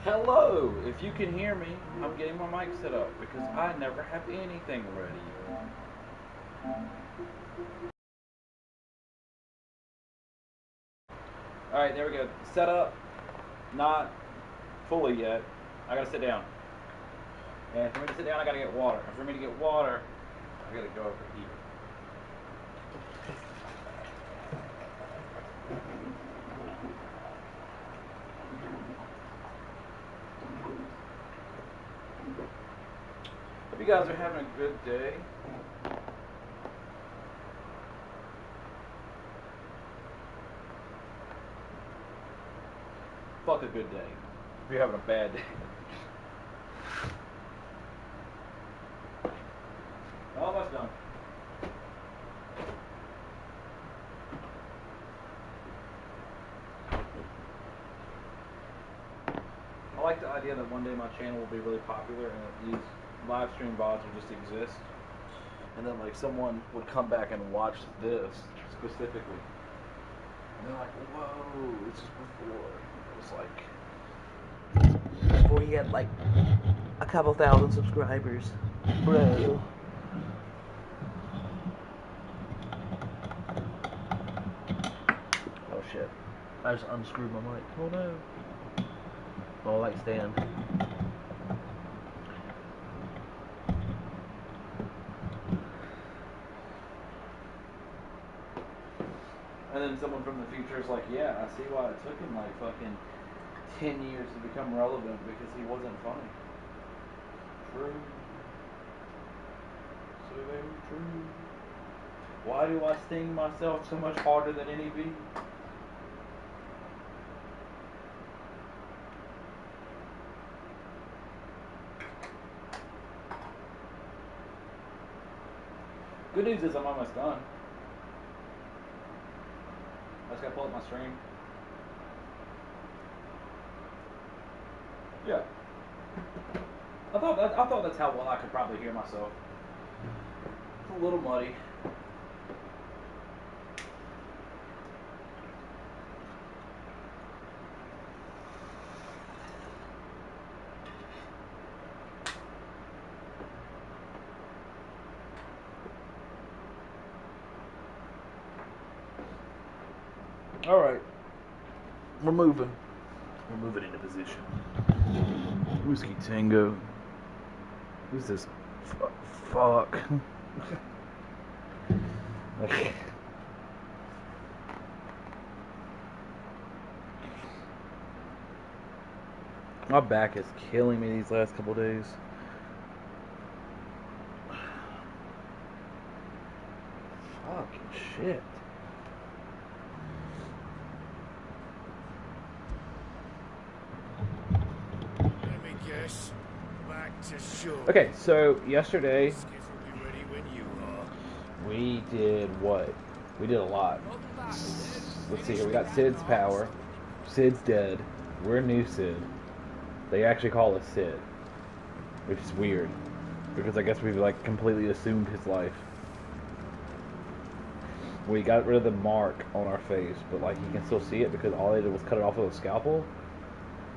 Hello! If you can hear me, I'm getting my mic set up because I never have anything ready. Alright, there we go. Set up. Not fully yet. I gotta sit down. And for me to sit down, I gotta get water. And for me to get water, I gotta go over here. Hope you guys are having a good day. Fuck a good day. If you're having a bad day. Almost done. I like the idea that one day my channel will be really popular and that these live stream VODs will just exist. And then like someone would come back and watch this specifically. And they're like, whoa, this is before he had like a couple thousand subscribers. Bro. Oh shit. I just unscrewed my mic. Oh no. Oh, light stand. And then someone from the future is like, yeah, I see why it took him like fucking 10 years to become relevant because he wasn't funny. True. So very true. Why do I sting myself so much harder than any bee? Good news is I'm almost done. I just gotta pull up my stream. Yeah. I thought that's how well I could probably hear myself. It's a little muddy. All right. We're moving. We're moving into position. Whiskey Tango. Who's this? Fuck. Okay. My back is killing me these last couple days. Fucking shit. Let me guess. Back to shore. Okay, so yesterday Skiff will be ready when you are. we did what? We did a lot. Let's see here. We got Sid's power. Sid's dead. We're new Sid. They actually call us Sid, which is weird because I guess we've like completely assumed his life. We got rid of the mark on our face, but like you can still see it because all they did was cut it off with a scalpel.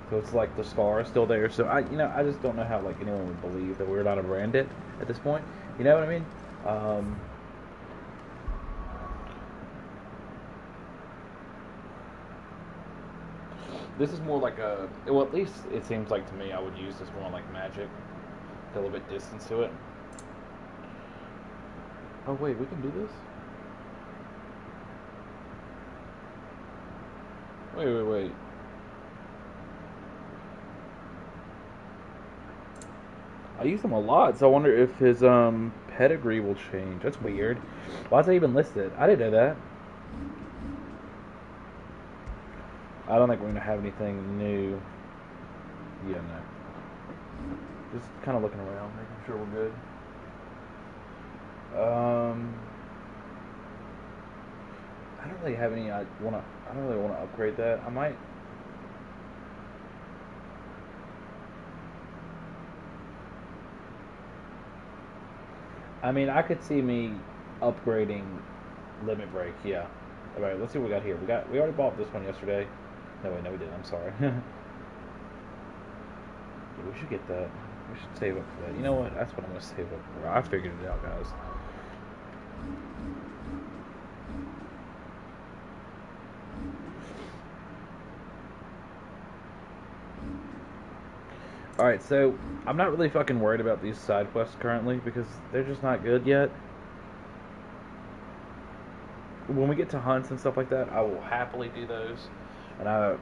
So it's like the scar is still there. So I just don't know how like anyone would believe that we're not a bandit at this point. You know what I mean? This is more like a, well, at least it seems like to me I would use this more like magic. A little bit distance to it. Oh wait, we can do this? Wait. I use him a lot, so I wonder if his pedigree will change. That's weird. Why is that even listed? I didn't know that. I don't think we're gonna have anything new. Yeah, no. Just kind of looking around, making sure we're good. I don't really have any. I don't really wanna upgrade that. I might. I mean, I could see me upgrading Limit Break. Yeah. All right. Let's see what we got here. We already bought this one yesterday. No, wait, no, we didn't. I'm sorry. We should get that. We should save up for that. You know what? That's what I'm gonna save up for. I figured it out, guys. Alright, so I'm not really fucking worried about these side quests currently because they're just not good yet. When we get to hunts and stuff like that, I will happily do those. And I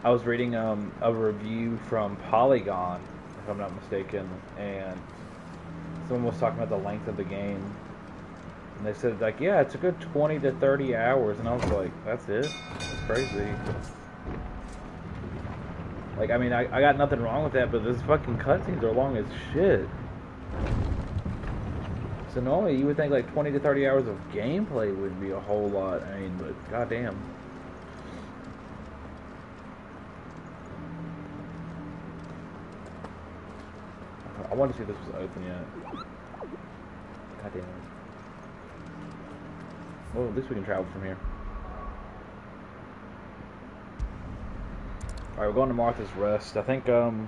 was reading a review from Polygon, if I'm not mistaken, and someone was talking about the length of the game. And they said, like, yeah, it's a good 20 to 30 hours. And I was like, that's it? That's crazy. Like, I mean, I got nothing wrong with that, but those fucking cutscenes are long as shit. So normally you would think like 20 to 30 hours of gameplay would be a whole lot. I mean, but goddamn. I wanted to see if this was open yet. Goddamn. Well, at least we can travel from here. Alright, we're going to Martha's Rest. I think, because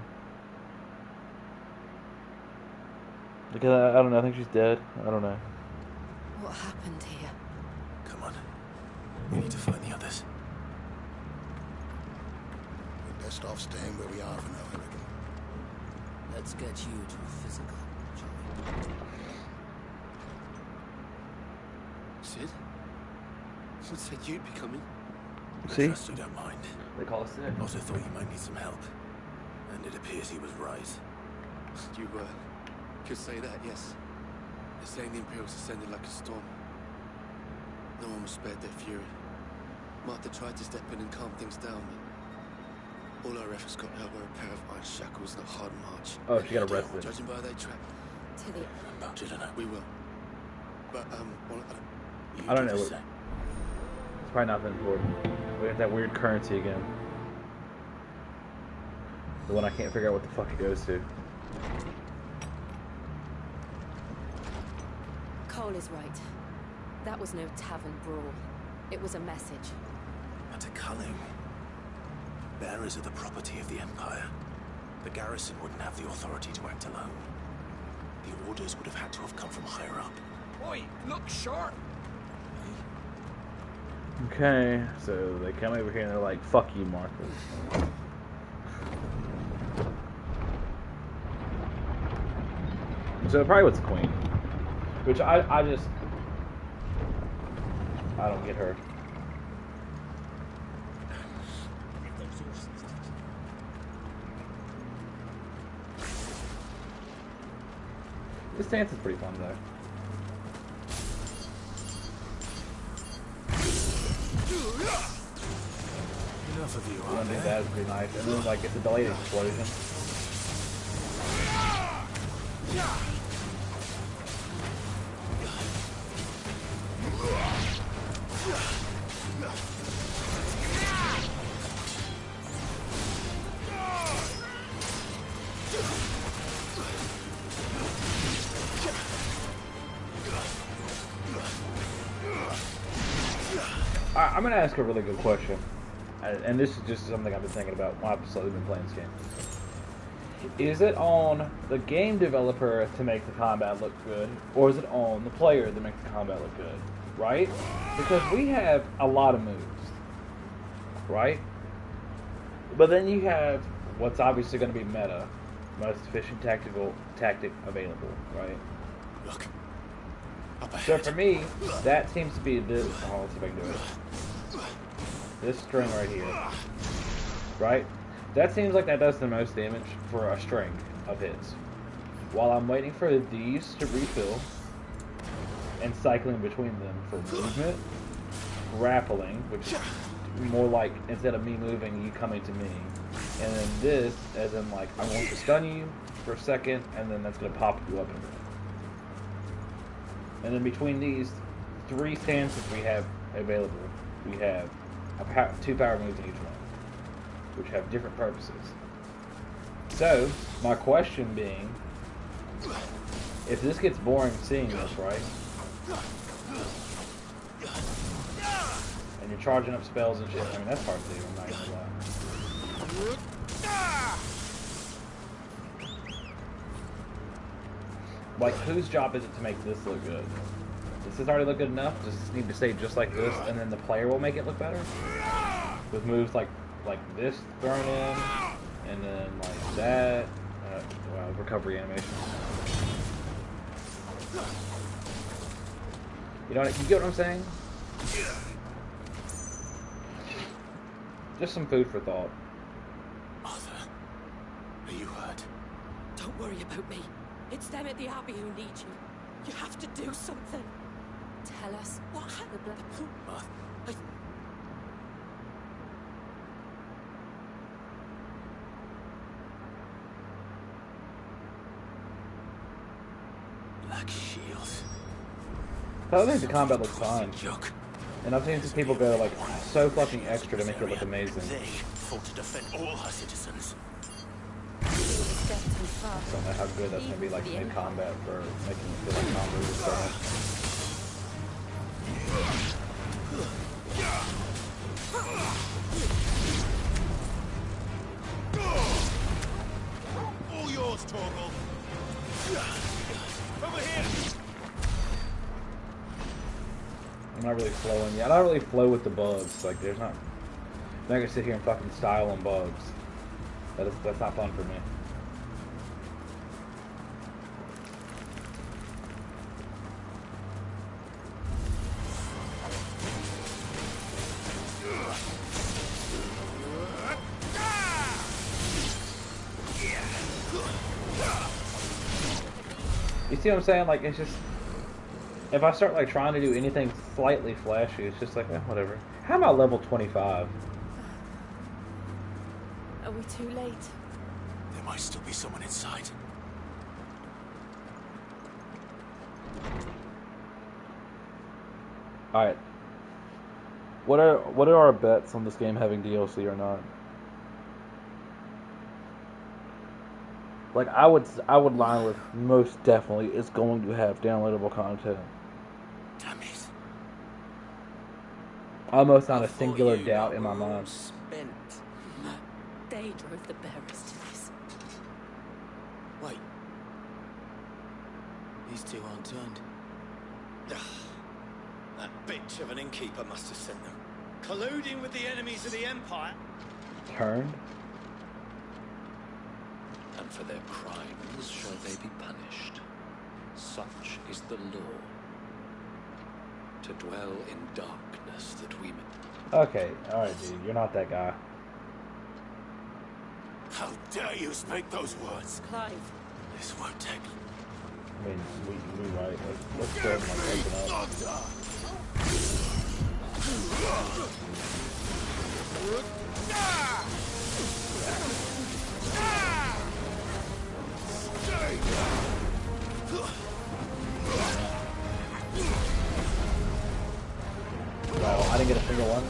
I don't know, I think she's dead. I don't know. What happened here? Come on. We need to find the others. We're best off staying where we are for now, I reckon. Let's get you to physical, shall we? Sid? Someone said you'd be coming. See? I trust you don't mind. They call us Sid. Also thought you might need some help. And it appears he was right. You could say that, yes. They're saying the Imperials ascended like a storm. No one was spared their fury. Martha tried to step in and calm things down, but all our efforts got her were a pair of iron shackles and a hard march. Oh, she got arrested. Judging by their track, To the... About you to know. we will. But, I don't know the what- same. It's probably not that important. We got that weird currency again. The one I can't figure out what the fuck it goes to. Cole is right. That was no tavern brawl. It was a message. And a culling. Bearers are the property of the Empire. The garrison wouldn't have the authority to act alone. The orders would have had to have come from higher up. Oi, look sharp! Okay, so they come over here and they're like, fuck you, Martha. So it probably was the Queen. Which I don't get her. This dance is pretty fun though. Enough of you, I think that would be nice. And then like it's a delayed explosion. I'm gonna ask a really good question, and this is just something I've been thinking about while I've slowly been playing this game. Is it on the game developer to make the combat look good, or is it on the player to make the combat look good? Right? Because we have a lot of moves, right? But then you have what's obviously going to be meta, most efficient tactic available, right? Look. Up So ahead. for me, that seems to be this. Oh, let's see if I can do it. This string right here, right? That seems like that does the most damage for a string of hits. While I'm waiting for these to refill and cycling between them for movement, grappling, which is more like instead of me moving, you coming to me, and then this, as in like I'm going to stun you for a second, and then that's going to pop you up in a minute. And then between these three stances we have available, we have two power moves in each one, which have different purposes. So, my question being, if this gets boring seeing this, right? And you're charging up spells and shit, I mean, that's hard to do, I'm not gonna lie. like, whose job is it to make this look good? Does this already look good enough? Does this need to stay just like this, and then the player will make it look better? With moves like this thrown in, and then like that. Wow, recovery animation. You know, you get what I'm saying? Just some food for thought. Arthur, are you hurt? Don't worry about me. It's them at the Abbey who need you. You have to do something. Tell us what happened. Arthur, Black shields. I think the combat looks fine. Joke. And I've seen some people go like so fucking extra to make it look amazing. They fought to defend all her citizens. I don't know how good that's gonna be like in combat for making it feel like combat is done. All yours, Torgal. Over here. I'm not really flowing yet. I don't really flow with the bugs. Like there's not. I'm not gonna sit here and fucking style on bugs. That's not fun for me. You see what I'm saying? Like, it's just... If I start, like, trying to do anything slightly flashy, it's just like, eh, whatever. How am I level 25? Are we too late? There might still be someone inside. Alright. What are our bets on this game having DLC or not? Like, I would line with most definitely it's going to have downloadable content. Damn it. Almost not a singular doubt in my mind. Spent. They drove the bearers to this. Wait. These two aren't turned. That bitch of an innkeeper must have sent them. Colluding with the enemies of the Empire. Turned? And for their crimes shall they be punished. Such is the law. To dwell in darkness that we may... Okay, alright dude, you're not that guy. How dare you speak those words? Clive. This won't take. I mean, we right. Let's go ahead and like, open up. Wow, I didn't get a single one.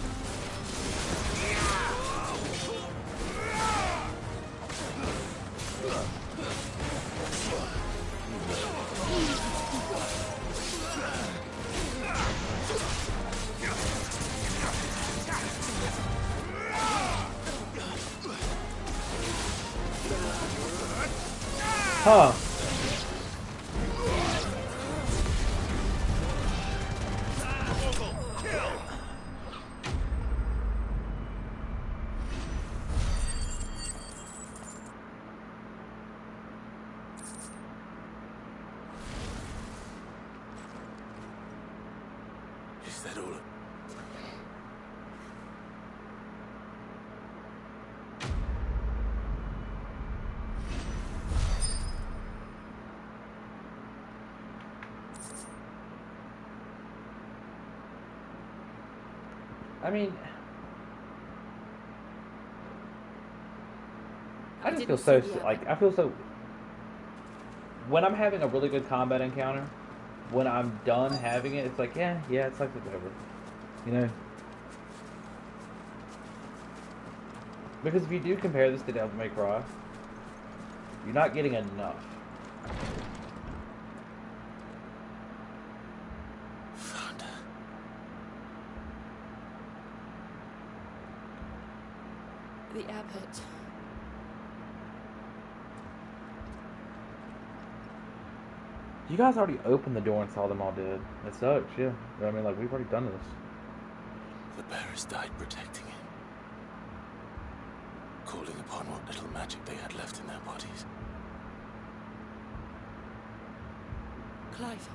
Huh. Is that all? I mean, I just feel so, like, I feel so, when I'm having a really good combat encounter, when I'm done having it, it's like, yeah, it's like whatever, you know? Because if you do compare this to Devil May Cry, you're not getting enough. The abbot. You guys already opened the door and saw them all dead. It sucks, yeah. I mean, like, we've already done this. The bearers died protecting him, calling upon what little magic they had left in their bodies. Clive.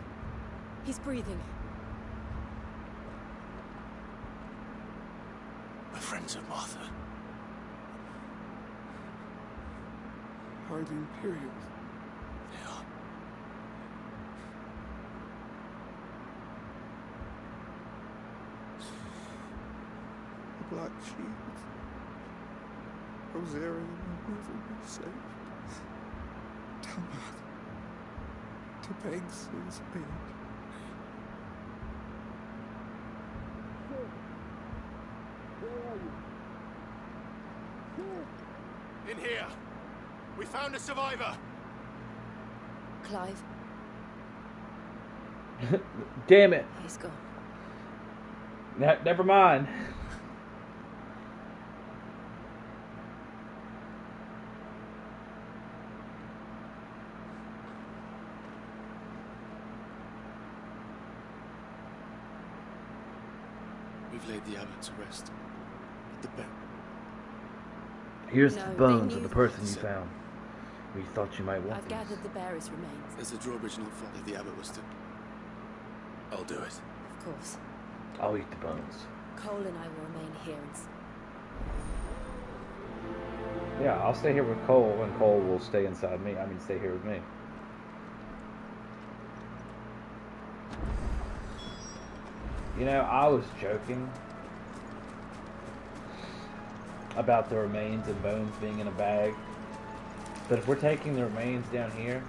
He's breathing. The friends of Martha. Are the Imperials? They are. The Black Shields. Rosaria will never be saved. Tell Matt to beg Sin's aid. In here! We found a survivor! Clive. Damn it. He's gone. Never mind. We've laid the abbot to rest. The bed. Here's No, the they bones of knew the person you that. found. We thought you might want I've these. gathered the bearer's remains. There's a drawbridge not far if the abbot was to... I'll do it. Of course. I'll eat the bones. Cole and I will remain here and... Yeah, I'll stay here with Cole, and Cole will stay inside me. I mean, stay here with me. You know, I was joking about the remains and bones being in a bag. But if we're taking the remains down here,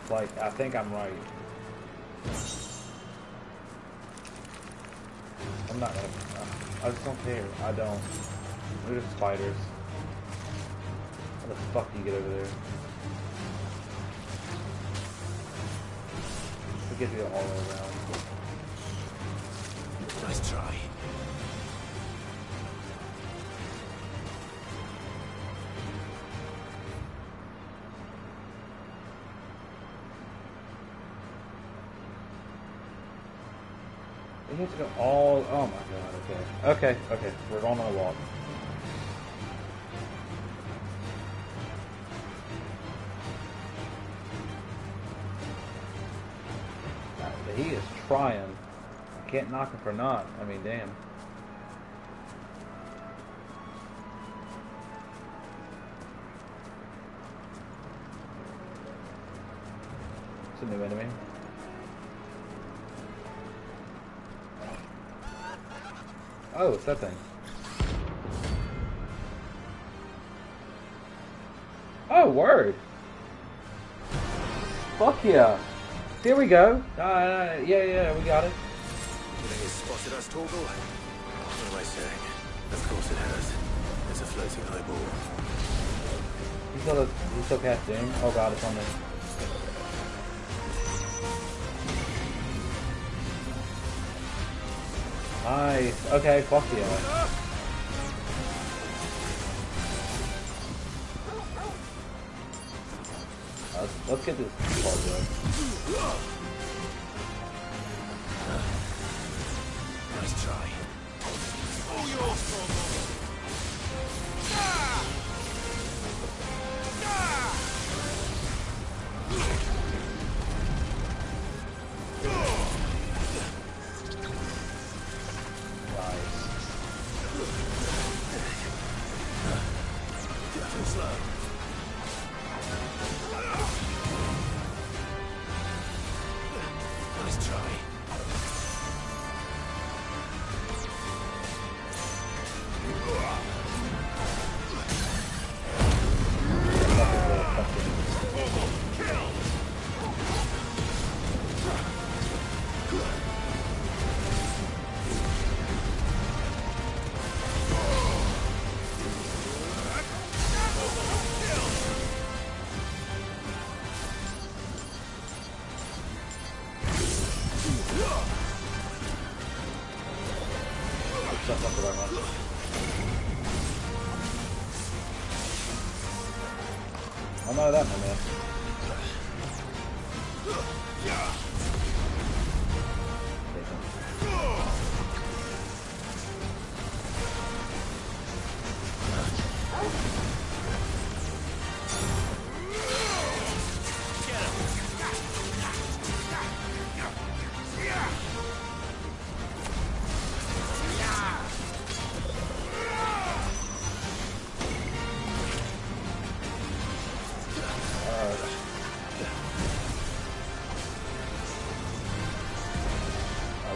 like, I think I'm right. I'm not gonna... I just don't care. I don't. They're just spiders. How the fuck do you get over there? It gives you all around. Nice try. We have to go all... Oh my god, okay. Okay, we're going on a walk. He is trying. I can't knock him for not. I mean, damn. It's a new enemy. Oh, it's that thing. Oh, word. Fuck yeah. Here we go. Yeah, we got it. You think it's spotted us, Torgal? What am I saying? Of course it has. It's a floating eyeball. You still cast Doom? Oh god, it's on there. Nice. Okay, fuck yeah. Let's get this part done. Nice try. All yours, Torgal! Ah! Ah! I'm out of that, my man.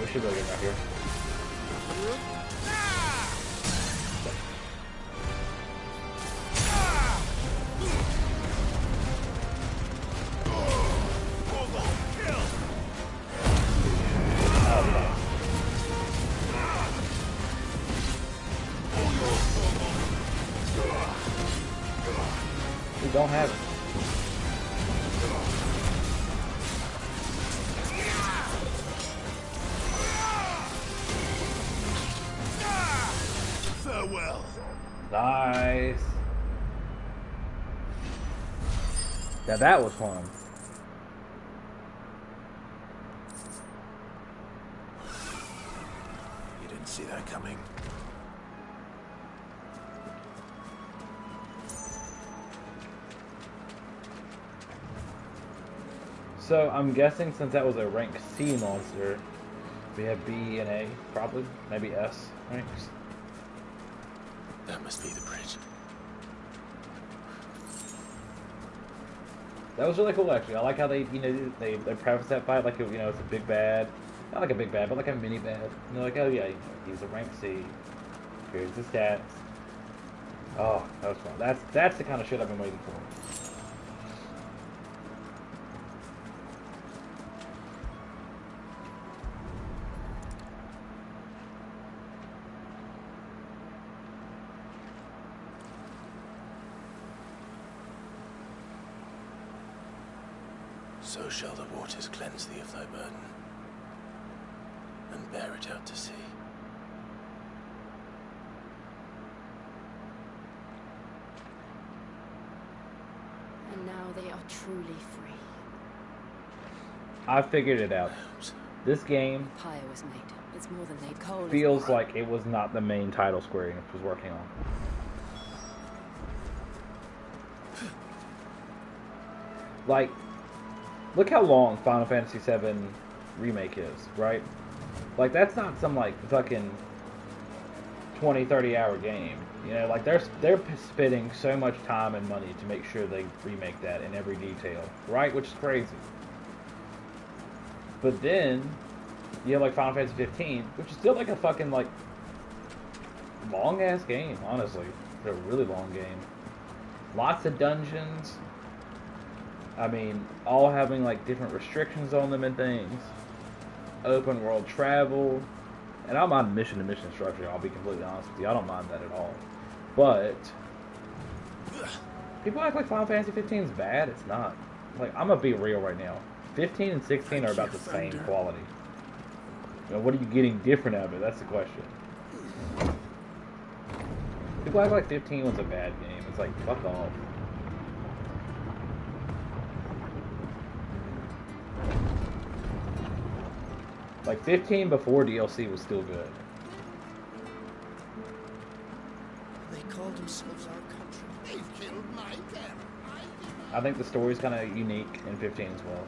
We should be able to get back here. We don't have it. Farewell. Nice. Now that was fun. You didn't see that coming. So I'm guessing since that was a rank C monster, we have B and A, probably, maybe S ranks. That must be the bridge. That was really cool, actually. I like how they, you know, they preface that fight like, you know, it's a big bad, not like a big bad, but like a mini bad. And they're like, oh yeah, he's a rank C. Here's the stats. Oh, that was fun. That's the kind of shit I've been waiting for. So shall the waters cleanse thee of thy burden, and bear it out to sea. And now they are truly free. I figured it out. This game Pyre was made. It's more than they coal. feels like it was not the main title Square Enix was working on. Like, look how long Final Fantasy VII Remake is, right? Like, that's not some, like, fucking 20, 30-hour game. You know, like, they're spending so much time and money to make sure they remake that in every detail, right? Which is crazy. But then, you have, like, Final Fantasy 15, which is still, like, a fucking, like, long-ass game, honestly. It's a really long game. Lots of dungeons. I mean, all having, like, different restrictions on them and things. Open world travel. And I don't mind mission-to-mission structure, I'll be completely honest with you. I don't mind that at all. But people act like Final Fantasy 15 is bad. It's not. Like, I'm gonna be real right now. 15 and 16 are about the same quality. You know, what are you getting different out of it? That's the question. People act like 15 was a bad game. It's like, fuck off. Like, 15 before DLC was still good. They called themselves our country. They've killed my parent. I think the story's kind of unique in 15 as well.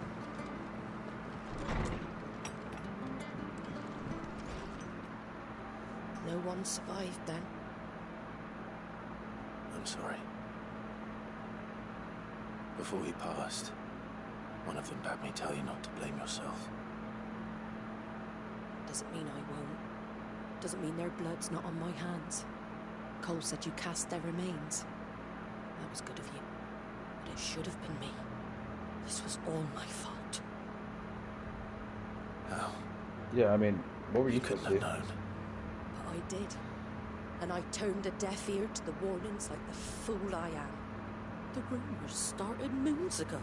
No one survived then. I'm sorry. Before he passed, one of them bade me tell you not to blame yourself. Doesn't mean I won't. Doesn't mean their blood's not on my hands. Cole said you cast their remains. That was good of you. But it should have been me. This was all my fault. How? Yeah, I mean, what were you couldn't supposed have to do? known. But I did. And I turned a deaf ear to the warnings like the fool I am. The rumors started moons ago.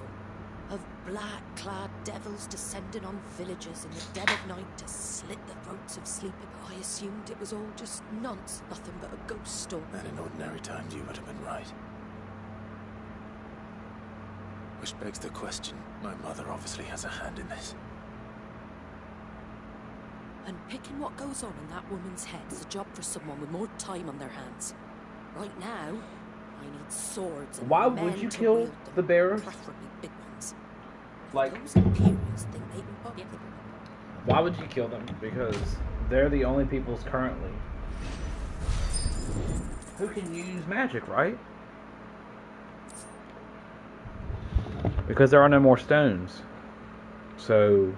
Of black-clad devils descending on villages in the dead of night to slit the throats of sleeping. I assumed it was all just nonsense, nothing but a ghost story. And in ordinary times you would have been right. Which begs the question, my mother obviously has a hand in this. And picking what goes on in that woman's head is a job for someone with more time on their hands. Right now, I need swords and Why men would you to kill wield them, the bearers? preferably big ones. If Like, those Imperials think they can pop why would you kill them? Because they're the only peoples currently who can use magic, right? Because there are no more stones. So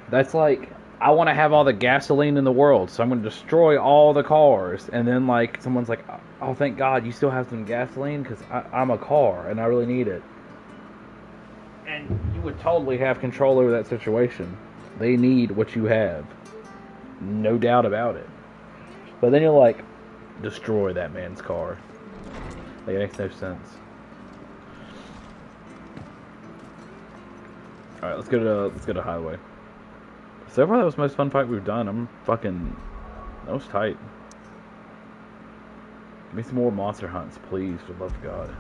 that's like, I want to have all the gasoline in the world, so I'm going to destroy all the cars. And then, like, someone's like, oh, thank God you still have some gasoline, because I'm a car and I really need it. And you would totally have control over that situation. They need what you have. No doubt about it. But then you're like, destroy that man's car. Like, it makes no sense. Alright, let's go to highway. So far that was the most fun fight we've done. That was tight. Give me some more monster hunts, please, for the love of God.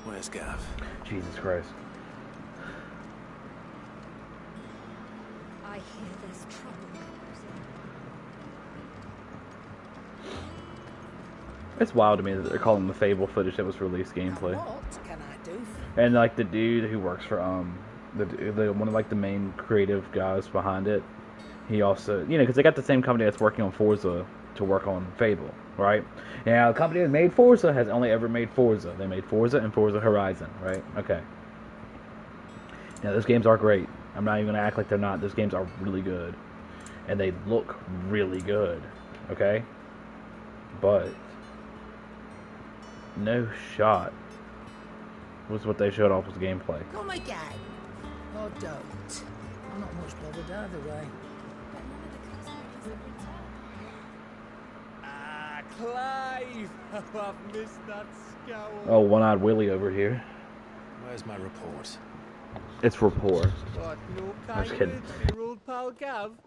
Where's Gav? Jesus Christ. I hear there's trouble. It's wild to me that they're calling the Fable footage that was released gameplay. What can I do? And like the dude who works for the one of like the main creative guys behind it, he also, you know, because they got the same company that's working on Forza to work on Fable, right? Now the company that made Forza has only ever made Forza. They made Forza and Forza Horizon, right? Okay. Now those games are great. I'm not even gonna act like they're not. Those games are really good, and they look really good. Okay, but no shot was what they showed off was gameplay. Come again. Or don't. I'm not much bothered either way. Ah, Clive! I've missed that scowl. Oh, one-eyed Willie over here. Where's my report? It's rapport. What, no I kind was kidding. words for your old pal Gav?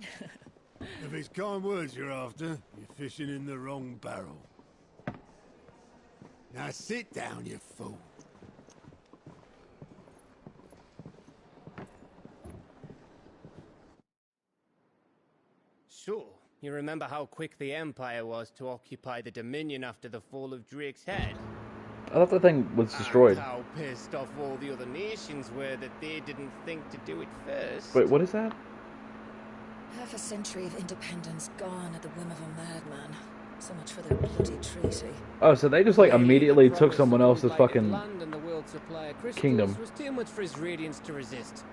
If it's kind words you're after, you're fishing in the wrong barrel. Now sit down, you fool. So, you remember how quick the Empire was to occupy the Dominion after the fall of Drake's head? I thought the thing was destroyed. And how pissed off all the other nations were that they didn't think to do it first. Wait, what is that? Half a century of independence gone at the whim of a madman. So much for their bloody treaty. Oh, so they just like Clearly, immediately the took promise someone of else's unlimited fucking land and the world's supply of crystals kingdom. was too much for his radiance to resist.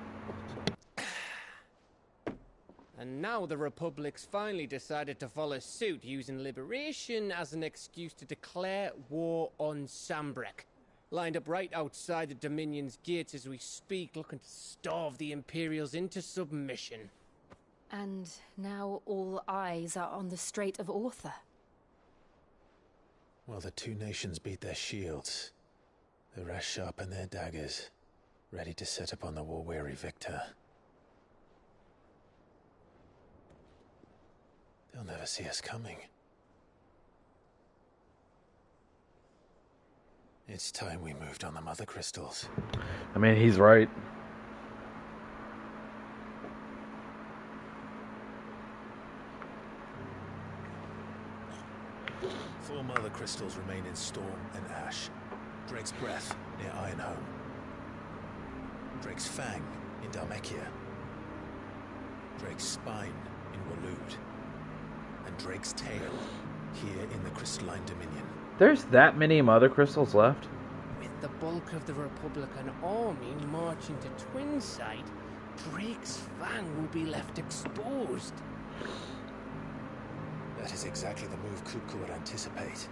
And now the Republic's finally decided to follow suit, using liberation as an excuse to declare war on Sambrek. Lined up right outside the Dominion's gates as we speak, looking to starve the Imperials into submission. And now all eyes are on the Strait of Author. Well, the two nations beat their shields. The rest sharpen their daggers, ready to set upon the war-weary victor. They'll never see us coming. It's time we moved on the mother crystals. I mean, he's right. Four mother crystals remain in Storm and Ash. Drake's Breath near Ironhome. Drake's Fang in Dhalmekia. Drake's Spine in Waloed. And Drake's Tail here in the Crystalline Dominion. There's that many mother crystals left? With the bulk of the Republican army marching to Twinside, Drake's Fang will be left exposed. That is exactly the move Kupka would anticipate.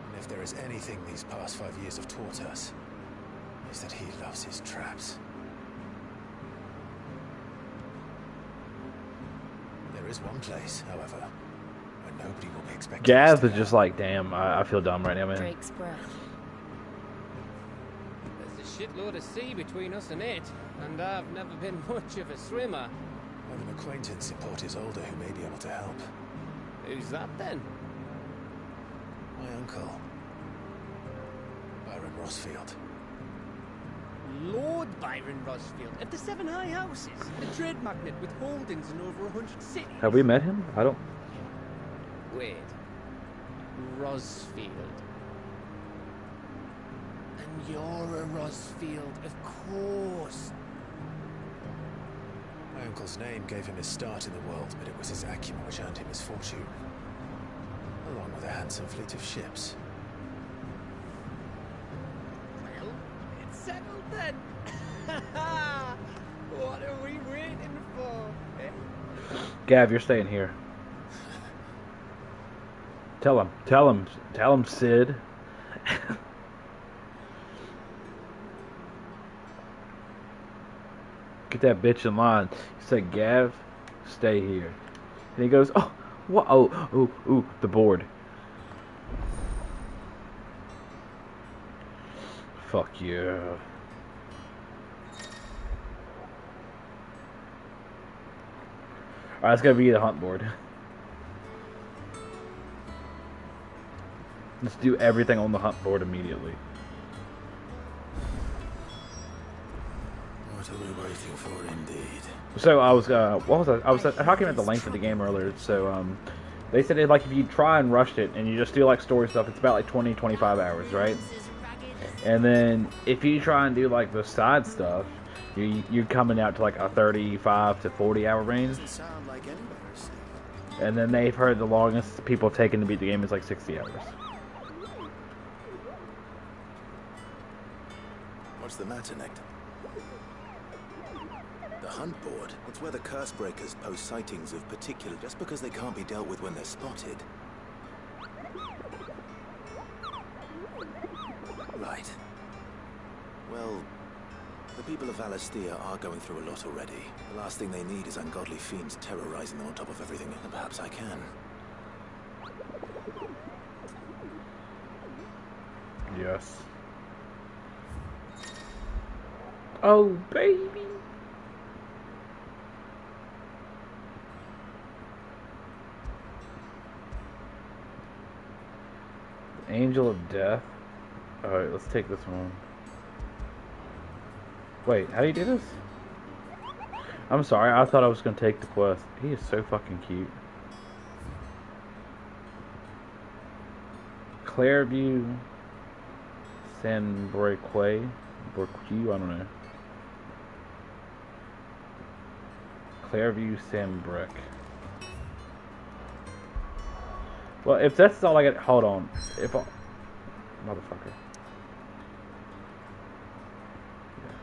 And if there is anything these past 5 years have taught us, is that he loves his traps. There is one place, however, where nobody will be expecting us Gaz to is go. just like, damn, I feel dumb right now, man. Drake's Breath. There's a shitload of sea between us and it. And I've never been much of a swimmer. I have an acquaintance in Port Isolde who may be able to help. Who's that then? My uncle, Byron Rosfield. Lord Byron Rosfield of the Seven High Houses, a trade magnate with holdings in over 100 cities. Have we met him? I don't. Wait. Rosfield. And you're a Rosfield, of course. My uncle's name gave him his start in the world, but it was his acumen which earned him his fortune, along with a handsome fleet of ships. Well, it's settled then. What are we waiting for? Eh? Gav, you're staying here. Tell him, Sid. Get that bitch in line. He said, Gav, stay here. And he goes, oh, what? Oh, ooh, the board. Fuck yeah. Alright, it's gotta be the hunt board. Let's do everything on the hunt board immediately. What are we waiting for, indeed? So I was, what was I was talking about the length of the game earlier. So they said like if you try and rush it and you just do like story stuff, it's about like 20-25 hours, right? And then if you try and do like the side stuff, you're coming out to like a 35 to 40 hour range. And then they've heard the longest people have taken to beat the game is like 60 hours. What's the matter, Nectar? The hunt board? It's where the curse breakers post sightings of particular just because they can't be dealt with when they're spotted. Right. Well, the people of Valisthea are going through a lot already. The last thing they need is ungodly fiends terrorizing them on top of everything, and perhaps I can. Yes. Oh, baby. Angel of Death. Alright, let's take this one. Wait, how do you do this? I'm sorry, I thought I was going to take the quest. He is so fucking cute. Clairview San Brequay. I don't know. Clairview Sambrec. Well, if that's all I get, hold on. If I, motherfucker. Yeah.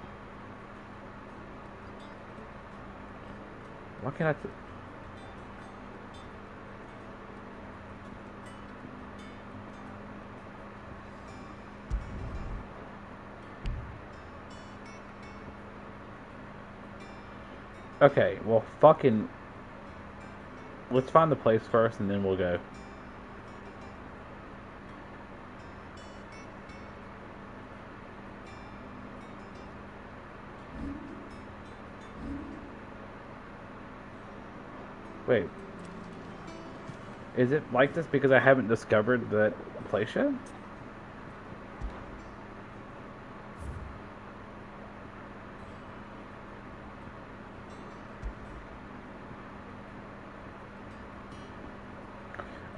Why can't I? Okay, well, fucking. Let's find the place first, and then we'll go. Wait. Is it like this because I haven't discovered that place yet?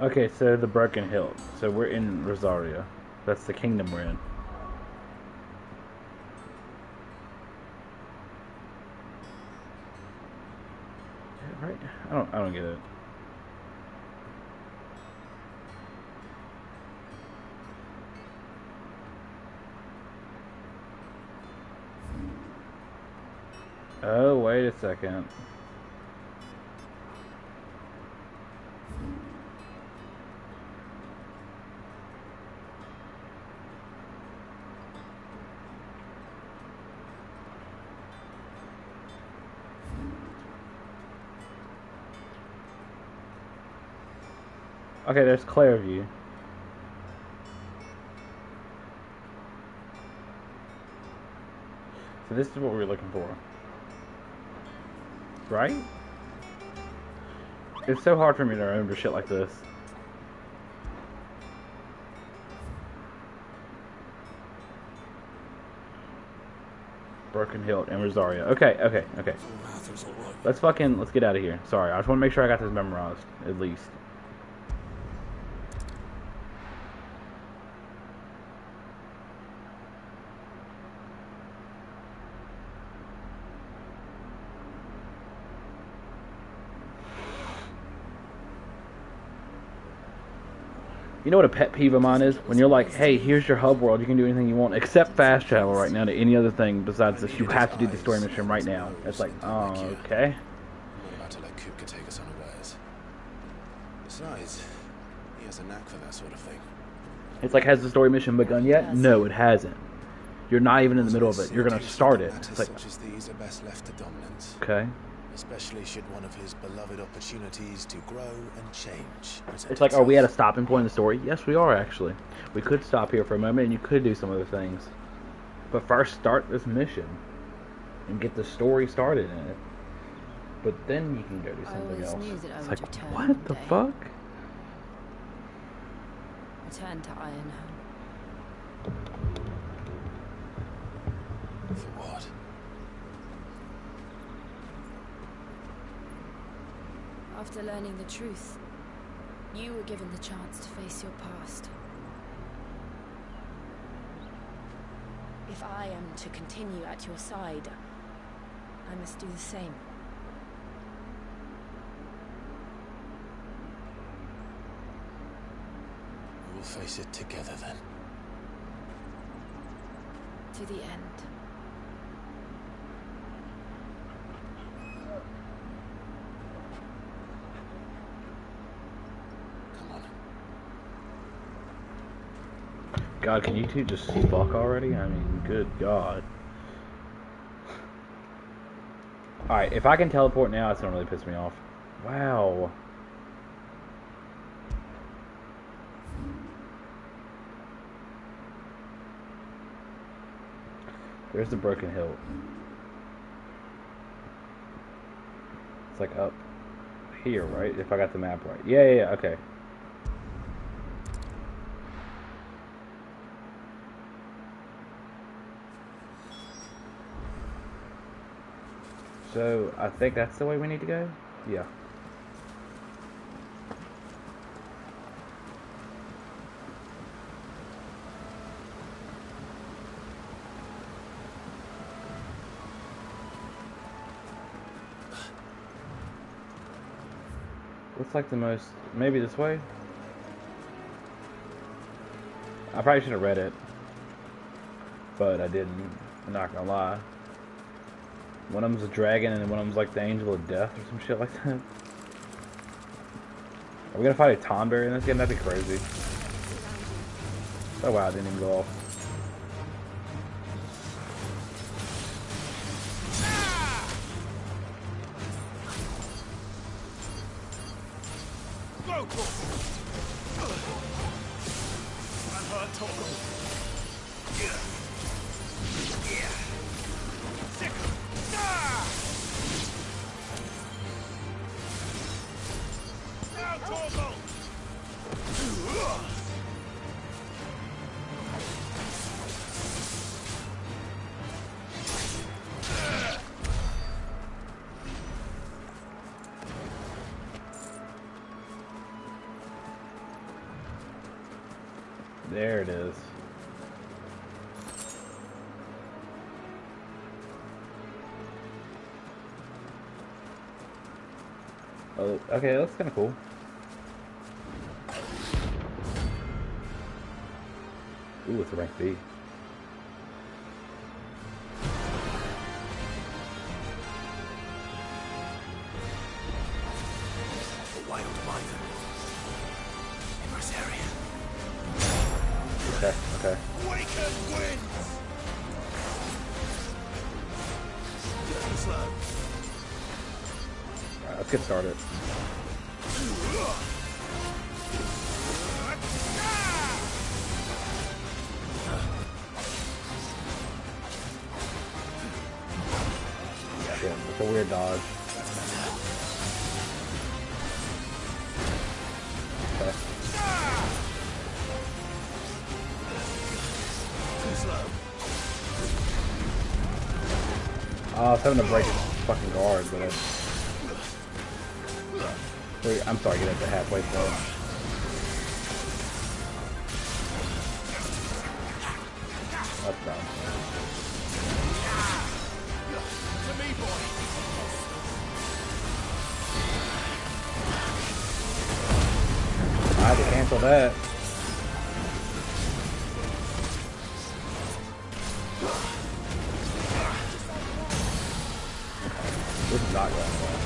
Okay, so the Broken Hill. So we're in Rosaria. That's the kingdom we're in. Right? I don't get it. Oh, wait a second. Okay, there's Clairview. So this is what we're looking for. Right? It's so hard for me to remember shit like this. Broken Hilt and Rosaria. Okay. Let's get out of here. Sorry, I just want to make sure I got this memorized, at least. You know what a pet peeve of mine is? When you're like, hey, here's your hub world, you can do anything you want except fast travel right now to any other thing besides this. You have to do the story mission right now. It's like, oh, okay. I'm not about to let Kupka take us unawares. Besides, he has a knack for that sort of thing. It's like, has the story mission begun yet? No, it hasn't. You're not even in the middle of it. You're gonna start it. It's like, such as these are best left to dominance. Okay. Especially should one of his beloved opportunities to grow and change. It's like, are we at a stopping point in the story? Yes, we are, actually. We could stop here for a moment, and you could do some other things. But first, start this mission. And get the story started in it. But then you can go do something else. It's like, what the fuck? Return to Ironhome. For what? After learning the truth, you were given the chance to face your past. If I am to continue at your side, I must do the same. We will face it together then. To the end. God, can you two just fuck already? I mean, good God. Alright, if I can teleport now, it's gonna really piss me off. Wow. There's the Broken Hilt. It's like up here, right? If I got the map right. Yeah, okay. So, I think that's the way we need to go? Yeah. Looks like the most... Maybe this way? I probably should have read it. But I didn't. I'm not gonna lie. One of them's a dragon and one of them's like the angel of death or some shit like that. Are we gonna fight a Tonberry in this game? That'd be crazy. Oh wow, it didn't even go off. There it is. Oh, okay, that's kind of cool. Ooh, it's a rank B. A wild wyvern. In Rosaria. Okay. Awaken winds! Alright, let's get started. Shit, it's a weird dodge. I was having to break his fucking guard, but wait, I'm sorry, get at the halfway point. That's done. I had to cancel that. This is not going well.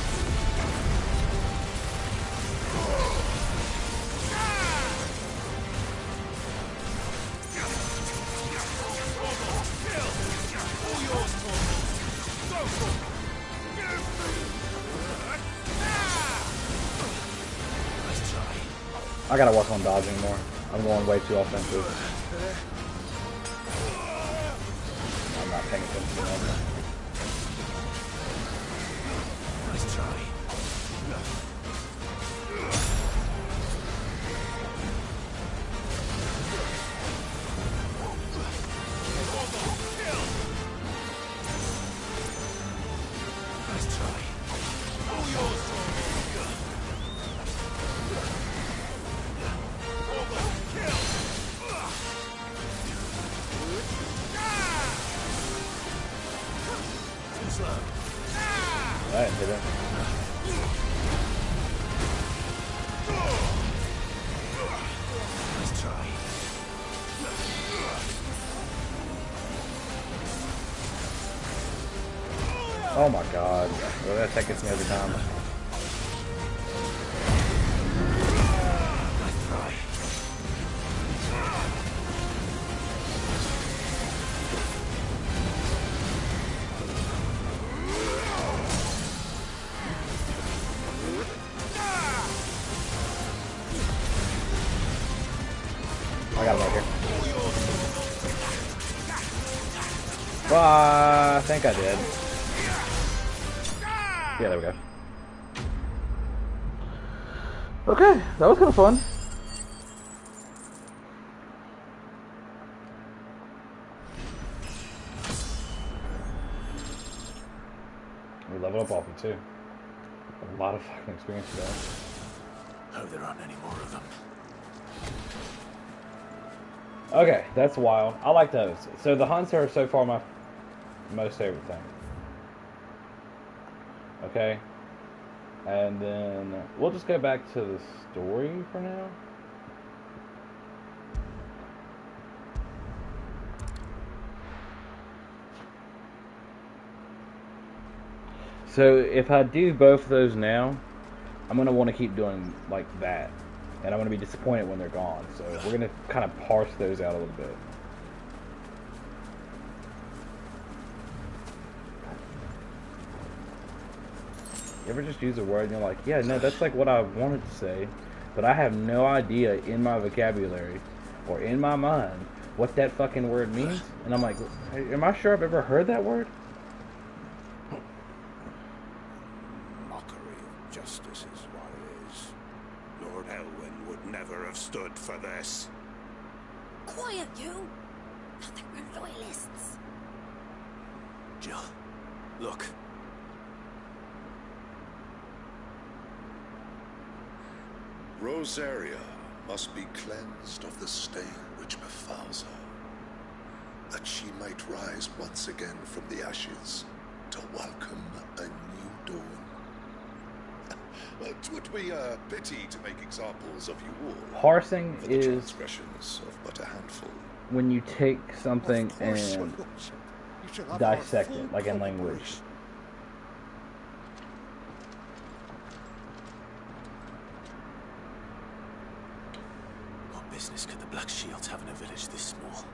I gotta work on dodging more. I'm going way too offensive. I'm not paying attention enough. Nice try. That hit him. Nice try. Oh my god. Well, that attack gets me every time. Nice try. I got him right here. Well, I think I did. Yeah, there we go. Okay, that was kind of fun. We leveled up Alfie too. A lot of fucking experience today. Hope there aren't any more of them. Okay, that's wild. I like those. So the hunts are so far my most favorite thing. Okay. And then we'll just go back to the story for now. So if I do both of those now, I'm going to want to keep doing like that. And I'm going to be disappointed when they're gone. So we're going to kind of parse those out a little bit. You ever just use a word and you're like, yeah, no, that's like what I wanted to say, but I have no idea in my vocabulary or in my mind what that fucking word means? And I'm like, am I sure I've ever heard that word? Mockery of justice is what it is. Lord Elwyn would never have stood for this. Quiet, you! Thought they were loyalists. Jill, look. Rosaria must be cleansed of the stain which befouls her, that she might rise once again from the ashes to welcome a new dawn. It would be a pity to make examples of you all. Parsing for the is transgressions of but a handful. when you take something and dissect it, like in language. What business could the Black Shields have in a village this small?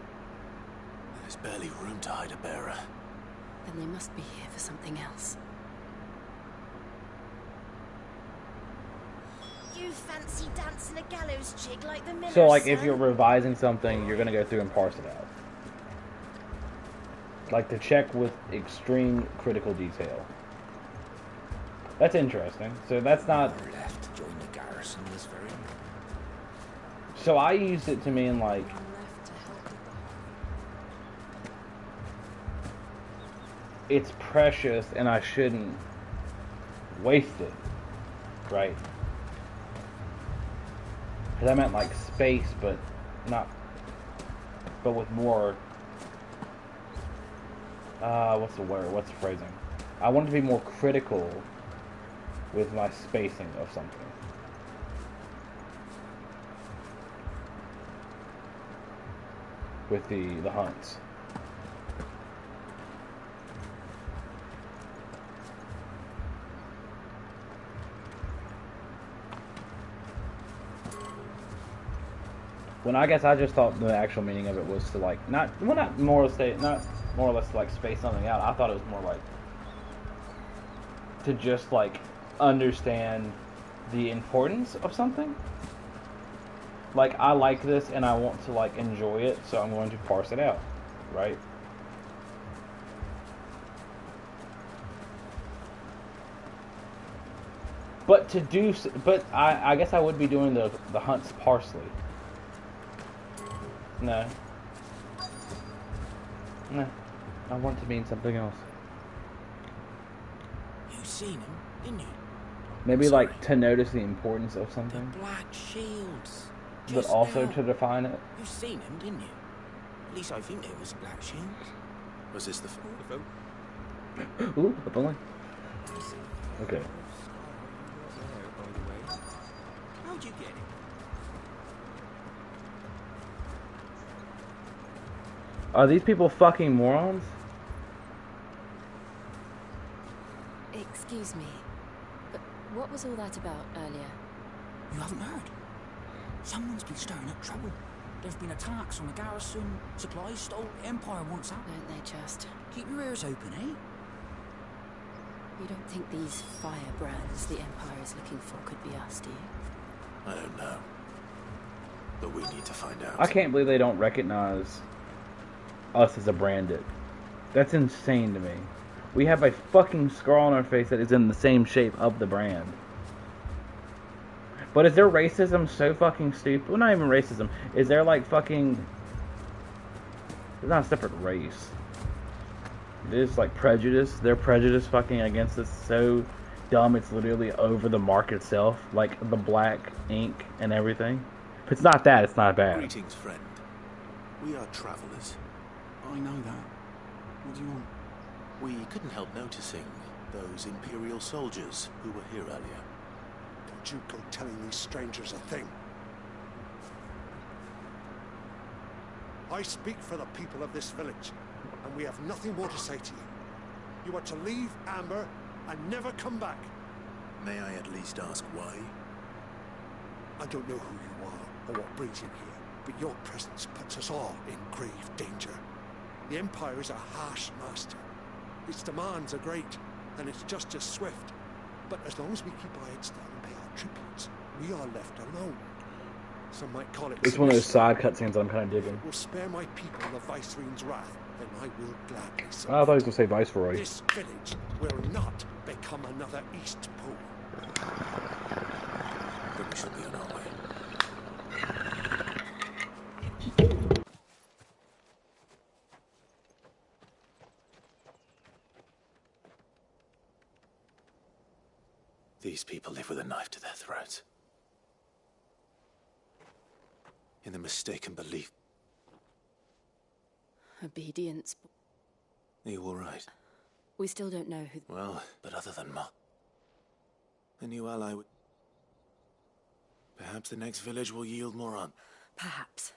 There's barely room to hide a bearer. Then they must be here for something else. You fancy dancing a gallows jig like the miller's So, like, if son? you're revising something, you're going to go through and parse it out. Like, to check with extreme critical detail. That's interesting. So that's not... Left to join the garrison this very moment. So I used it to mean, like... it's precious and I shouldn't waste it, right? Because I meant like space, but with more, what's the word, what's the phrasing? I want to be more critical with my spacing of something. With the hunts. When I guess I just thought the actual meaning of it was to like not more or less like space something out. I thought it was more like to just like understand the importance of something. Like I like this and I want to like enjoy it, so I'm going to parse it out, right? But I guess I would be doing the hunts parsley. No. No. I want it to mean something else. You seen him, didn't you? Maybe like to notice the importance of something. The black shields. But also to define it. You seen him, didn't you? At least I think there was black shields. Was this the phone? Ooh, if only. Okay. How'd you get it? Are these people fucking morons? Excuse me, but what was all that about earlier? You haven't heard? Someone's been stirring up trouble. There've been attacks on the garrison, supplies stole, Empire wants out. Don't they just? Keep your ears open, eh? You don't think these firebrands the Empire is looking for could be us, do you? I don't know. But we need to find out. I can't believe they don't recognize us as a branded. That's insane to me. We have a fucking scar on our face that is in the same shape of the brand. But is their racism so fucking stupid? Well, not even racism. Is there like fucking... It's not a separate race. It is like prejudice. Their prejudice fucking against us so dumb it's literally over the mark itself. Like the black ink and everything. If it's not that, it's not bad. Greetings, friend. We are travelers. I know that. What do you want? We couldn't help noticing those Imperial soldiers who were here earlier. Don't you go telling these strangers a thing. I speak for the people of this village, and we have nothing more to say to you. You are to leave Amber and never come back. May I at least ask why? I don't know who you are or what brings you here, but your presence puts us all in grave danger. The Empire is a harsh master. Its demands are great, and its justice swift. But as long as we keep our heads down and pay our tributes, we are left alone. Some might call it... It's one of those side cutscenes I'm kind of digging. Will spare my people the Viceroy's wrath, then I will gladly serve. I thought he was going to say Viceroy. This village will not become another East Pole. But we should be on our way. These people live with a knife to their throats. In the mistaken belief. Obedience. Are you all right? We still don't know who... Well, but other than Ma, a new ally would... Perhaps the next village will yield more on. Perhaps.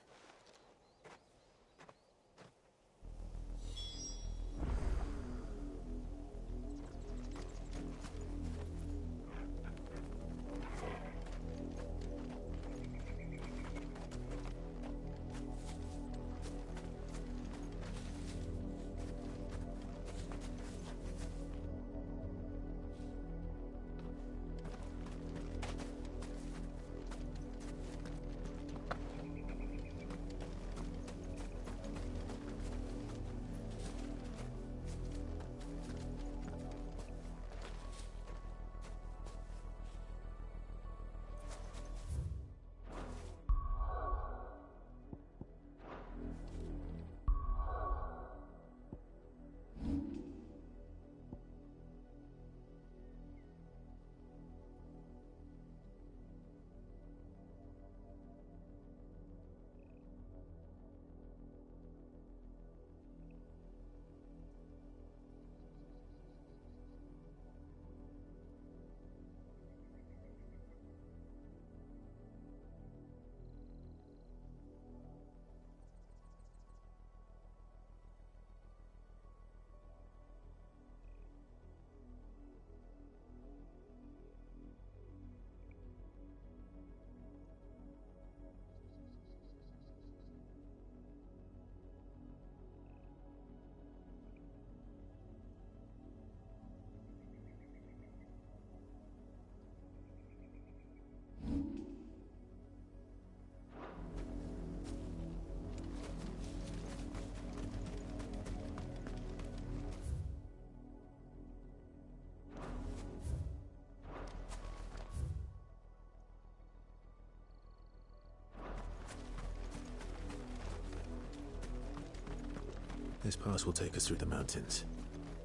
This pass will take us through the mountains.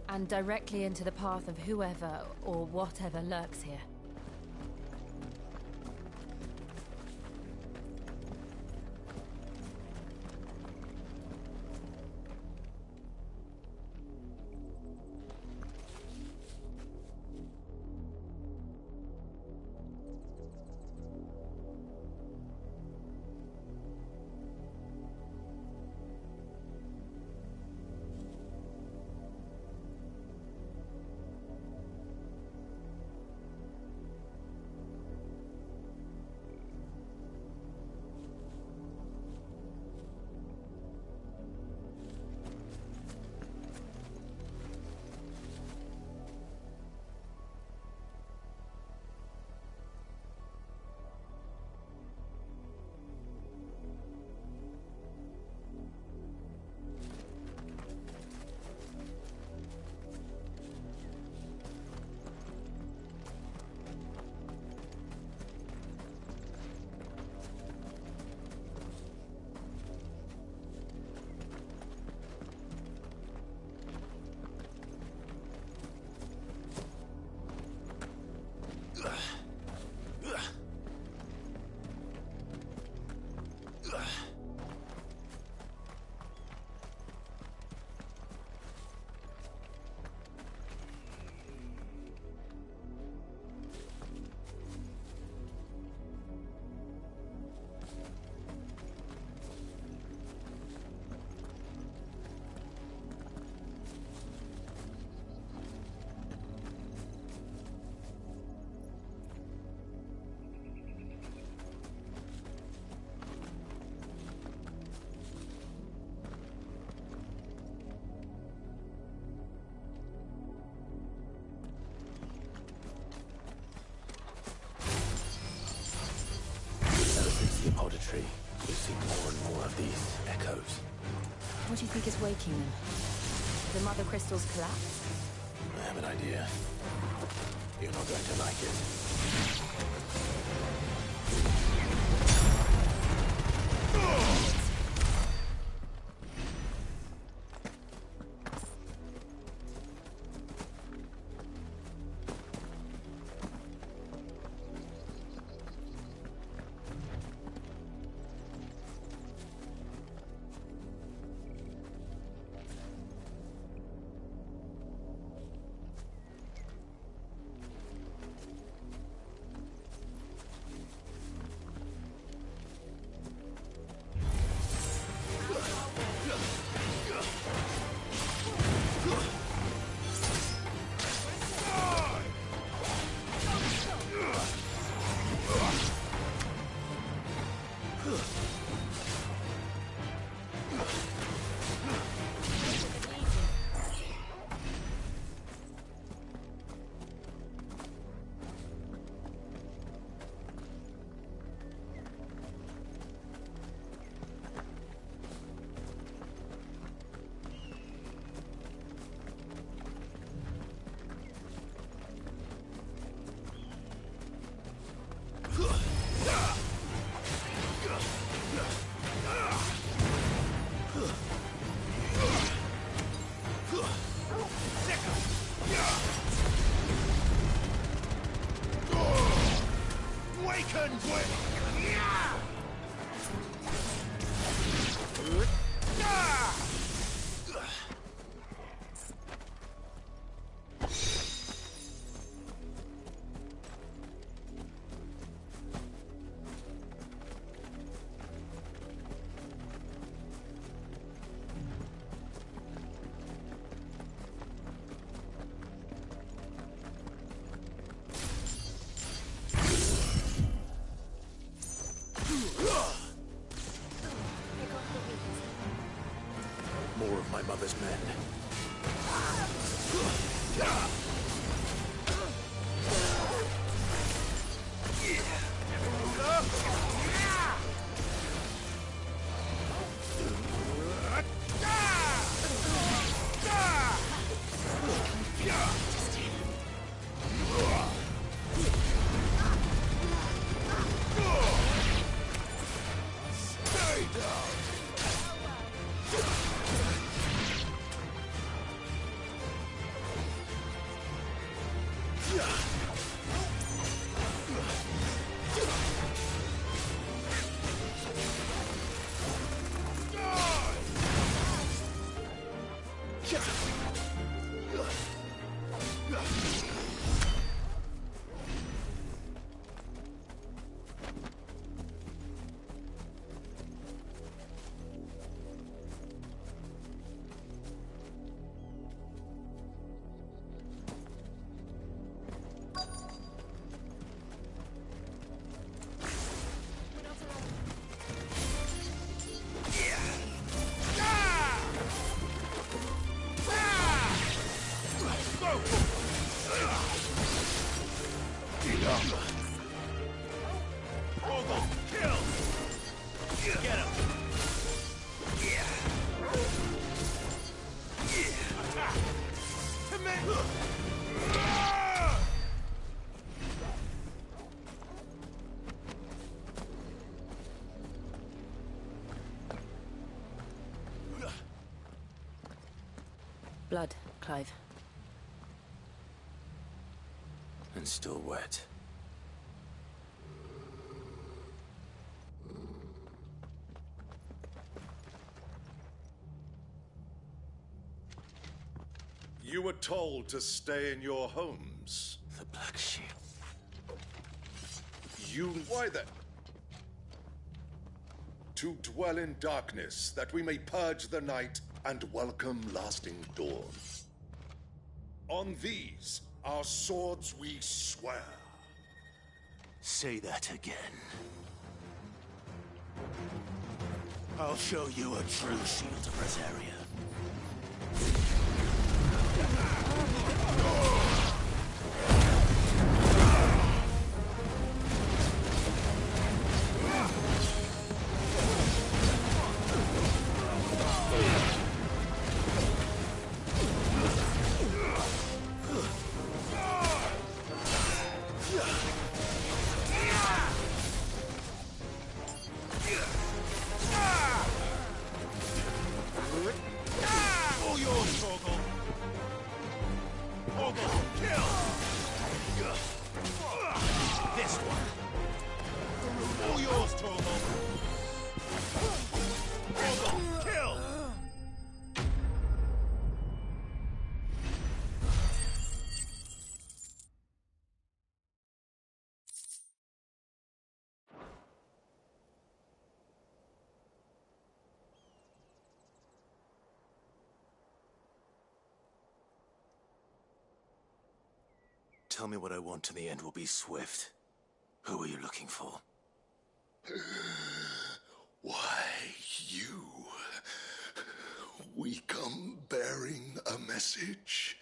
And directly into the path of whoever or whatever lurks here. Auditory. We see more and more of these echoes. What do you think is waking them? The mother crystal's collapse? I have an idea. You're not going to like it. More of my mother's men. Get him! To me! Blood, Clive. And still wet. You were told to stay in your homes. The Black Sheep. Why then? To dwell in darkness, that we may purge the night and welcome lasting dawn. On these, our swords we swear. Say that again. I'll show you a true shield of Rosaria. Tell me what I want and the end will be swift. Who are you looking for? Why, you. We come bearing a message.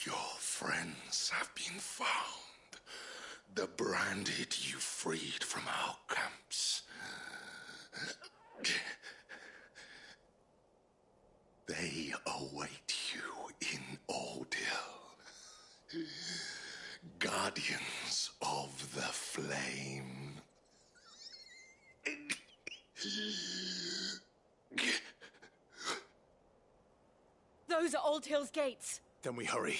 Your friends have been found. The branded you freed from our camps. They await you in Ordeal. Guardians of the Flame. Those are Old Hill's gates. Then we hurry.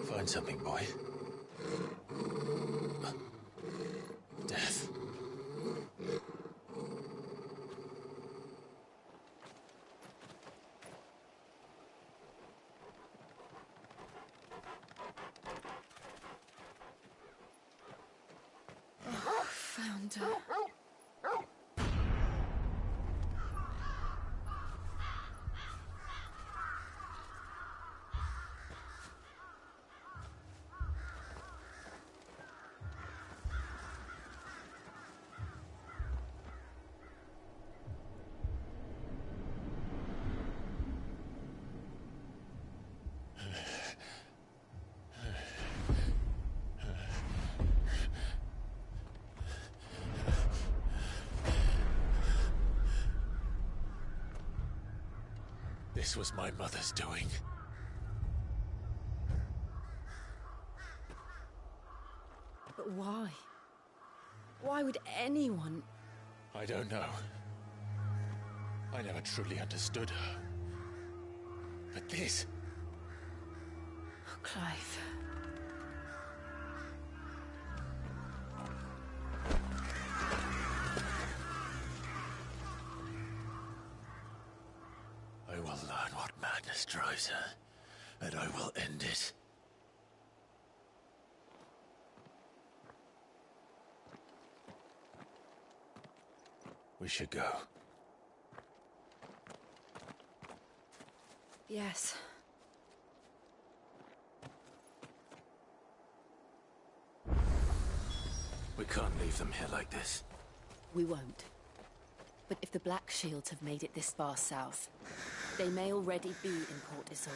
Find something, boy. Death. Found her. This was my mother's doing. But why? Why would anyone... I don't know. I never truly understood her. But this... Oh, Clive. I will learn what madness drives her, and I will end it. We should go. Yes. We can't leave them here like this. We won't. But if the Black Shields have made it this far south, they may already be in Port Isolde.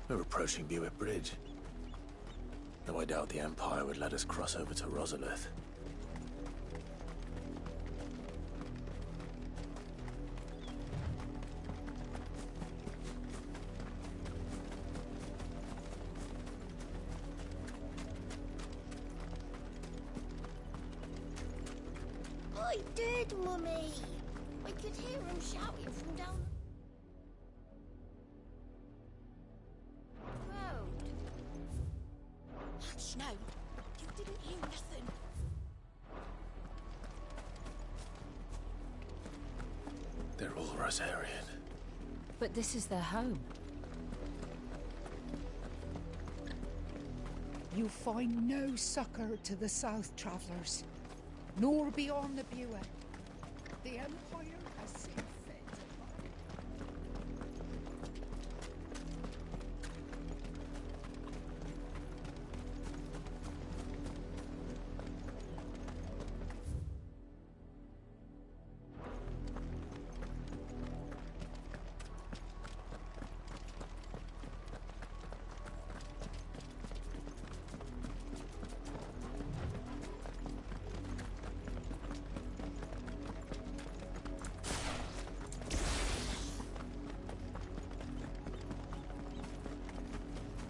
We're approaching Buick Bridge. Though I doubt the Empire would let us cross over to Rosalith. I did, Mummy. I could hear him shouting from down the road. Hush now. You didn't hear nothing. They're all Rosarian. But this is their home. You find no succor to the south travellers, nor beyond the Buick. The Empire has seen fit.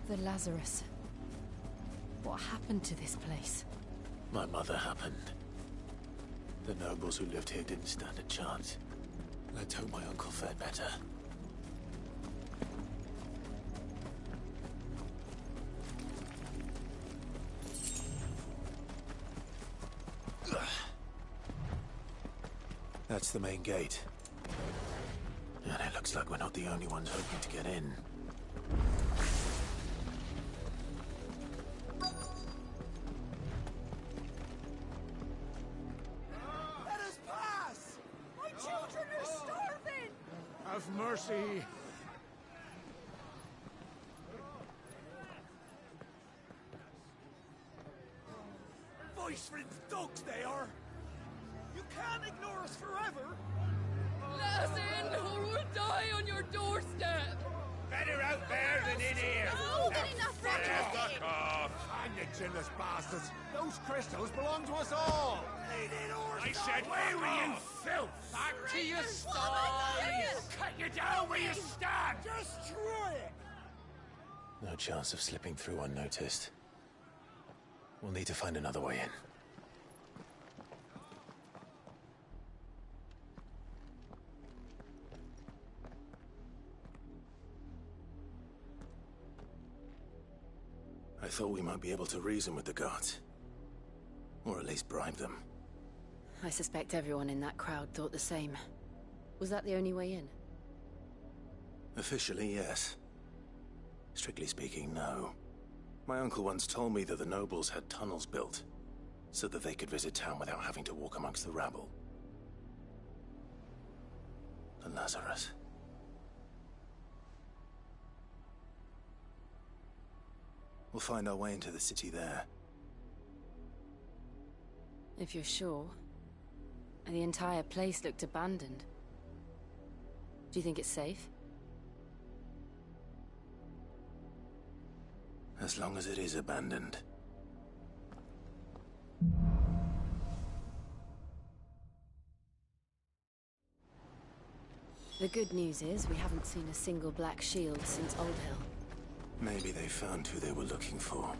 The Lazarus. What happened to this place? My mother happened. The nobles who lived here didn't stand a chance. Let's hope my uncle fared better. That's the main gate. And it looks like we're not the only ones hoping to get in. Let us pass! My children are starving! Have mercy! Voice for the dogs they are! You can't ignore us forever! Let us in, or we'll die on your doorstep! Better out there than in here! Oh, get enough Fuck off! And you chinless bastards! Those crystals belong to us all! I said, away with you filth! Back to your stalls! Cut you down where you stand! Destroy it! No chance of slipping through unnoticed. We'll need to find another way in. I thought we might be able to reason with the guards. Or at least bribe them. I suspect everyone in that crowd thought the same. Was that the only way in? Officially, yes. Strictly speaking, no. My uncle once told me that the nobles had tunnels built, so that they could visit town without having to walk amongst the rabble. The Lazarus. We'll find our way into the city there. If you're sure. The entire place looked abandoned. Do you think it's safe? As long as it is abandoned. The good news is we haven't seen a single black shield since Old Hill. Maybe they found who they were looking for.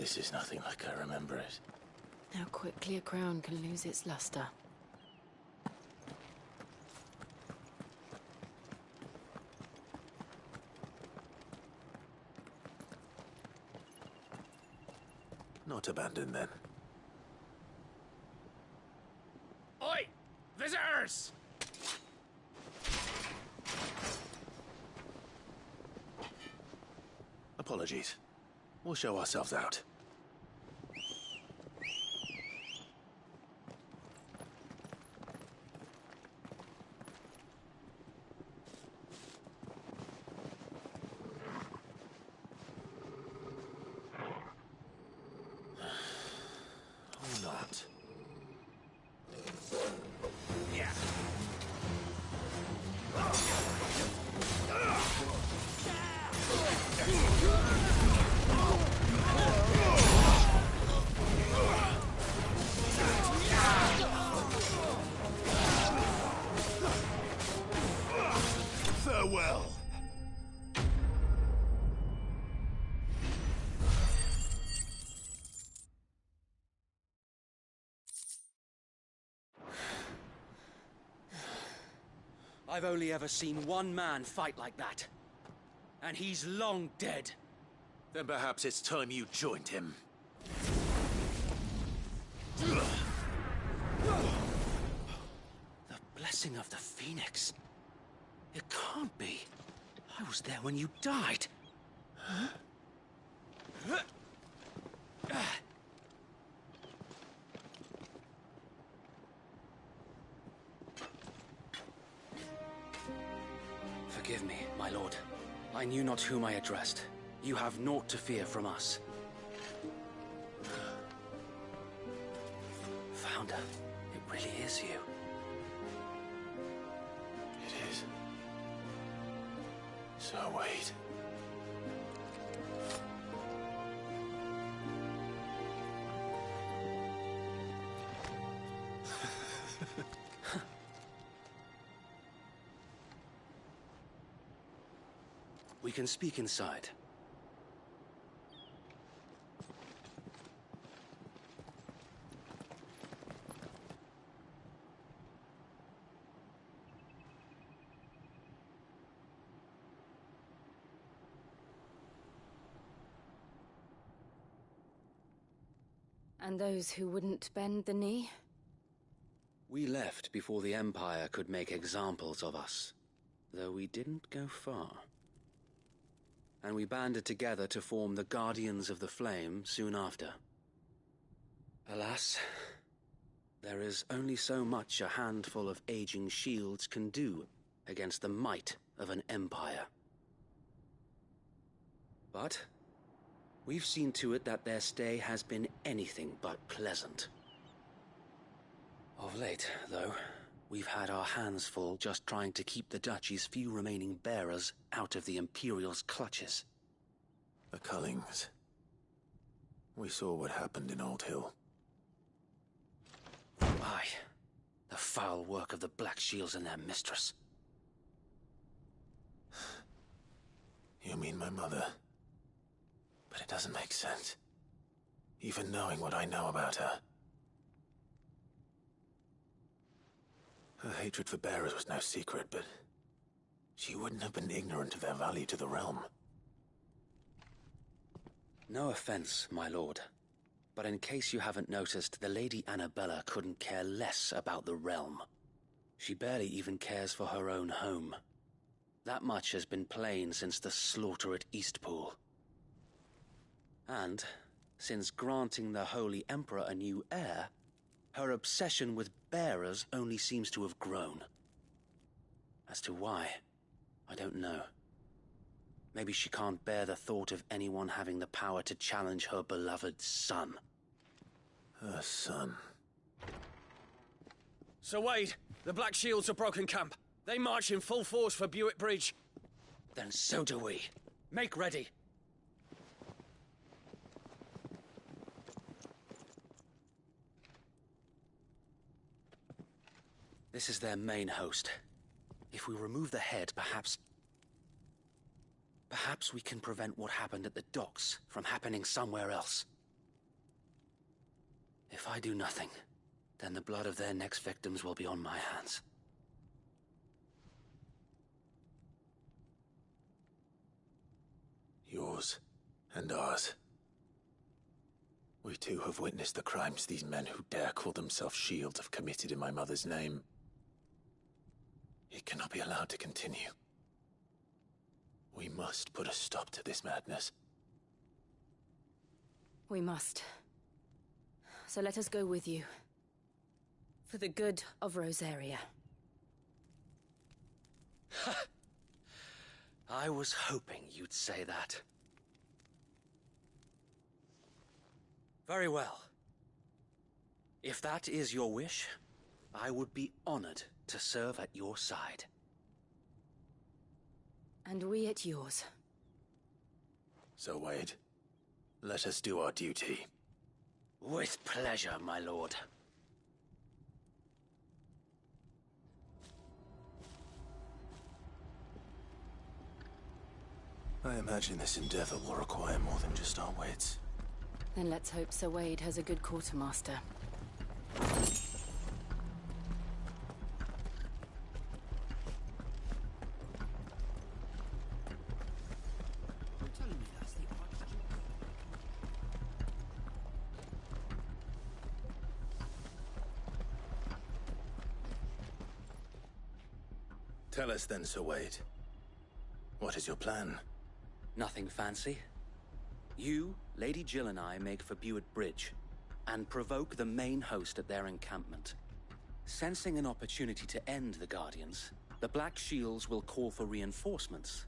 This is nothing like I remember it. How quickly a crown can lose its luster. Not abandoned, then. Oi! Visitors! Apologies. We'll show ourselves out. Or not. Yeah. Farewell. I've only ever seen one man fight like that. And he's long dead. Then perhaps it's time you joined him. The blessing of the Phoenix. It can't be. I was there when you died. Huh? Forgive me, my lord. I knew not whom I addressed. You have naught to fear from us. Founder, it really is you. It is. So wait. We can speak inside. And those who wouldn't bend the knee? We left before the Empire could make examples of us, though we didn't go far. And we banded together to form the Guardians of the Flame soon after. Alas, there is only so much a handful of aging shields can do against the might of an empire. But we've seen to it that their stay has been anything but pleasant. Of late, though, we've had our hands full just trying to keep the Duchy's few remaining bearers out of the Imperial's clutches. The Cullings. We saw what happened in Old Hill. Aye. The foul work of the Black Shields and their mistress. You mean my mother? But it doesn't make sense. Even knowing what I know about her. Her hatred for bearers was no secret, but she wouldn't have been ignorant of their value to the realm. No offense, my lord, but in case you haven't noticed, the Lady Annabella couldn't care less about the realm. She barely even cares for her own home. That much has been plain since the slaughter at Eastpool. And, since granting the Holy Emperor a new heir, her obsession with bearers only seems to have grown. As to why, I don't know. Maybe she can't bear the thought of anyone having the power to challenge her beloved son. Her son. Sir Wade, the Black Shields have broken camp. They march in full force for Buick Bridge. Then so do we. Make ready. This is their main host. If we remove the head, perhaps we can prevent what happened at the docks from happening somewhere else. If I do nothing, then the blood of their next victims will be on my hands. Yours and ours. We too have witnessed the crimes these men who dare call themselves shields have committed in my mother's name. It cannot be allowed to continue. We must put a stop to this madness. We must. So let us go with you. For the good of Rosaria. I was hoping you'd say that. Very well. If that is your wish, I would be honored to serve at your side. And we at yours. So, Wade, let us do our duty. With pleasure, my lord. I imagine this endeavor will require more than just our wits. Then let's hope Sir Wade has a good quartermaster. Tell us then, Sir Wade. What is your plan? Nothing fancy. You, Lady Jill and I make for Buett Bridge, and provoke the main host at their encampment. Sensing an opportunity to end the Guardians, the Black Shields will call for reinforcements,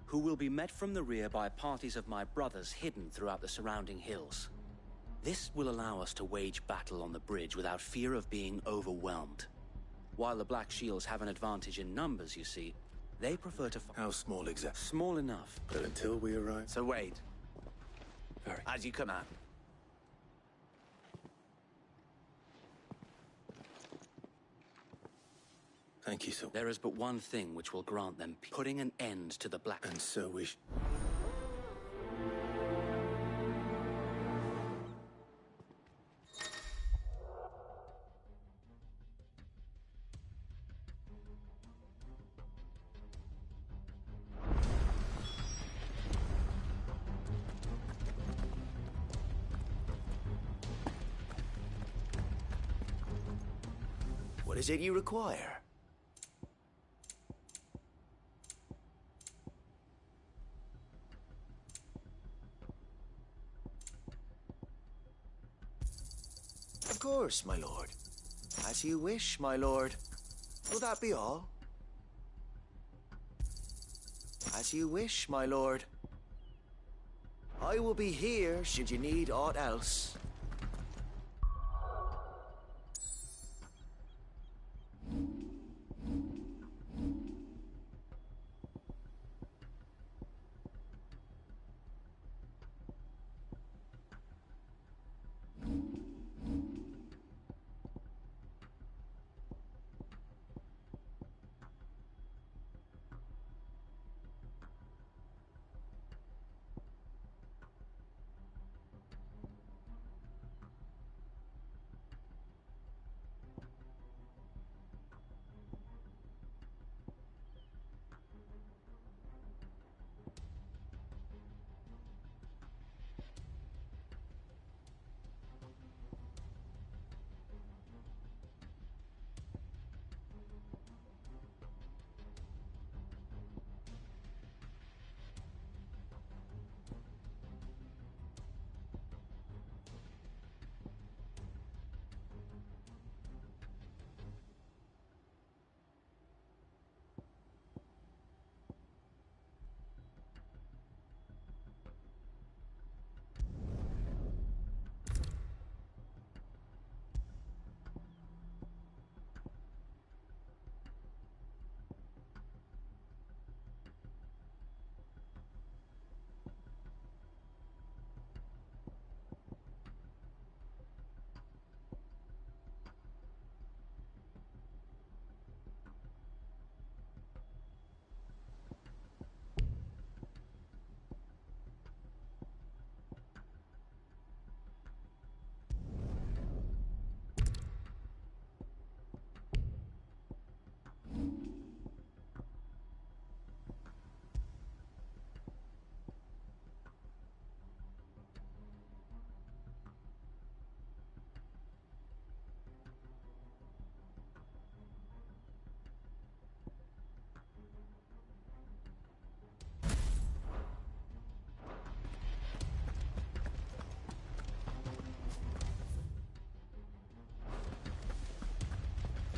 who will be met from the rear by parties of my brothers hidden throughout the surrounding hills. This will allow us to wage battle on the bridge without fear of being overwhelmed. While the Black Shields have an advantage in numbers, you see, they prefer to... How small exactly? Small enough. But until we arrive... Sir Wade. Very. As you command. Thank you, sir. There is but one thing which will grant them putting an end to the Black... And so we... What is it you require? Of course, my lord. As you wish, my lord. Will that be all? As you wish, my lord. I will be here should you need aught else.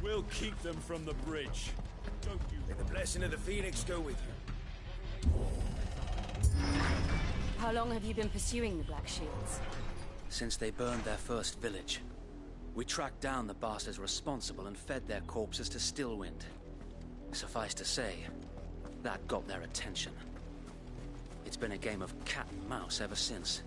We'll keep them from the bridge. Don't you? May the blessing of the Phoenix go with you. How long have you been pursuing the Black Shields? Since they burned their first village. We tracked down the bastards responsible and fed their corpses to Stillwind. Suffice to say, that got their attention. It's been a game of cat and mouse ever since.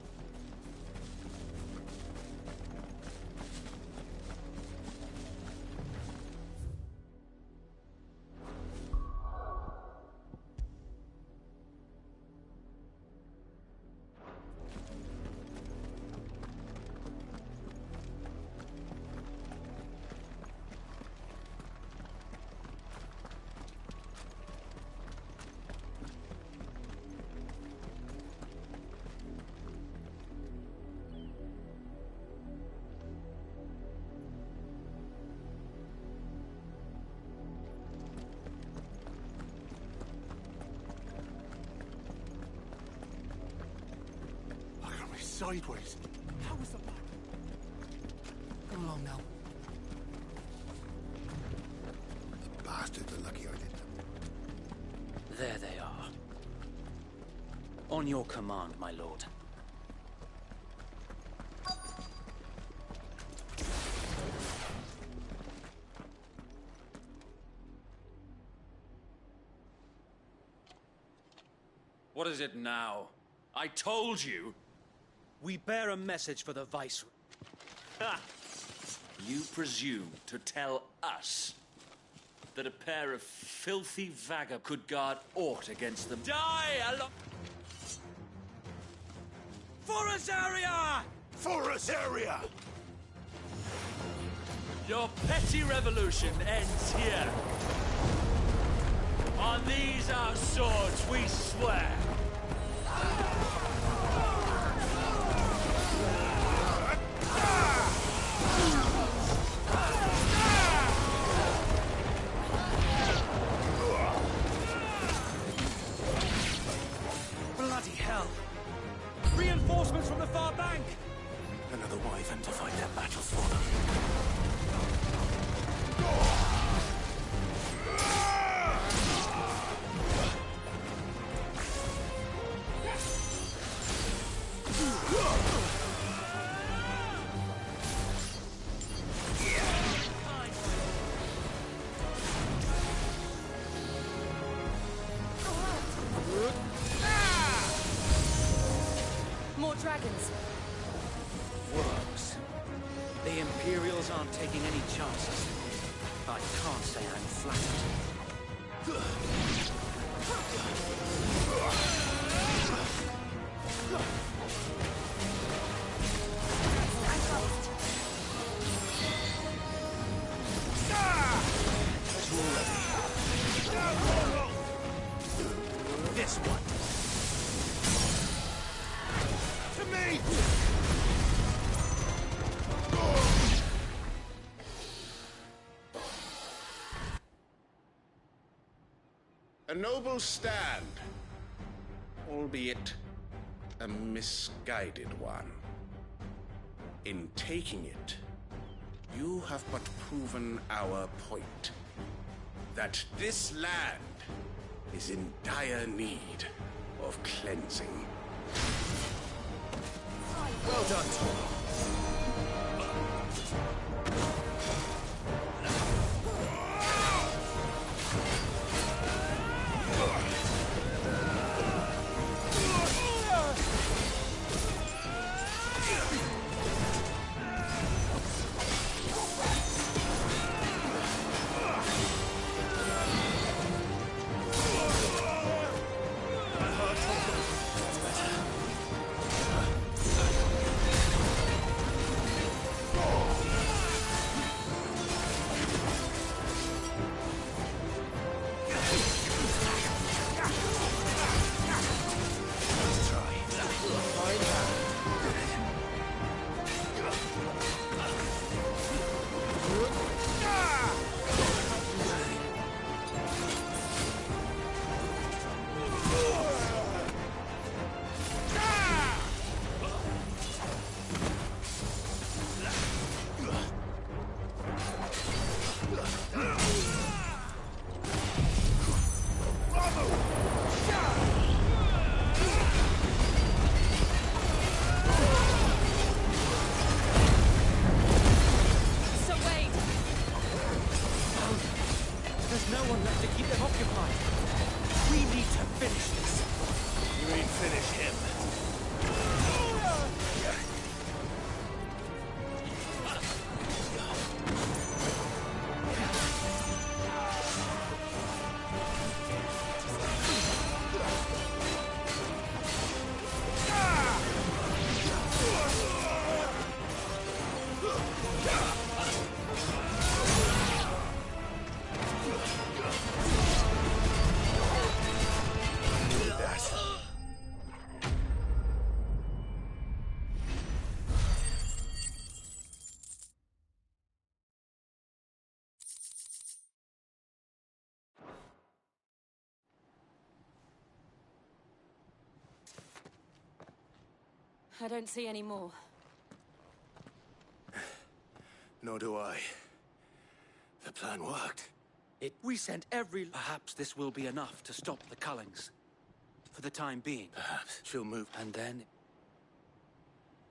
Sideways. How was the back? Come along now. The bastards are lucky I didn't. There they are. On your command, my lord. What is it now? I told you! We bear a message for the Viceroy. Ha! You presume to tell us that a pair of filthy vagabonds could guard aught against them? Die alone! For Azaria! For Azaria! Your petty revolution ends here. On these our swords we swear. Bloody hell! Reinforcements from the far bank! Another wyvern to fight their battles for them. More dragons. Works. The Imperials aren't taking any chances. I can't say I'm flattered. This one. To me! A noble stand, albeit a misguided one. In taking it, you have but proven our point. That this land is in dire need of cleansing. Well done. I don't see any more. Nor do I. The plan worked. We sent every... Perhaps this will be enough to stop the Cullings. For the time being. Perhaps she'll move. And then...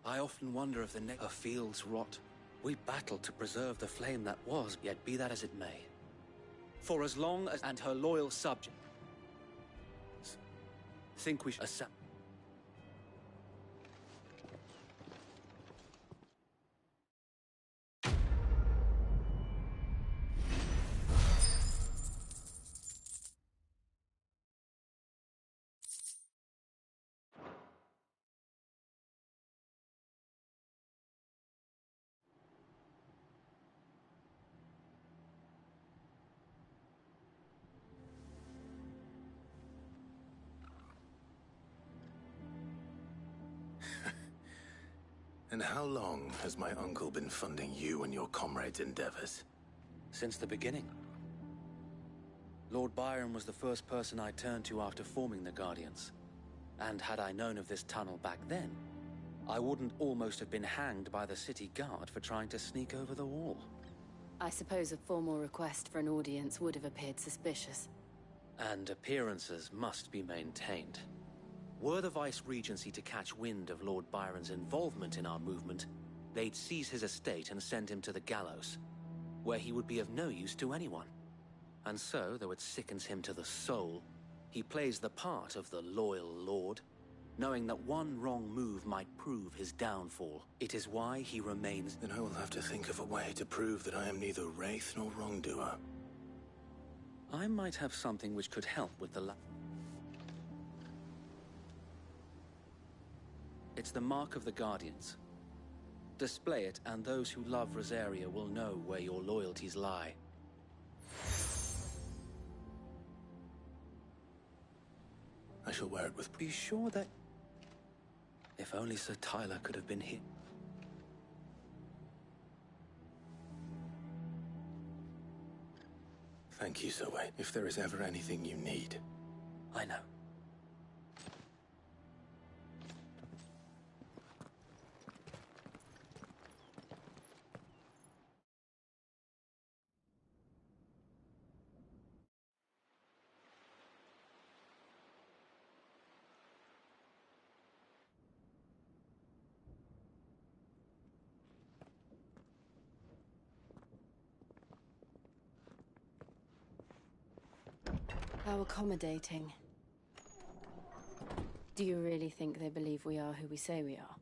I often wonder if her fields rot. We battled to preserve the flame that was, yet be that as it may. For as long as... And her loyal subjects... Think we should... And how long has my uncle been funding you and your comrades' endeavors? Since the beginning. Lord Byron was the first person I turned to after forming the Guardians. And had I known of this tunnel back then, I wouldn't almost have been hanged by the city guard for trying to sneak over the wall. I suppose a formal request for an audience would have appeared suspicious. And appearances must be maintained. Were the Vice-Regency to catch wind of Lord Byron's involvement in our movement, they'd seize his estate and send him to the gallows, where he would be of no use to anyone. And so, though it sickens him to the soul, he plays the part of the loyal lord, knowing that one wrong move might prove his downfall. It is why he remains... Then I will have to think of a way to prove that I am neither wraith nor wrongdoer. I might have something which could help with the... It's the mark of the Guardians. Display it, and those who love Rosaria will know where your loyalties lie. I shall wear it with... Be sure that... If only Sir Tyler could have been here. Thank you, Sir Wayne. If there is ever anything you need... I know. How accommodating. Do you really think they believe we are who we say we are?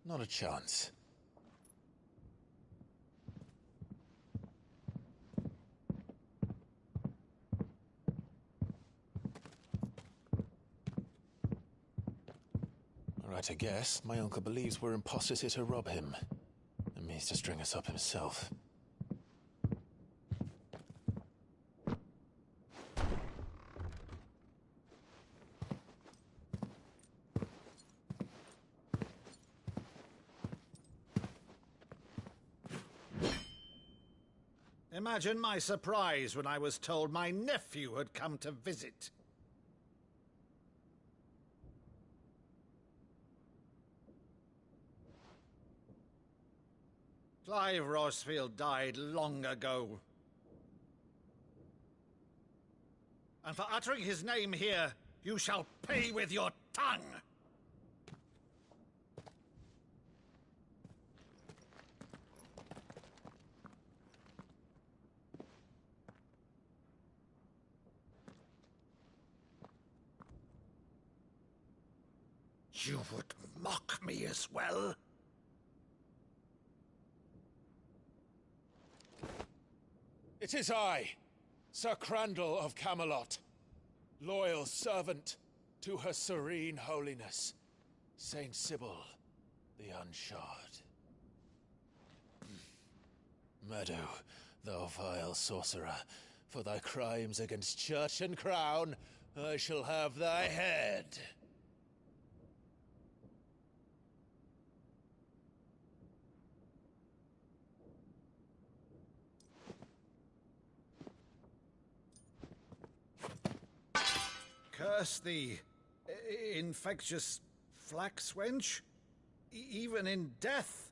Not a chance. All right, I guess. My uncle believes we're imposters here to rob him. And means to string us up himself. Imagine my surprise when I was told my nephew had come to visit. Clive Rosfield died long ago. And for uttering his name here, you shall pay with your tongue! You would mock me as well? It is I, Sir Crandall of Camelot, loyal servant to Her Serene Holiness, Saint Sybil the Unshod. Meadow, thou vile sorcerer, for thy crimes against church and crown, I shall have thy head. Curse thee, infectious flax wench? Even in death,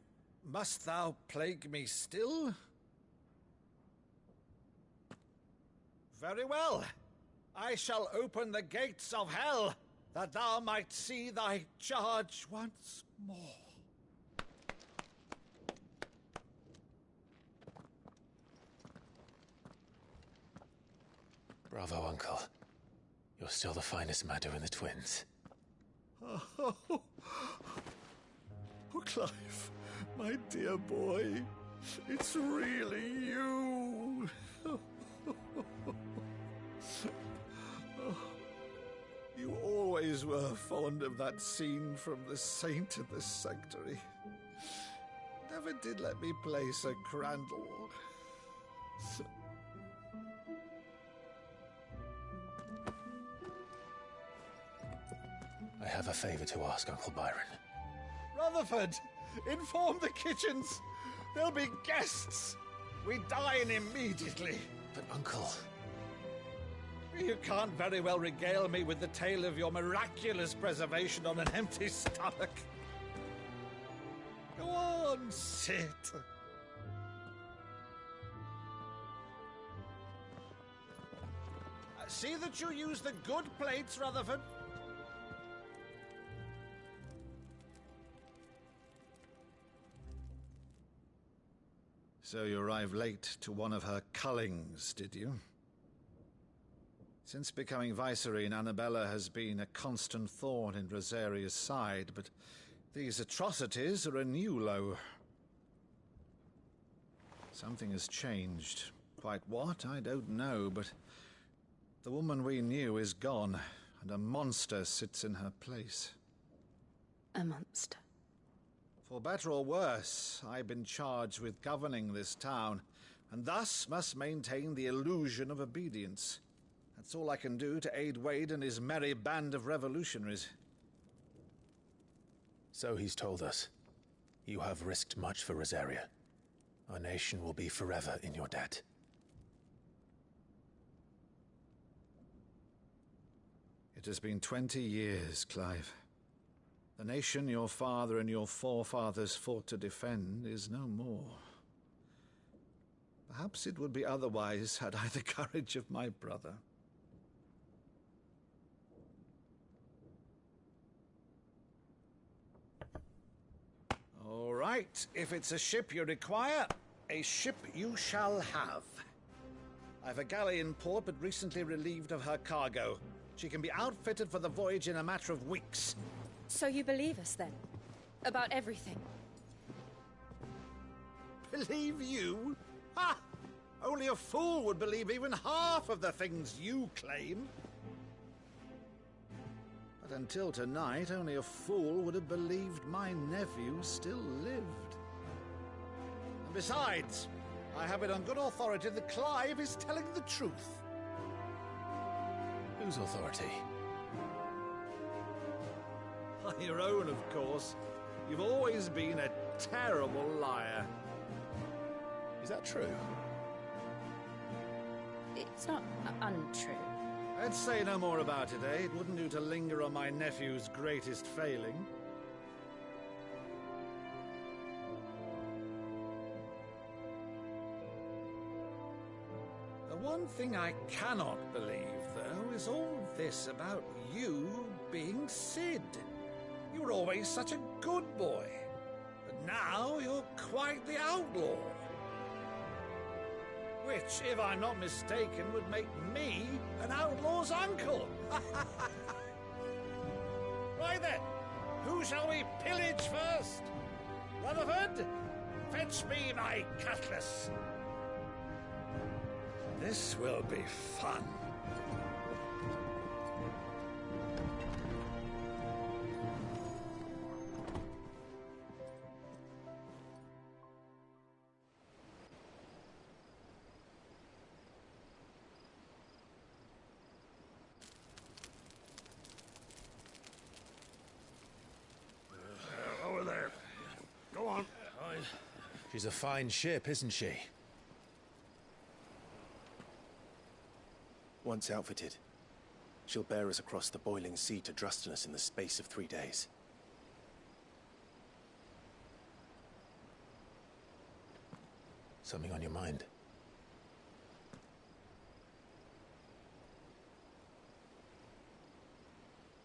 must thou plague me still? Very well. I shall open the gates of hell, that thou might see thy charge once more. Bravo, Uncle. You're still the finest Maddu in the twins. Oh, Clive, my dear boy, it's really you. You always were fond of that scene from The Saint in the Sanctuary. Never did let me play Sir Crandall. I have a favor to ask, Uncle Byron. Rutherford, inform the kitchens. There'll be guests. We dine immediately. But, Uncle... You can't very well regale me with the tale of your miraculous preservation on an empty stomach. Go on, sit. See that you use the good plates, Rutherford. So you arrived late to one of her cullings, did you? Since becoming Vicereine, Annabella has been a constant thorn in Rosaria's side, but these atrocities are a new low. Something has changed. Quite what, I don't know, but the woman we knew is gone, and a monster sits in her place. A monster? For better or worse, I've been charged with governing this town, and thus must maintain the illusion of obedience. That's all I can do to aid Wade and his merry band of revolutionaries. So he's told us. You have risked much for Rosaria. Our nation will be forever in your debt. It has been 20 years, Clive. The nation your father and your forefathers fought to defend is no more. Perhaps it would be otherwise had I the courage of my brother. All right, if it's a ship you require, a ship you shall have. I've a galley in port, but recently relieved of her cargo. She can be outfitted for the voyage in a matter of weeks. So you believe us, then? About everything? Believe you? Ha! Only a fool would believe even half of the things you claim. But until tonight, only a fool would have believed my nephew still lived. And besides, I have it on good authority that Clive is telling the truth. Whose authority? Your own, of course. You've always been a terrible liar. Is that true? It's not untrue. I'd say no more about it, eh? It wouldn't do to linger on my nephew's greatest failing. The one thing I cannot believe, though, is all this about you being Sid. You were always such a good boy, but now you're quite the outlaw. Which, if I'm not mistaken, would make me an outlaw's uncle. Right then, who shall we pillage first? Rutherford, fetch me my cutlass. This will be fun. Over there. Go on. She's a fine ship, isn't she? Once outfitted, she'll bear us across the boiling sea to Drustinus in the space of 3 days. Something on your mind?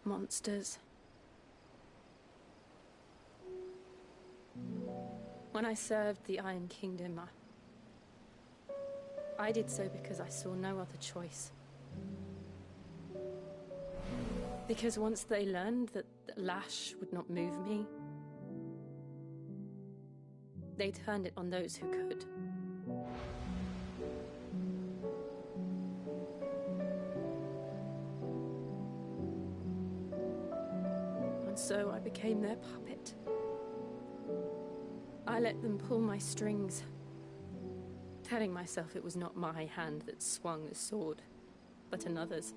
Monsters. When I served the Iron Kingdom, I did so because I saw no other choice. Because once they learned that the lash would not move me, they turned it on those who could. And so I became their puppet. I let them pull my strings, telling myself it was not my hand that swung the sword, but another's.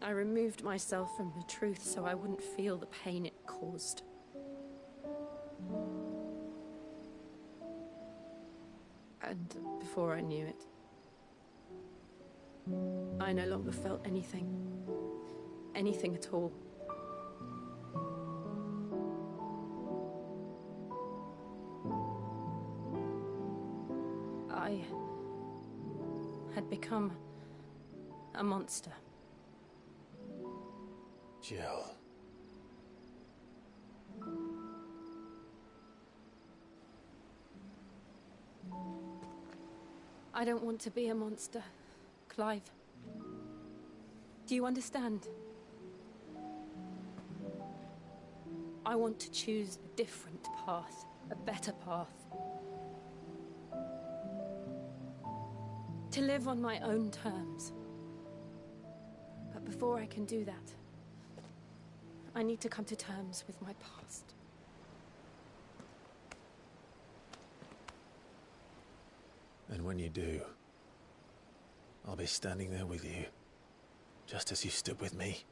I removed myself from the truth so I wouldn't feel the pain it caused. And before I knew it, I no longer felt anything. Anything at all. I had become a monster. Jill. I don't want to be a monster, Clive. Do you understand? I want to choose a different path, a better path. To live on my own terms. But before I can do that, I need to come to terms with my past. And when you do, I'll be standing there with you, just as you stood with me.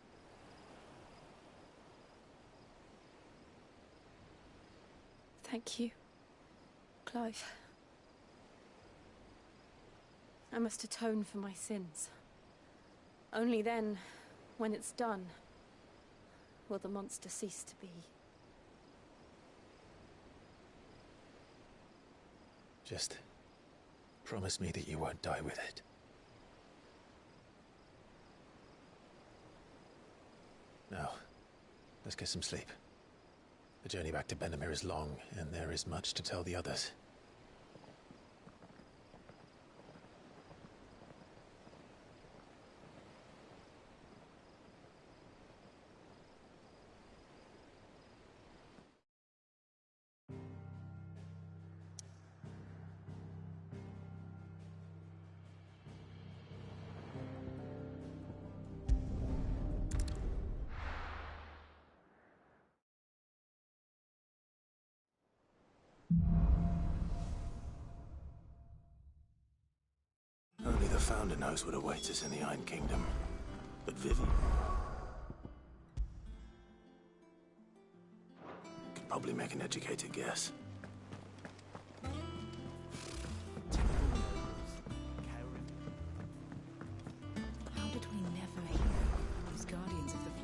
Thank you, Clive. I must atone for my sins. Only then, when it's done, will the monster cease to be. Just promise me that you won't die with it. Now, let's get some sleep. The journey back to Benamir is long, and there is much to tell the others. Only the Founder knows what awaits us in the Iron Kingdom. But Vivian could probably make an educated guess. How did we never hear about these Guardians of the Flame?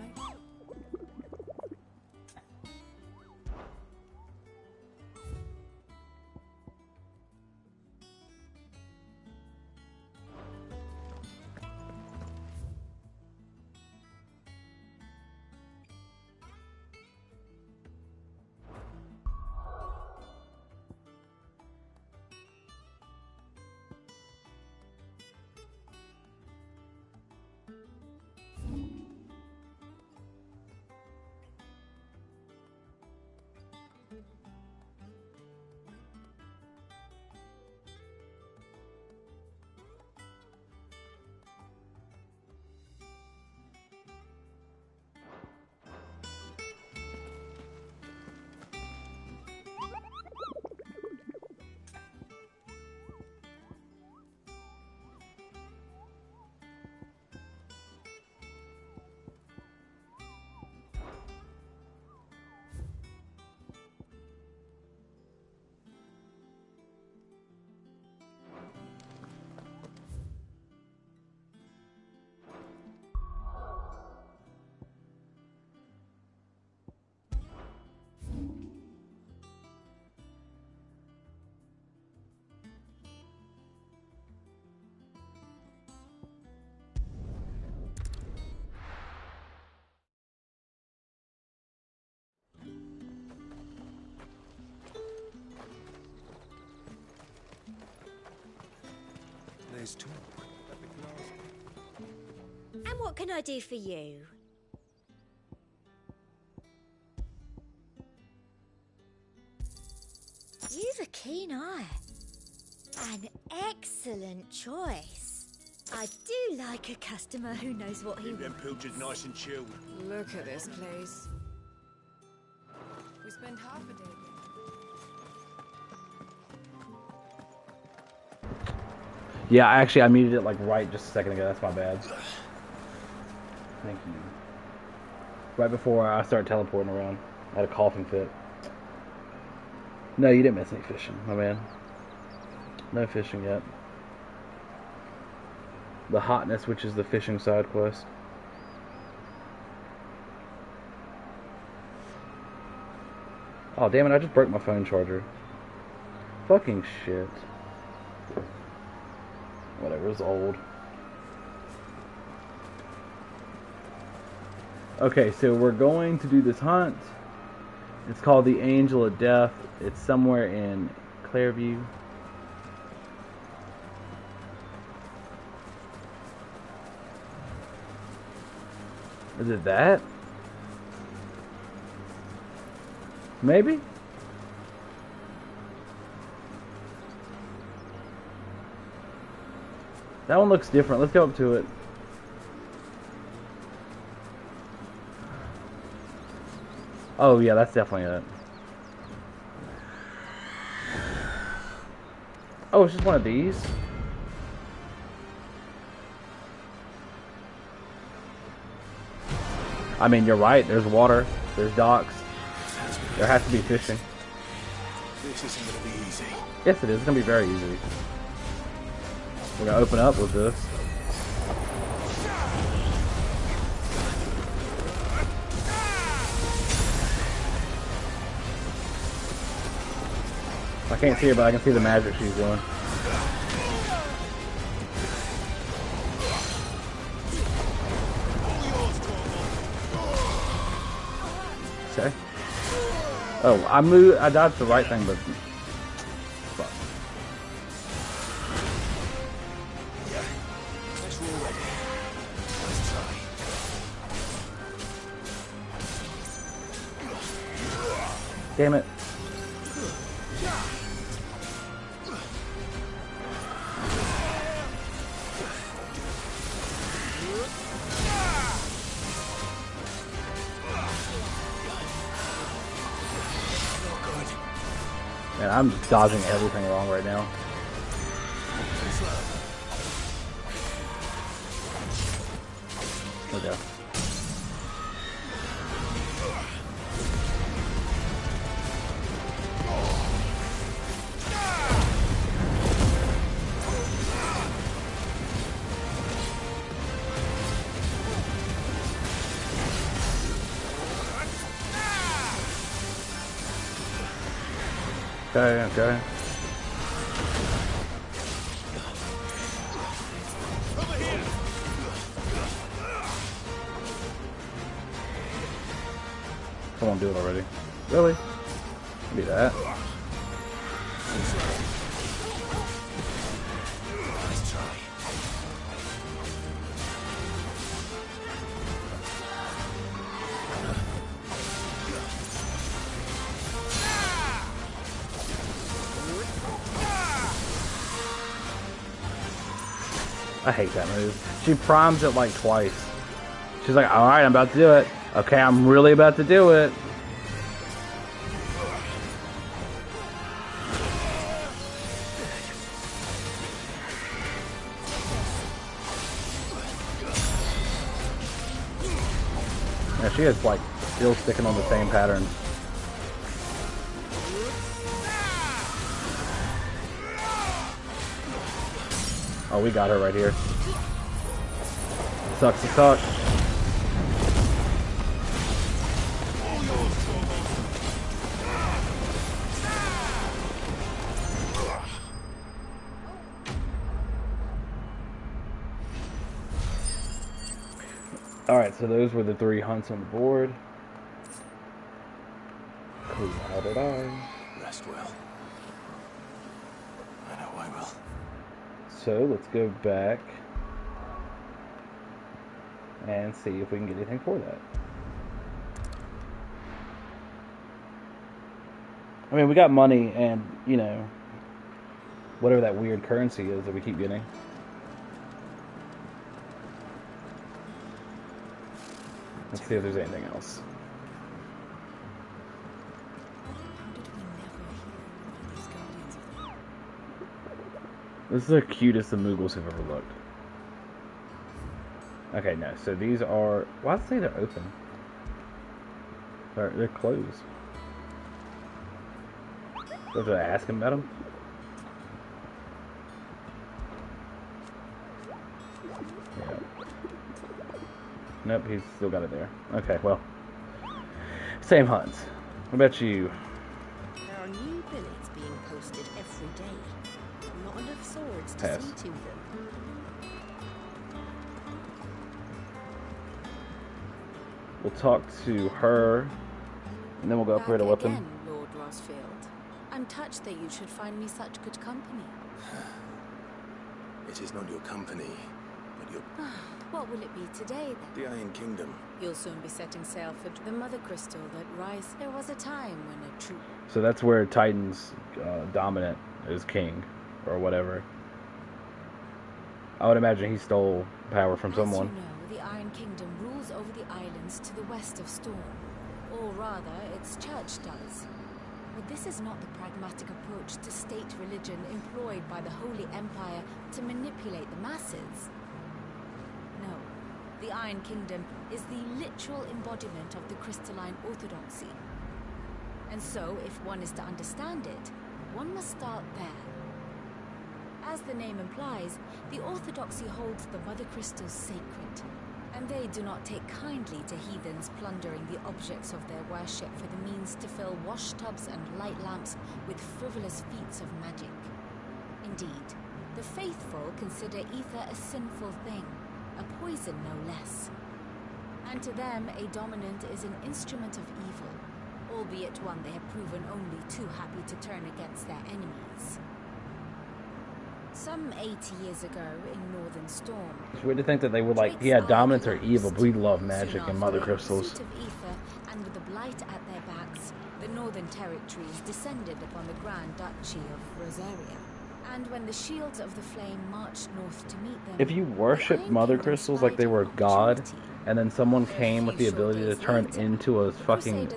us talk. And what can I do for you? You've a keen eye. An excellent choice. I do like a customer who knows what he wants. Them pilchards nice and chilled. Look at this place. We spend half a day here. Yeah, actually, I muted it like right just a second ago. That's my bad. Thank you. Right before I started teleporting around, I had a coughing fit. No, you didn't miss any fishing, my man. No fishing yet. The Hotness, which is the fishing side quest. Oh, damn it, I just broke my phone charger. Fucking shit. Whatever, it's old. Okay, so we're going to do this hunt. It's called the Angel of Death. It's somewhere in Clairview. Is it that? Maybe? That one looks different. Let's go up to it. Oh yeah, that's definitely it. Oh, it's just one of these? I mean, you're right. There's water. There's docks. There has to be fishing. This isn't going to be easy. Yes, it is. It's going to be very easy. We're going to open up with this. I can't see her, but I can see the magic she's doing. Okay. Oh, I dodged the right thing, but fuck. Damn it. Man, I'm just dodging everything wrong right now. Okay. Okay, okay. Come on, do it already. Really? Be that. I hate that move. She primes it like twice. She's like, alright, I'm about to do it. Okay, I'm really about to do it. Yeah, she is like still sticking on the same pattern. Oh, we got her right here. Sucks to suck. Alright, so those were the 3 hunts on the board. Cool, how did I? Rest well. I know I will. So let's go back and see if we can get anything for that. I mean, we got money and, you know, whatever that weird currency is that we keep getting. Let's see if there's anything else. This is the cutest the Mughals have ever looked. Okay, no, so these are... Why does it say they're open? They're closed. So did I ask him about them? Yeah. Nope, he's still got it there. Okay, well. Same hunts. What about you? There are new billets being posted every day. Not enough swords to Pass. see to them. We'll talk to her, and then we'll go up here to weapon. Again, Lord Rosfield. I'm touched that you should find me such good company. It is not your company, but your... What will it be today, then? The Iron Kingdom. You'll soon be setting sail for the Mother Crystal that rise. There was a time when a troop... So that's where Titan's dominant is king, or whatever. I would imagine he stole power from someone. As you know, the Iron Kingdom rules over the islands to the west of Storm. Or rather, its church does. But this is not the pragmatic approach to state religion employed by the Holy Empire to manipulate the masses. No, the Iron Kingdom is the literal embodiment of the crystalline orthodoxy. And so, if one is to understand it, one must start there. As the name implies, the orthodoxy holds the Mother Crystals sacred, and they do not take kindly to heathens plundering the objects of their worship for the means to fill washtubs and light lamps with frivolous feats of magic. Indeed, the faithful consider ether a sinful thing, a poison no less. And to them, a dominant is an instrument of evil, albeit one they have proven only too happy to turn against their enemies. Some 80 years ago in Northern Storm, It's weird to think that they would like, yeah, dominants are evil, but we love magic and Mother Crystals. of ether, and with the blight at their backs, the Northern Territories descended upon the Grand Duchy of Rosaria. And when the Shields of the Flame marched north to meet them, If you worship Mother Crystals like they were God, and then someone came with the ability to turn into a fucking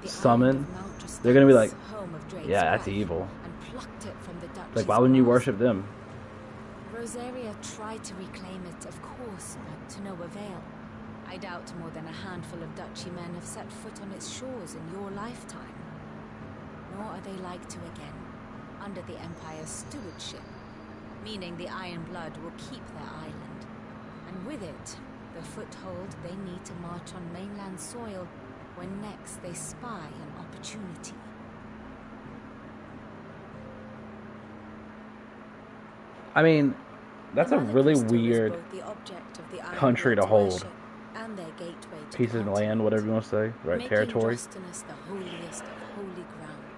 summon, they're gonna be like, yeah, that's evil. plucked it from the Duchy's Like, why wouldn't you grasp. worship them? Rosaria tried to reclaim it, of course, but to no avail. I doubt more than a handful of Duchy men have set foot on its shores in your lifetime. Nor are they like to again, under the Empire's stewardship, meaning the Iron Blood will keep their island, and with it, the foothold they need to march on mainland soil when next they spy an opportunity. I mean, that's a really weird country to hold. Piece of land, whatever you want to say, right? Territory.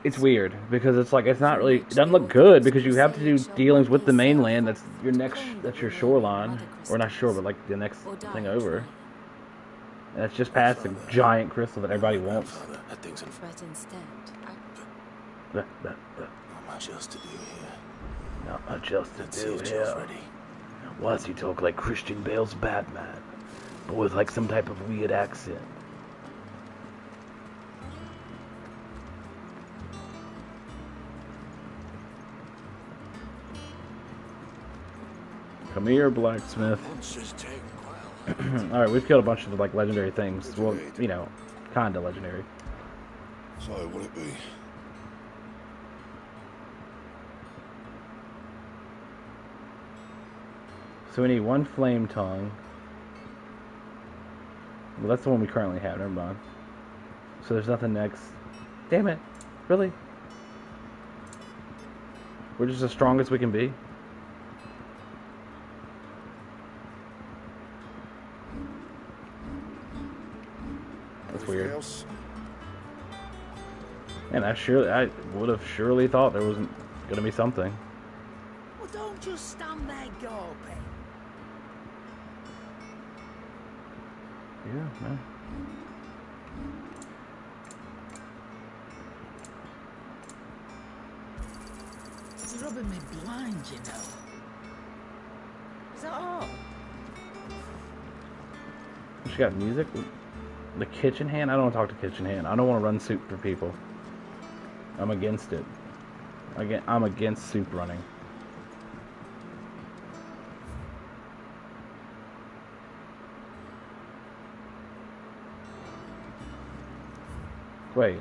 It's weird because it's like it's not really. It doesn't look good because you have to do dealings with the mainland. That's your next. That's your shoreline, or not shore, but like the next thing over. And it's just past the giant crystal that everybody wants. But instead, Not much else to do here. Not much else to Let's do see if here. Jill's ready. Why does he talk like Christian Bale's Batman, but with like some type of weird accent? Come here, blacksmith. Alright, we've killed a bunch of like legendary things. Well, you know, kinda legendary. So, will it be? So we need one flame tongue. Well, that's the one we currently have. Never mind. So there's nothing next. Damn it! Really? We're just the strongest we can be. That's weird. Else? And I would have surely thought there wasn't gonna be something. Well, don't you stand there gawping? Yeah, man. It's rubbing me blind, you know. Is that all? She got music? The kitchen hand? I don't want to talk to kitchen hand. I don't want to run soup for people. I'm against it. I'm against soup running. Wait.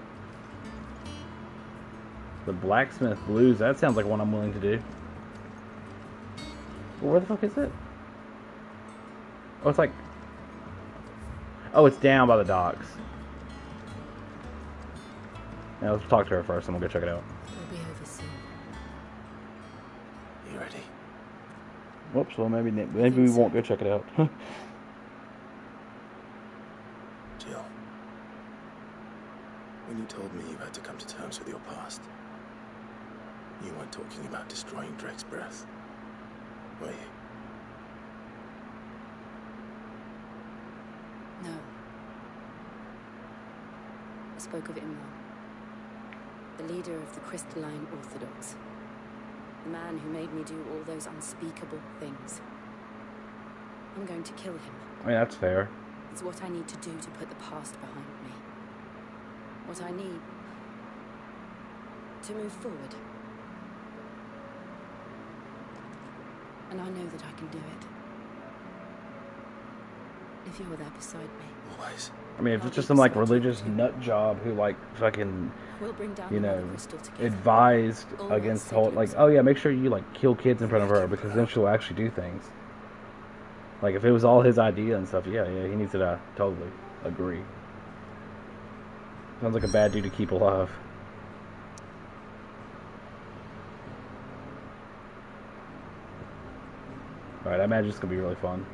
The Blacksmith Blues, that sounds like one I'm willing to do. Well, where the fuck is it? Oh, it's like... Oh, it's down by the docks. Now let's talk to her first and we'll go check it out. We'll be over soon. You ready? Whoops, well maybe we won't go check it out. Jill, when you told me you had to come to terms with your past, you weren't talking about destroying Drake's breath, were you? No. I spoke of Imran, the leader of the Crystalline Orthodox. The man who made me do all those unspeakable things. I'm going to kill him. I mean, that's fair. It's what I need to do to put the past behind me. What I need to move forward. And I know that I can do it. If you're there beside me. Always. I mean, if it's just some like religious nut job who like fucking, you know, advised against whole like, oh yeah, make sure you like kill kids in front of her because then she'll actually do things. Like if it was all his idea and stuff, yeah, he needs to die. Totally agree. Sounds like a bad dude to keep alive. Alright, I imagine it's gonna be really fun.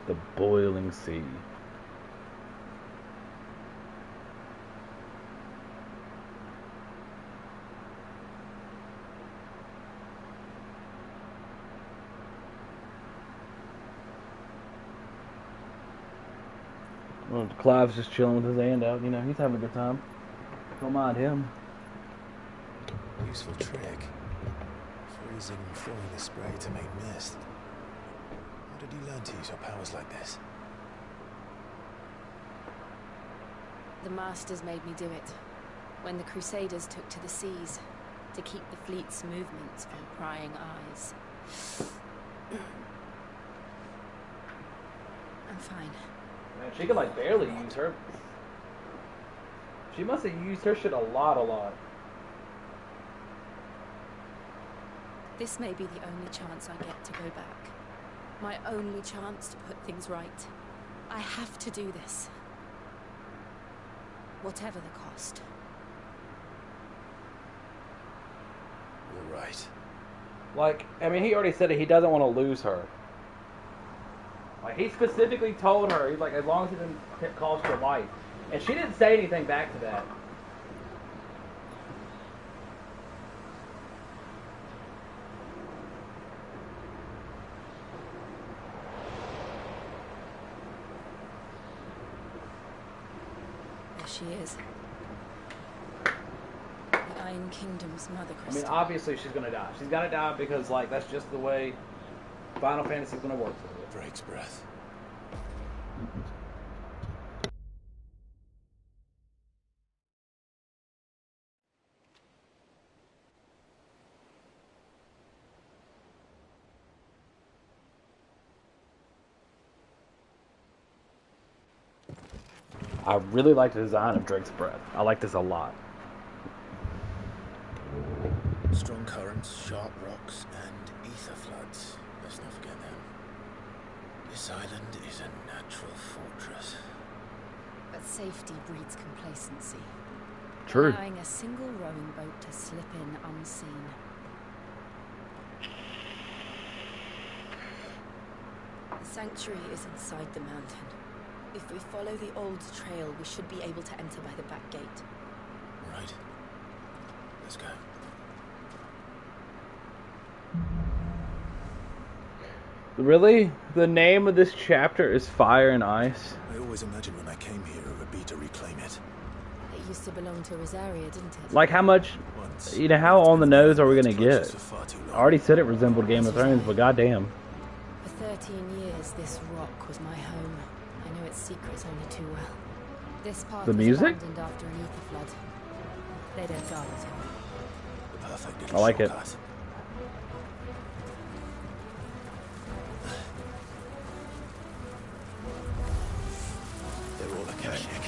The boiling sea. Well, Clive's just chilling with his hand out, you know, he's having a good time. Don't mind him. Useful trick. Freezing and throwing the spray to make mist. How did you learn to use your powers like this? The Masters made me do it. When the Crusaders took to the seas to keep the fleet's movements from prying eyes. I'm fine. Man, she can like barely use her. She must have used her shit a lot. This may be the only chance I get to go back. My only chance to put things right. I have to do this. Whatever the cost. You're right. Like, I mean, he already said it, he doesn't want to lose her. Like, he specifically told her, he's like, as long as it didn't cost your life. And she didn't say anything back to that. There she is. The Iron Kingdom's Mother Crystal. I mean, obviously she's gonna die. She's gotta die because, like, that's just the way Final Fantasy's gonna work. Drake's breath. I really like the design of Drake's breath. I like this a lot. Strong currents, sharp rocks, and ether floods. Let's not forget them. This island is a natural fortress. But safety breeds complacency. True. Allowing a single rowing boat to slip in unseen. The sanctuary is inside the mountain. If we follow the old trail, we should be able to enter by the back gate. Right. Let's go. Really? The name of this chapter is Fire and Ice? I always imagined when I came here it would be to reclaim it. It used to belong to Rosaria, didn't it? Like how much, you know, how on the nose are we gonna get? I already said it resembled Game of Thrones, but goddamn. For 13 years, this rock was my home. I know its secrets only too well. This path was abandoned after an ether flood. They don't guard it. The perfect I like it. They're all Akashic.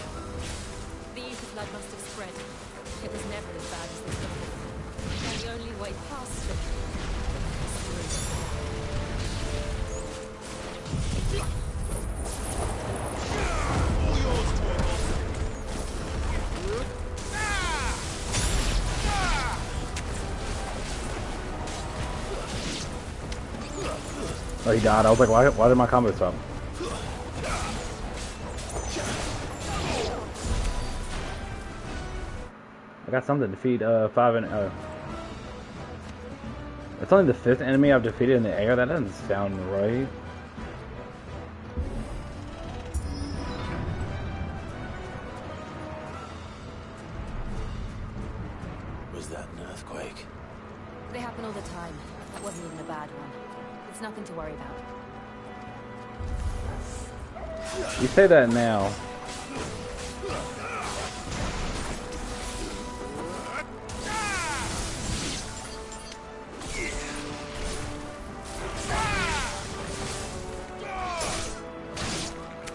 The ether flood must have spread. It was never as bad as they thought. And the only way past it is through. Oh, he died. I was like, why did my combo stop? I got something to defeat 5 and it's only the 5th enemy I've defeated in the air. That doesn't sound right. Was that an earthquake? They happen all the time. That wasn't even a bad one. It's nothing to worry about. You say that now.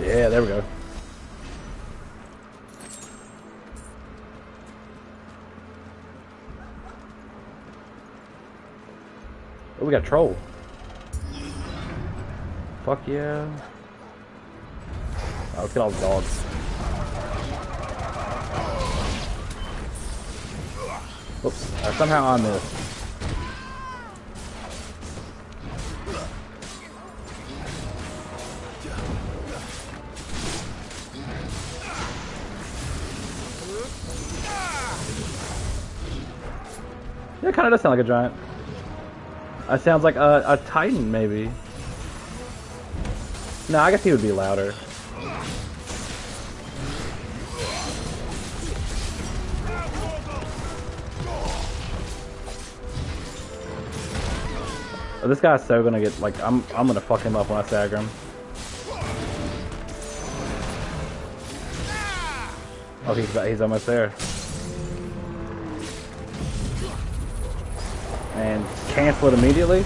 Yeah, there we go. Oh, we got troll. Fuck yeah. Oh, let's get all the dogs. Whoops. Somehow I missed. Yeah, it kind of does sound like a giant. It sounds like a titan, maybe. No, I guess he would be louder. Oh, this guy's so gonna get, like, I'm gonna fuck him up when I stagger him. Oh, he's almost there. And cancel it immediately.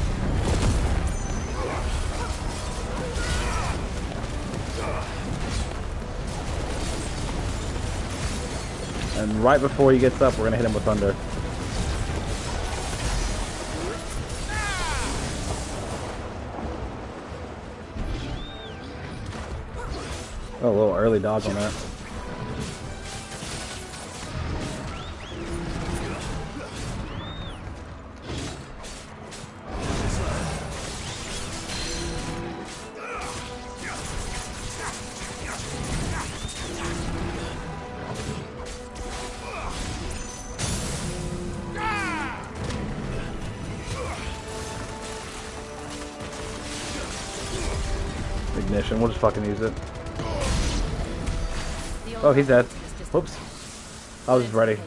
And right before he gets up, we're gonna hit him with thunder. Oh, a little early dodge on that. Ignition, we'll just fucking use it. Oh, he's dead. Whoops. I was ready.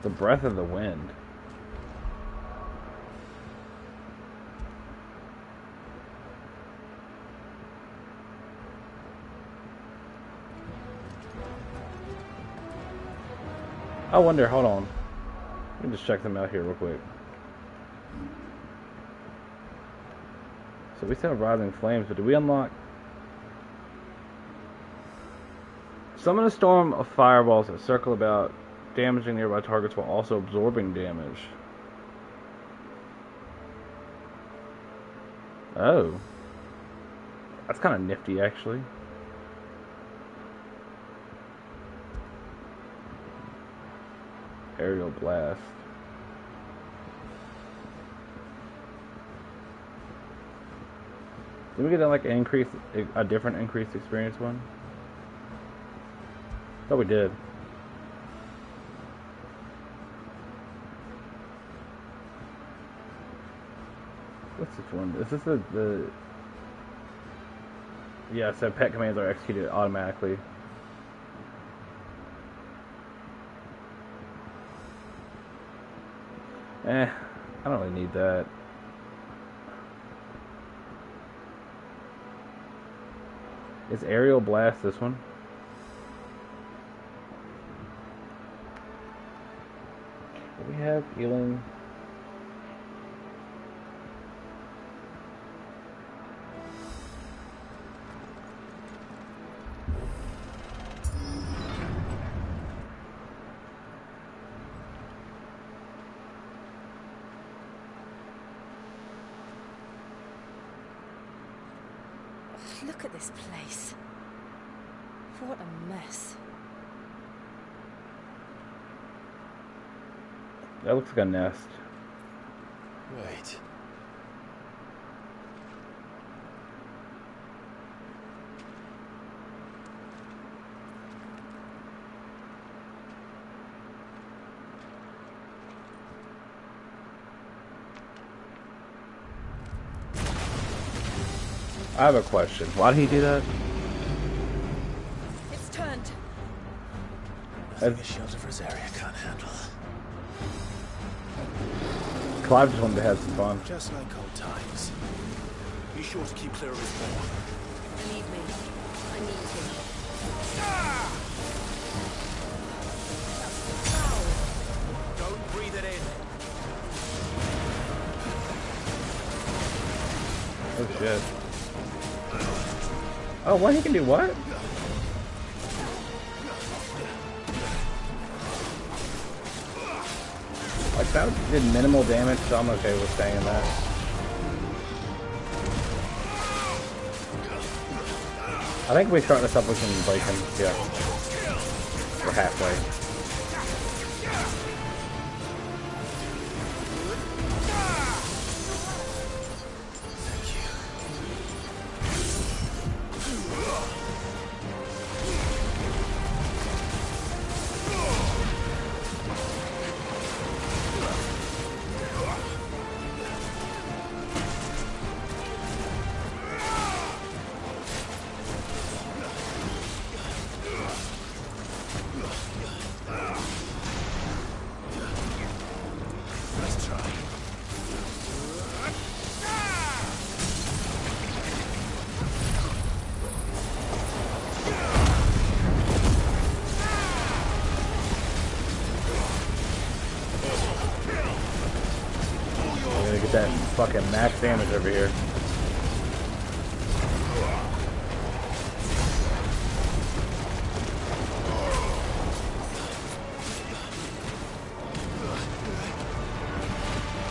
The breath of the wind. I wonder, hold on. Let me just check them out here real quick. So we still have Rising Flames, but do we unlock? Summon a storm of fireballs that circle about, damaging nearby targets while also absorbing damage. Oh. That's kind of nifty, actually. Aerial blast. Did we get like a different increased experience one? Thought we did. What's this one? Is this the... Yeah, so pet commands are executed automatically. I don't really need that. Is aerial blast this one? Do we have healing? Look at this place. What a mess. That looks like a nest. Wait. I have a question. Why did he do that? It's turned. Nothing a shelter for his area can't handle. Clive just wanted to have some fun. Just like old times. Be sure to keep clear of his paw. Leave me. I need him. Don't breathe it in. Oh shit. Oh, what? He can do what? Like, that did minimal damage, so I'm okay with saying that. I think if we start this up, we can break him. Yeah. We're halfway. That fucking max damage over here.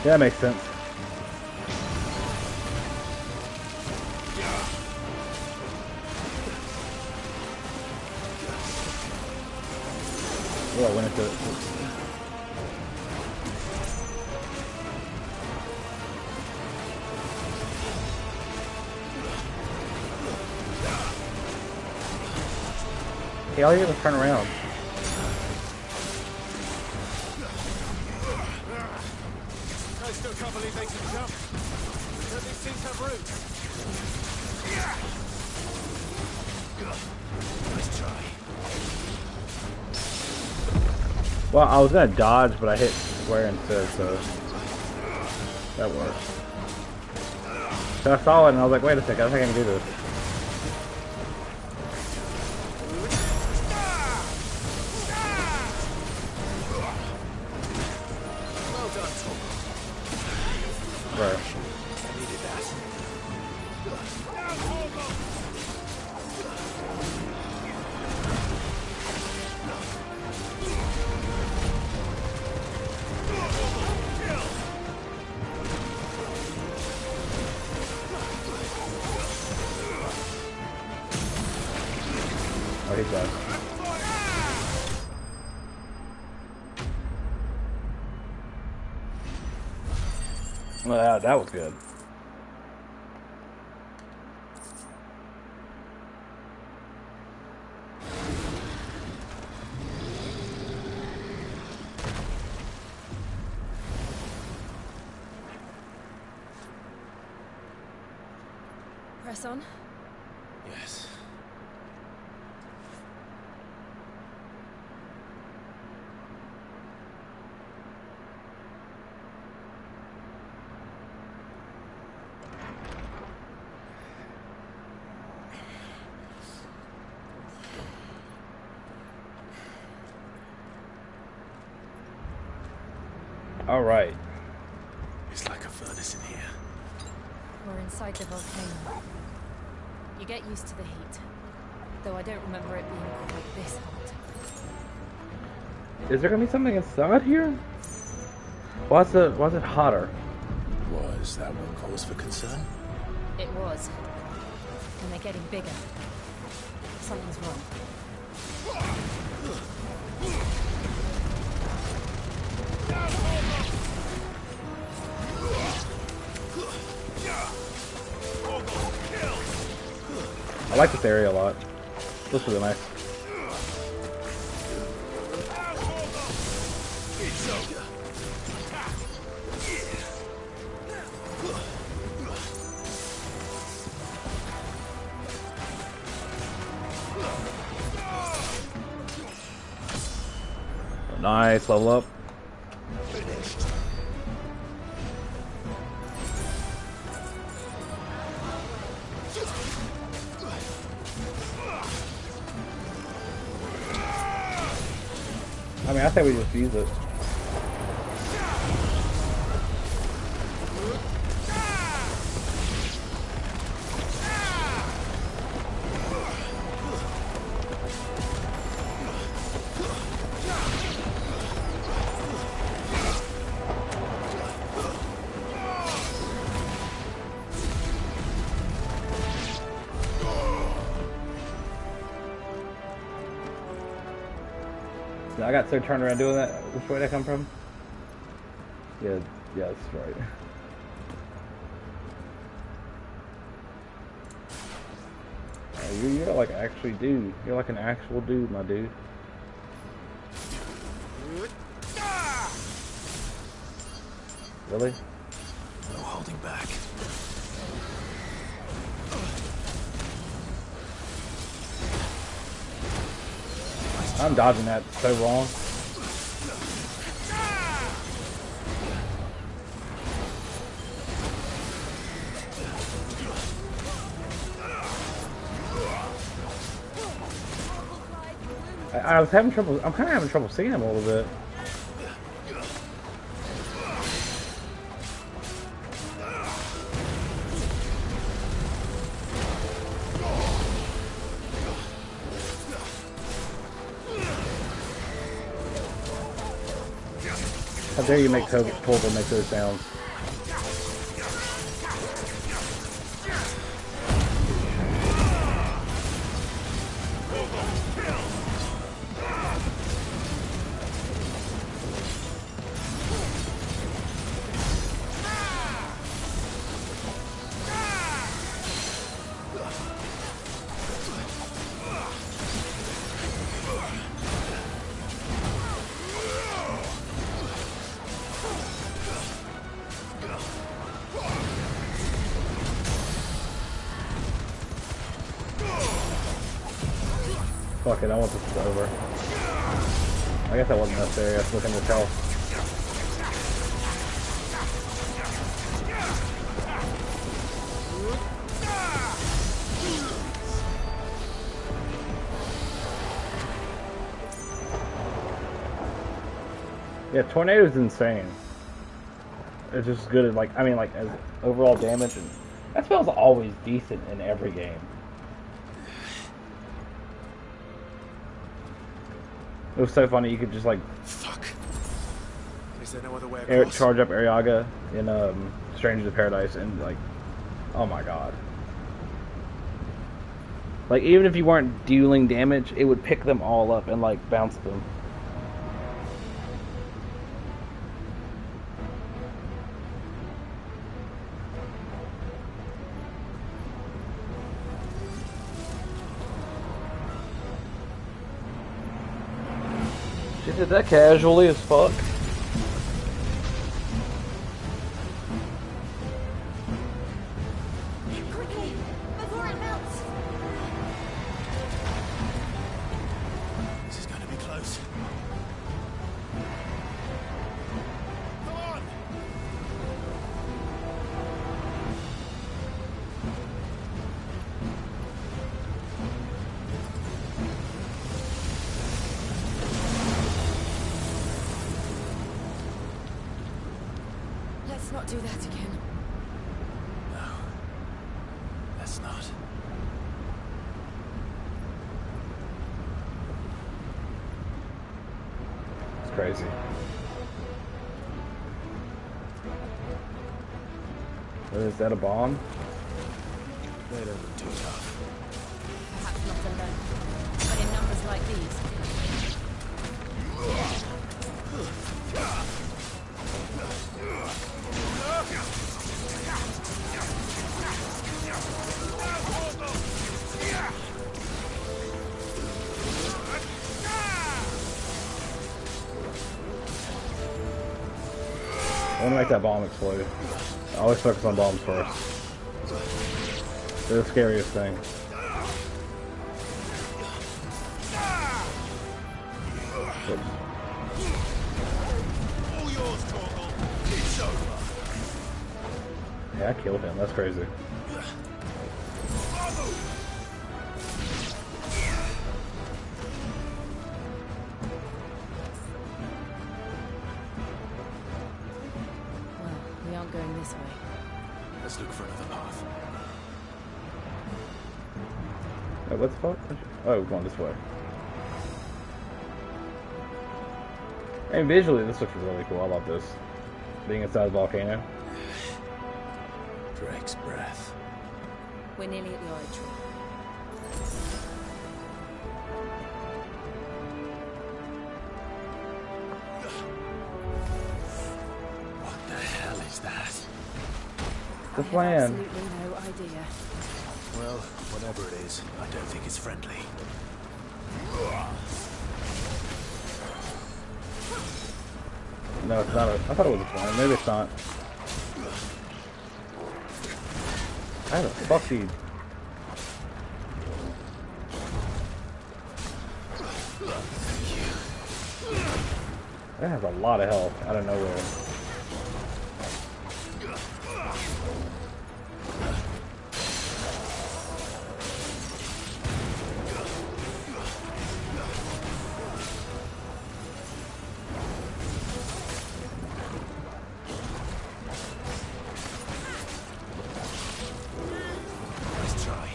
Yeah, that makes sense. Oh, I went into it. Hey, all you did was turn around. I still can't believe they can jump. Don't these things have roots? Nice try. Well, I was gonna dodge, but I hit square instead, so that worked. So I saw it and I was like, wait a second, I think I can do this. Right. I needed that. Oh, he's dead. Well, that was good. Press on. Yes. All right. It's like a furnace in here. We're inside the volcano. You get used to the heat, though I don't remember it being quite this hot. Is there gonna be something inside here? Why's it hotter? Was that one cause for concern? It was. And they're getting bigger. Something's wrong. I like this area a lot. Looks really nice. Nice, level up. I mean, I think we just use it. I got so turned around doing that. Which way did I come from? Yeah, that's right. You're like actually dude. You're like an actual dude, my dude. Really? No holding back. I'm dodging that so wrong. I was having trouble. I'm kind of having trouble seeing him a little bit. How dare you make Torval make those sounds? Fuck it, I want this over. I guess that wasn't necessary, I was looking to tell. Yeah, Tornado's insane. It's just good at like, I mean like as overall damage, and that spell's always decent in every game. It was so funny, you could just like Is there no other way across? charge up Ariaga in Strangers of Paradise and like, oh my god. Like, even if you weren't dealing damage, it would pick them all up and, like, bounce them. She did that casually as fuck. Quickly, before it melts. This is going to be close. Come on! Let's not do that again. No. Let's not. It's crazy. Is that a bomb? They don't look too tough. Perhaps not alone, but in numbers like these. I want to make that bomb explode. I always focus on bombs first. They're the scariest thing. Oops. All yours, Torgal. It's over. Yeah, I killed him. That's crazy. Well, we aren't going this way. Let's look for another path. Wait, what the fuck? Oh, we're going this way. And visually, this looks really cool. I love this. Being inside the volcano. Drake's breath. We're nearly at the oratory. What the hell is that? The plan. Absolutely no idea. Well, whatever it is, I don't think it's friendly. No, it's not. I thought it was a plan. Maybe it's not. How the fuck do you... That has a lot of health out of nowhere. Let's try.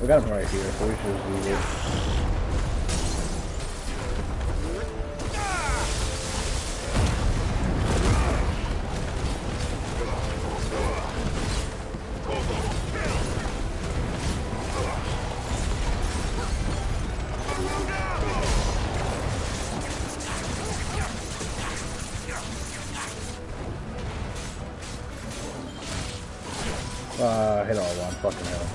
We got him right here, so we should just do it. Hit all one. Fucking hell.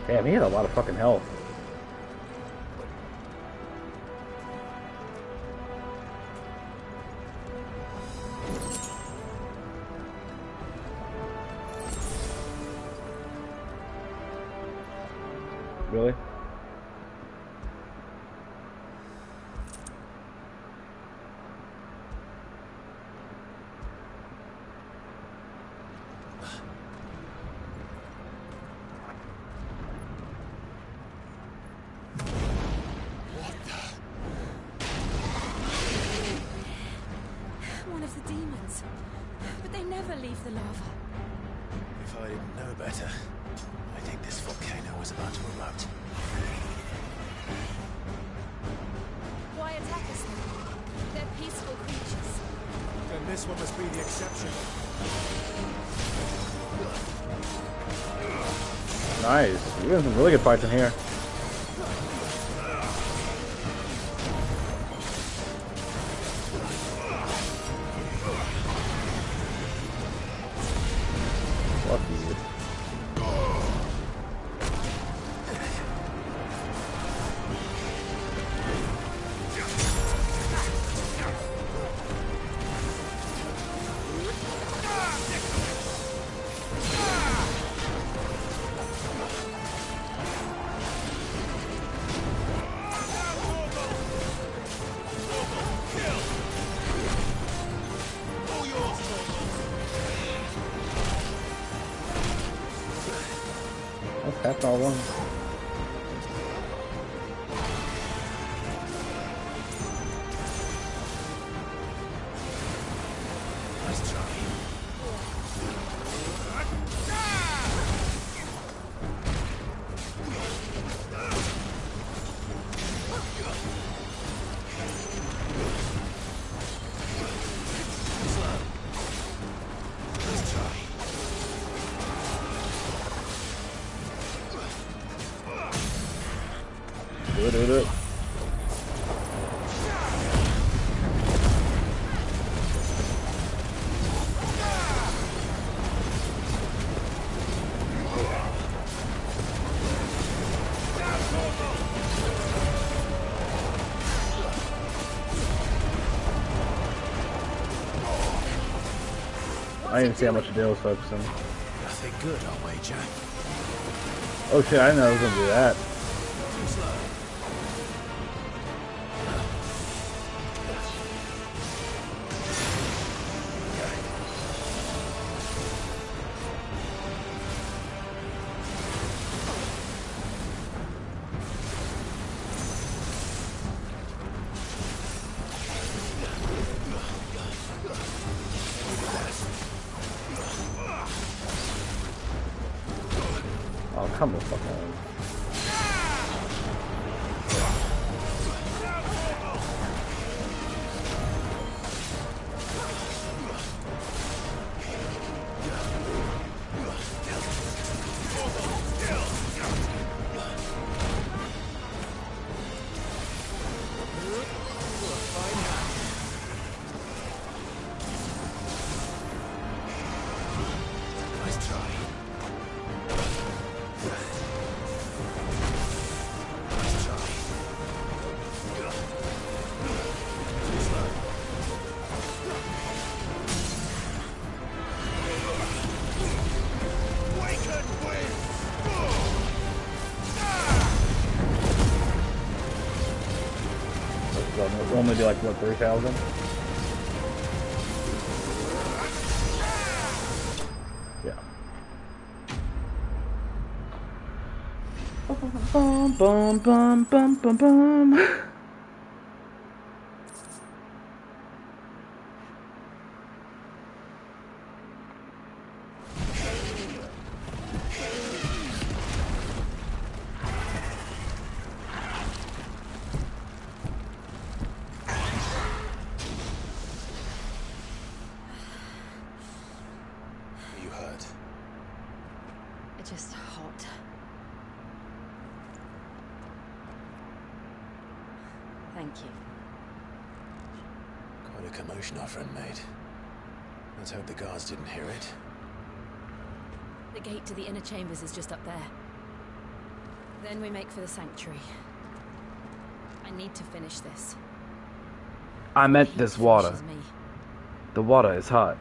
Damn, he had a lot of fucking health. Really? flames. But they never leave the lava. If I didn't know better, I think this volcano was about to erupt. Why attack us now? They're peaceful creatures. Then this one must be the exception. Nice. We're getting some really good fights in here. That's all one. Nice try. Do it. I didn't see how much the deal was focusing. Nothing good, I'll wager. Oh shit, I didn't know I was gonna do that. Too slow. Oh, come the fuck on. Nice try. We'll only do like what, 3,000? Yeah. Bum bum bum bum bum bum. You hurt. It's just hot. Thank you. Quite a commotion our friend made. Let's hope the guards didn't hear it. The gate to the inner chambers is just up there. Then we make for the sanctuary. I need to finish this. I meant this water. Finishes me. The water is hot.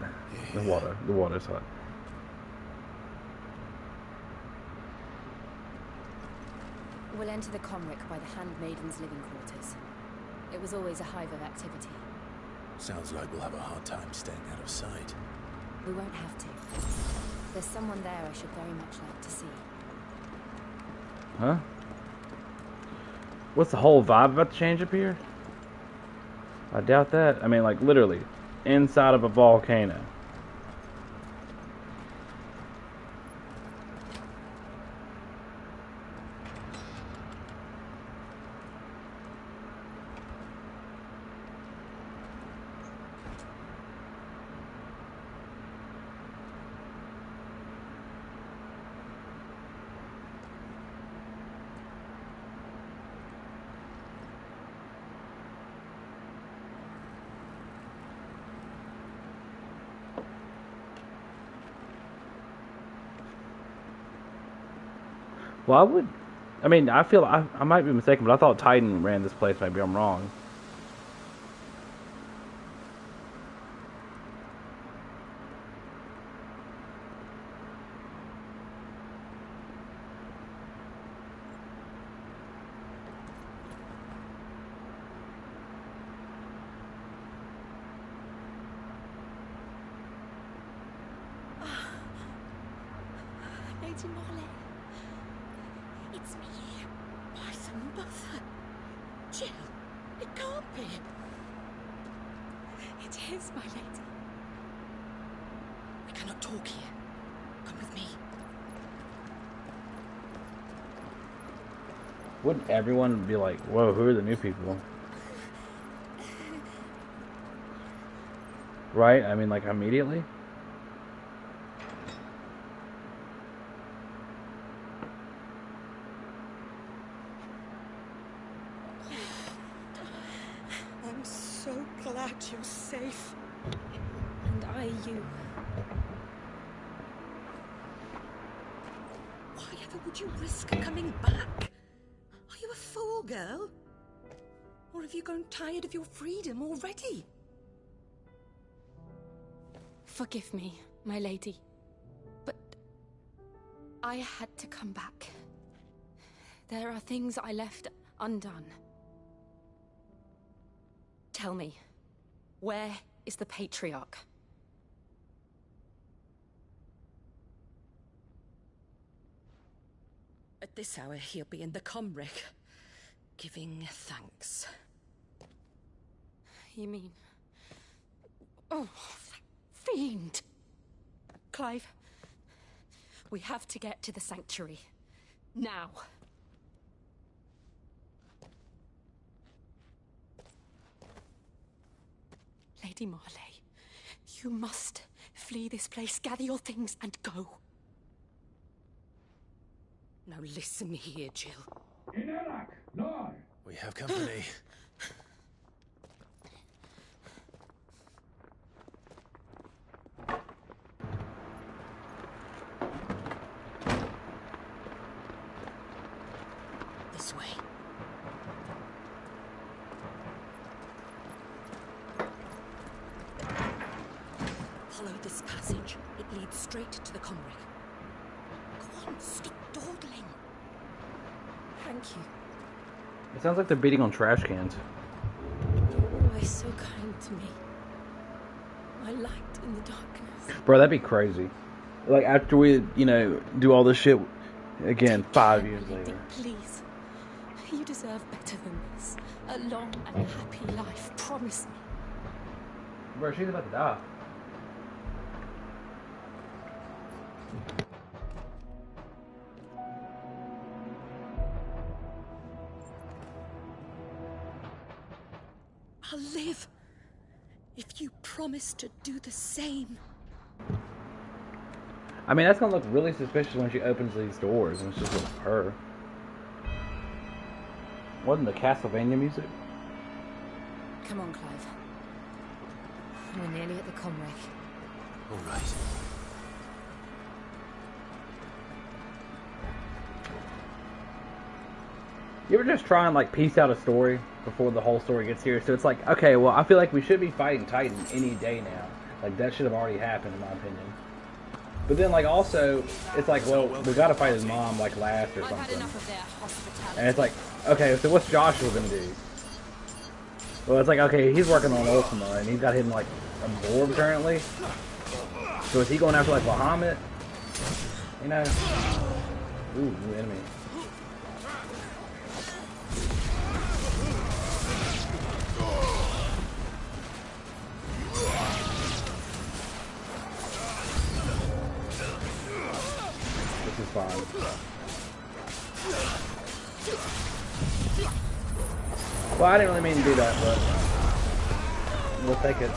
The water is hot. We'll enter the Comric by the Handmaiden's living quarters. It was always a hive of activity. Sounds like we'll have a hard time staying out of sight. We won't have to. There's someone there I should very much like to see. Huh? What's the whole vibe about to change up here? I doubt that. I mean, like, literally. inside of a volcano. Well, I feel I might be mistaken, but I thought Titan ran this place. Maybe I'm wrong. Lady Marley. It's me, my mother. Jill, it can't be. It is, my lady. We cannot talk here. Come with me. Wouldn't everyone be like, whoa, who are the new people? Right? I mean, like, immediately? I'm so glad you're safe. And I you. Why ever would you risk coming back? Are you a fool, girl? Or have you grown tired of your freedom already? Forgive me, my lady, but I had to come back. There are things I left undone. Tell me, where is the Patriarch? At this hour, he'll be in the Comric, giving thanks. You mean... Oh, fiend! Clive, we have to get to the sanctuary. Now. Lady Marley, you must flee this place, gather your things, and go. Now listen here, Jill. We have company. This way. Follow this passage. It leads straight to the Comric. Go on, stop dawdling. Thank you. It sounds like they're beating on trash cans. You're always so kind to me. My light in the darkness. Bro, that'd be crazy. Like, after we, do all this shit again 5 years later. Please. You deserve better than this. A long and happy life. Promise me. Bro, she's about to die. I'll live if you promise to do the same. I mean, that's gonna look really suspicious when she opens these doors and it's just with her. Wasn't the Castlevania music? Come on, Clive. We're nearly at the Comric. All right. You ever just try and like piece out a story before the whole story gets here? So it's like, okay, well, I feel like we should be fighting Titan any day now. Like, that should have already happened, in my opinion. But then, like, also, it's like, well, we gotta fight his mom, like, last or something. And it's like, okay, so what's Joshua gonna do? Well, it's like, okay, he's working on Ultima, and he's got him, like, absorbed currently. So is he going after, like, Bahamut? You know? Ooh, new enemy. fine. Well, I didn't really mean to do that, but we'll take it.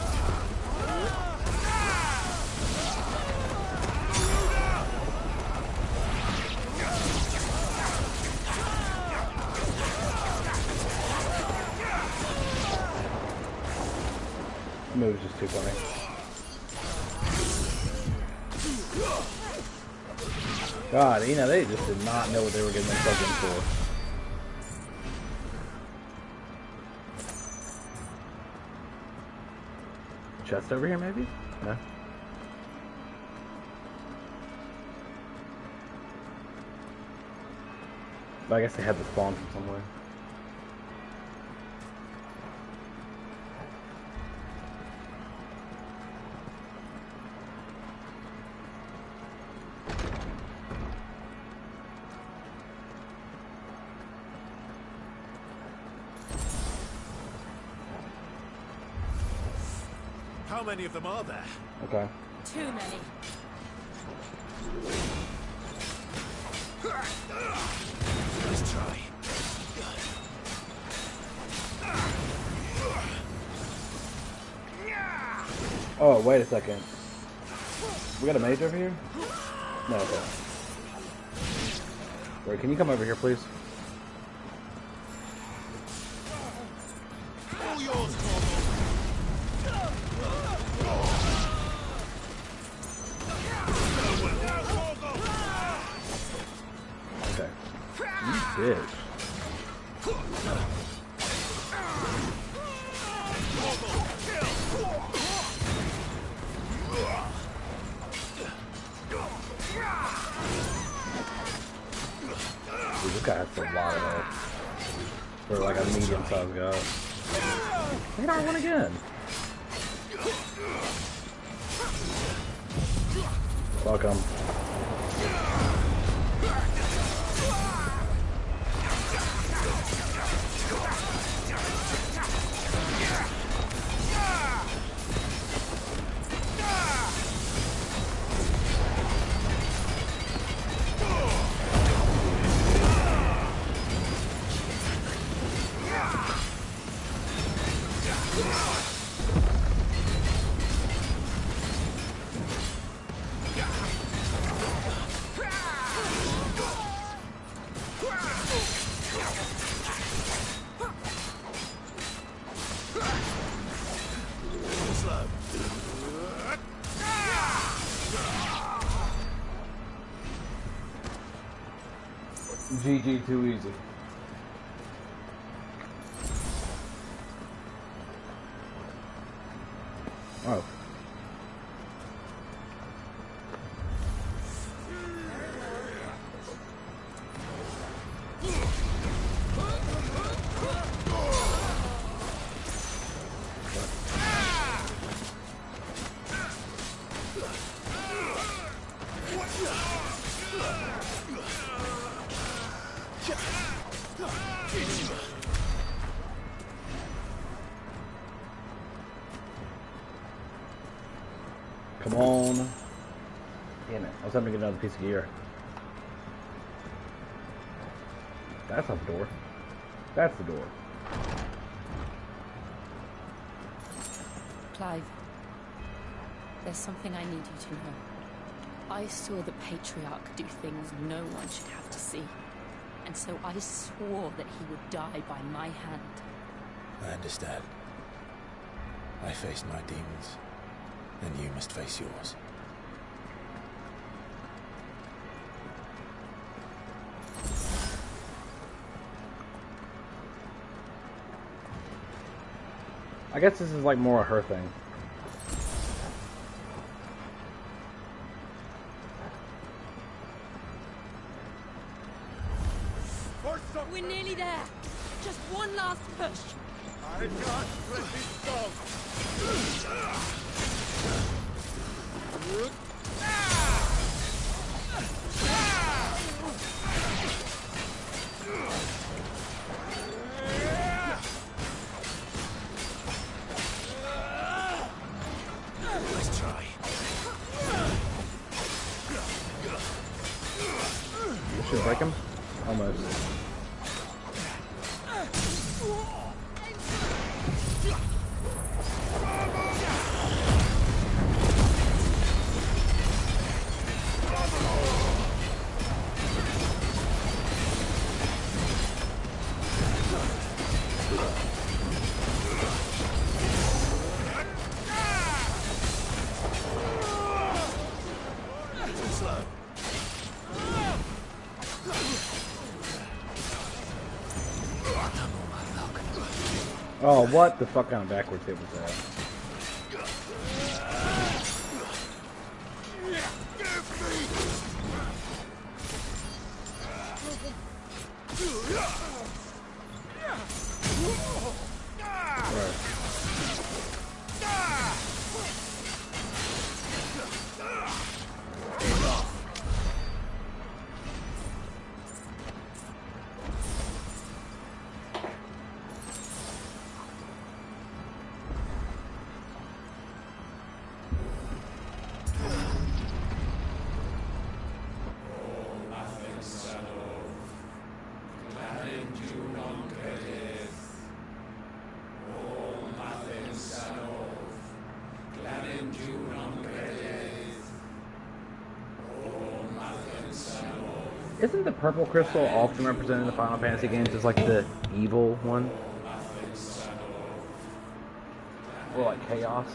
The move is just too funny. God, you know, they just did not know what they were getting themselves in for. Chest over here, maybe? No? But I guess they had the spawn from somewhere. How many of them are there? Okay. Too many. Let's try. Oh, wait a second. We got a mage over here? No, okay. Wait, can you come over here, please? All yours, Okay. You bitch. Dude, this guy has a lot of health. For like a medium-sized guy. Hit on one again. Fuck him. GG, too easy. Oh. Come on. Damn it. I was having to get another piece of gear. That's not the door. That's the door. Clive, there's something I need you to know. I saw the Patriarch do things no one should have to see. And so I swore that he would die by my hand. I understand. I faced my demons, and you must face yours. I guess this is like more a her thing. We're nearly there. Just one last push. I can't let this go. Let's try. Should break him? Almost. Oh, what the fuck kind of backwards hit was that? Isn't the purple crystal often represented in the Final Fantasy games as like the evil one? Or like chaos?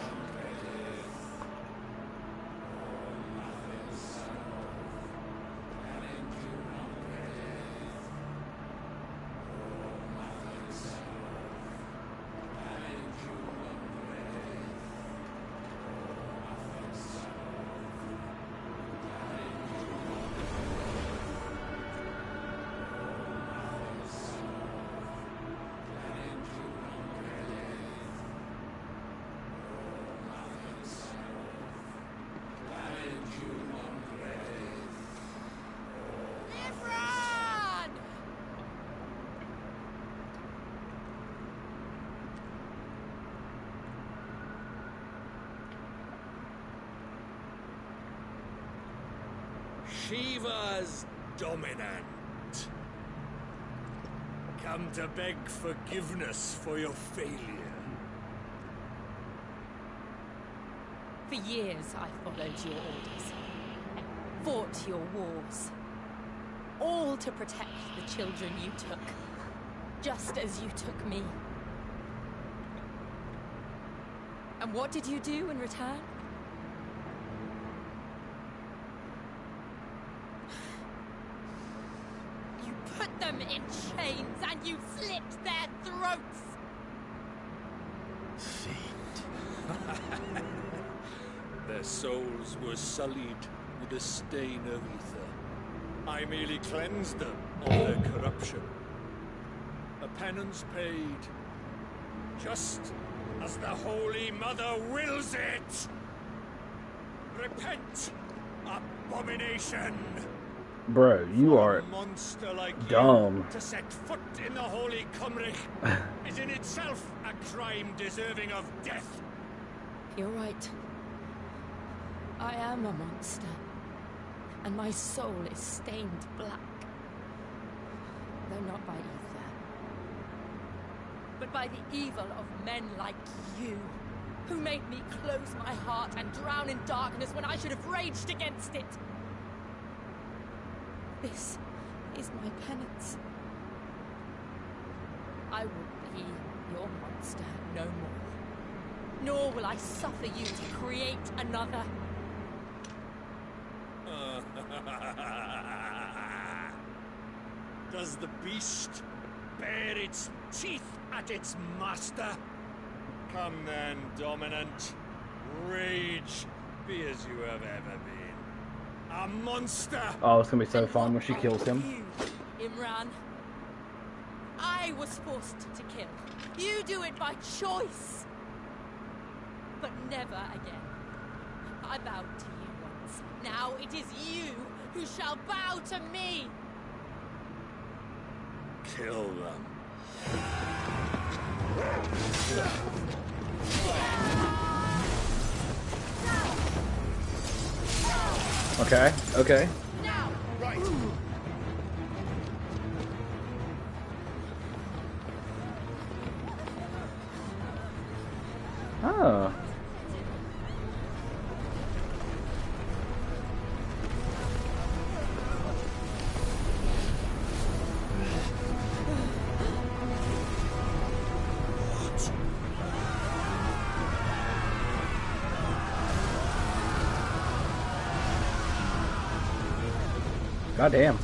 Shiva's dominant. Come to beg forgiveness for your failure. For years I followed your orders, fought your wars, all to protect the children you took, just as you took me. And what did you do in return? You put them in chains and you slit their throats! Their souls were sullied with the stain of ether. I merely cleansed them of their corruption. A penance paid, just as the Holy Mother wills it! Repent, abomination! Bro, you are A monster like dumb. you to set foot in the Holy Cymric is in itself a crime deserving of death. You're right. I am a monster, and my soul is stained black. Though not by ether, but by the evil of men like you, who made me close my heart and drown in darkness when I should have raged against it. This is my penance. I will be your monster no more. Nor will I suffer you to create another. Does the beast bare its teeth at its master? Come then, dominant. Rage, be as you have ever been. A monster! Oh, it's gonna be so fun when she kills him. You, Imran. I was forced to kill. You do it by choice. But never again. I bowed to you once. Now it is you who shall bow to me. Kill them. Okay, okay. Right. Goddamn.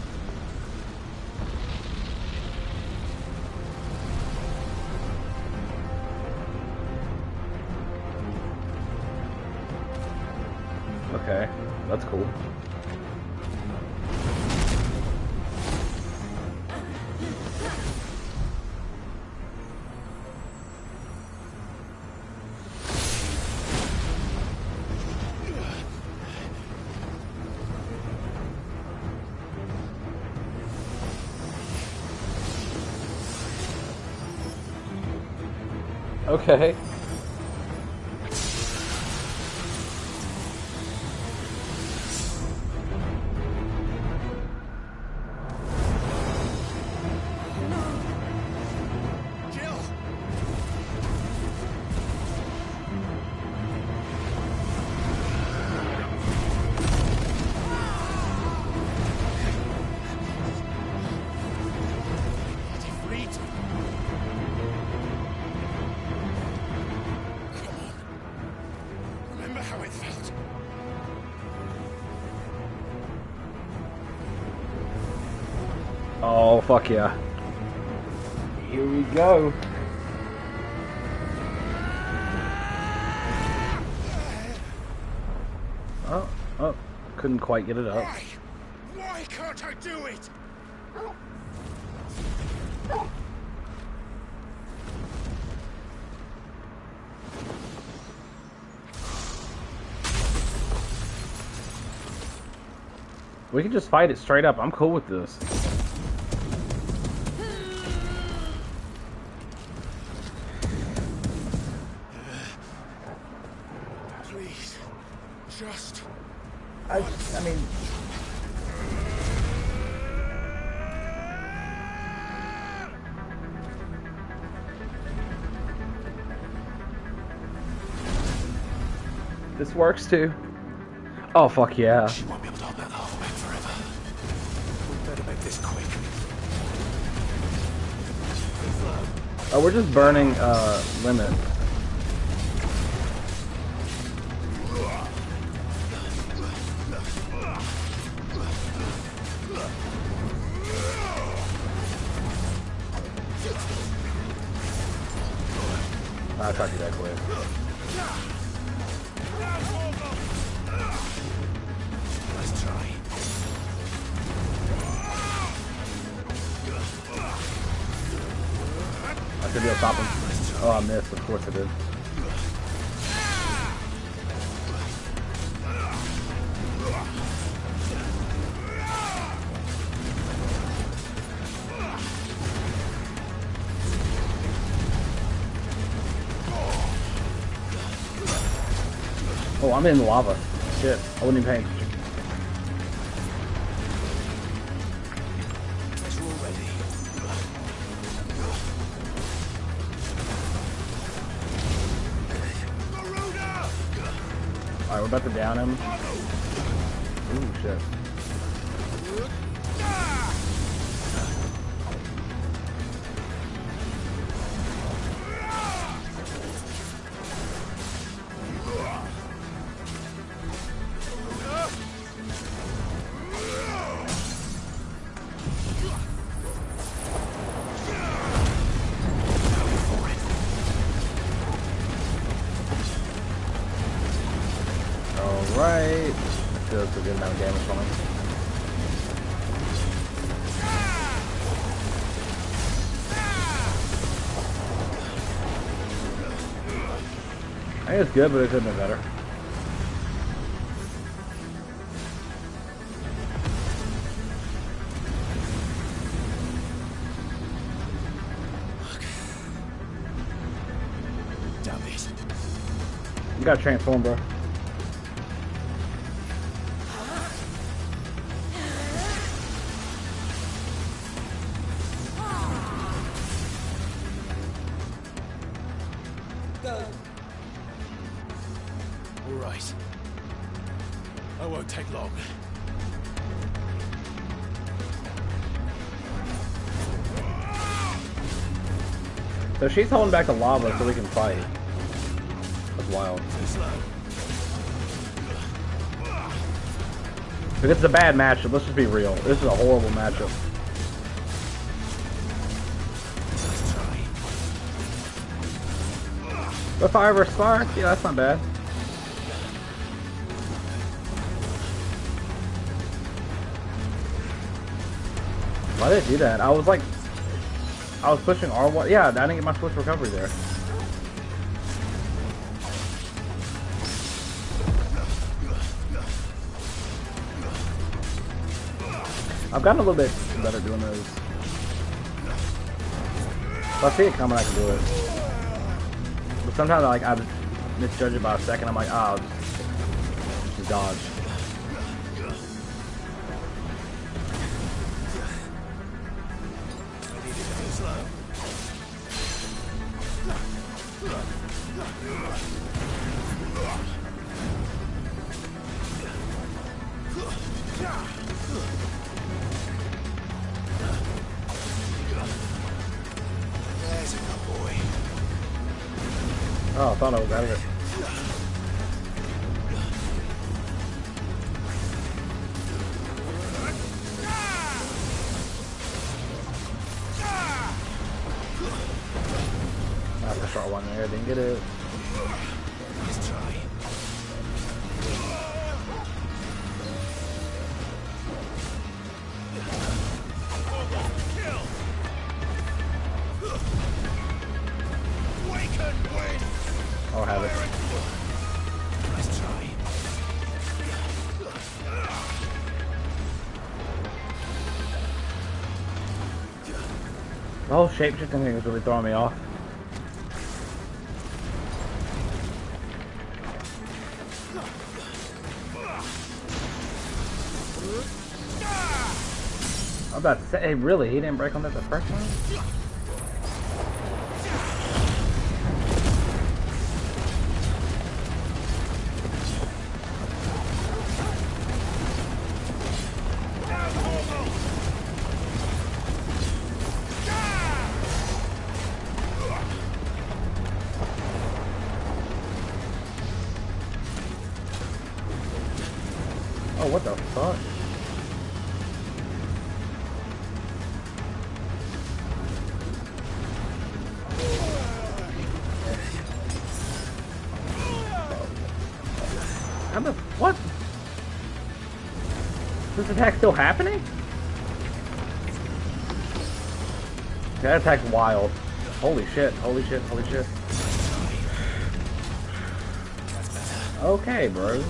Okay, that's cool. Okay. Oh, fuck yeah. Here we go. Oh, couldn't quite get it up. Why can't I do it? We can just fight it straight up. I'm cool with this. Please, just. I mean. This works too. Oh fuck yeah. She won't be able to hold that half back forever. We better make this quick. Oh, we're just burning limit. I'll try to do that quick. Let's try. I should be able to stop him. Oh, I missed. Of course I did. Oh, I'm in the lava. Shit, I wasn't even paying attention. Alright, we're about to down him. Ooh, shit. Alright. That does a good amount of damage on him. I think it's good, but it could have been better. Damn it. You gotta transform, bro. All right. I won't take long. So she's holding back the lava so we can fight. That's wild. If it's a bad matchup, let's just be real. This is a horrible matchup. But fire versus fire? Yeah, that's not bad. Why did it do that? I was like... I was pushing R1. Yeah, I didn't get my switch recovery there. I've gotten a little bit better doing those. If I see it coming, I can do it. But sometimes I misjudge it by a second. I'm like, ah, I'll just dodge. Oh, I thought I was out of it. I have to start one there, didn't get it. Let's try. I'll have it. Let's try. The whole shapeshifting thing is really throwing me off. I'm about to say, hey, really? He didn't break on that the first time? Oh, what the fuck? How the what? Is this attack still happening? That attack's wild. Holy shit, holy shit, holy shit. Okay, bro.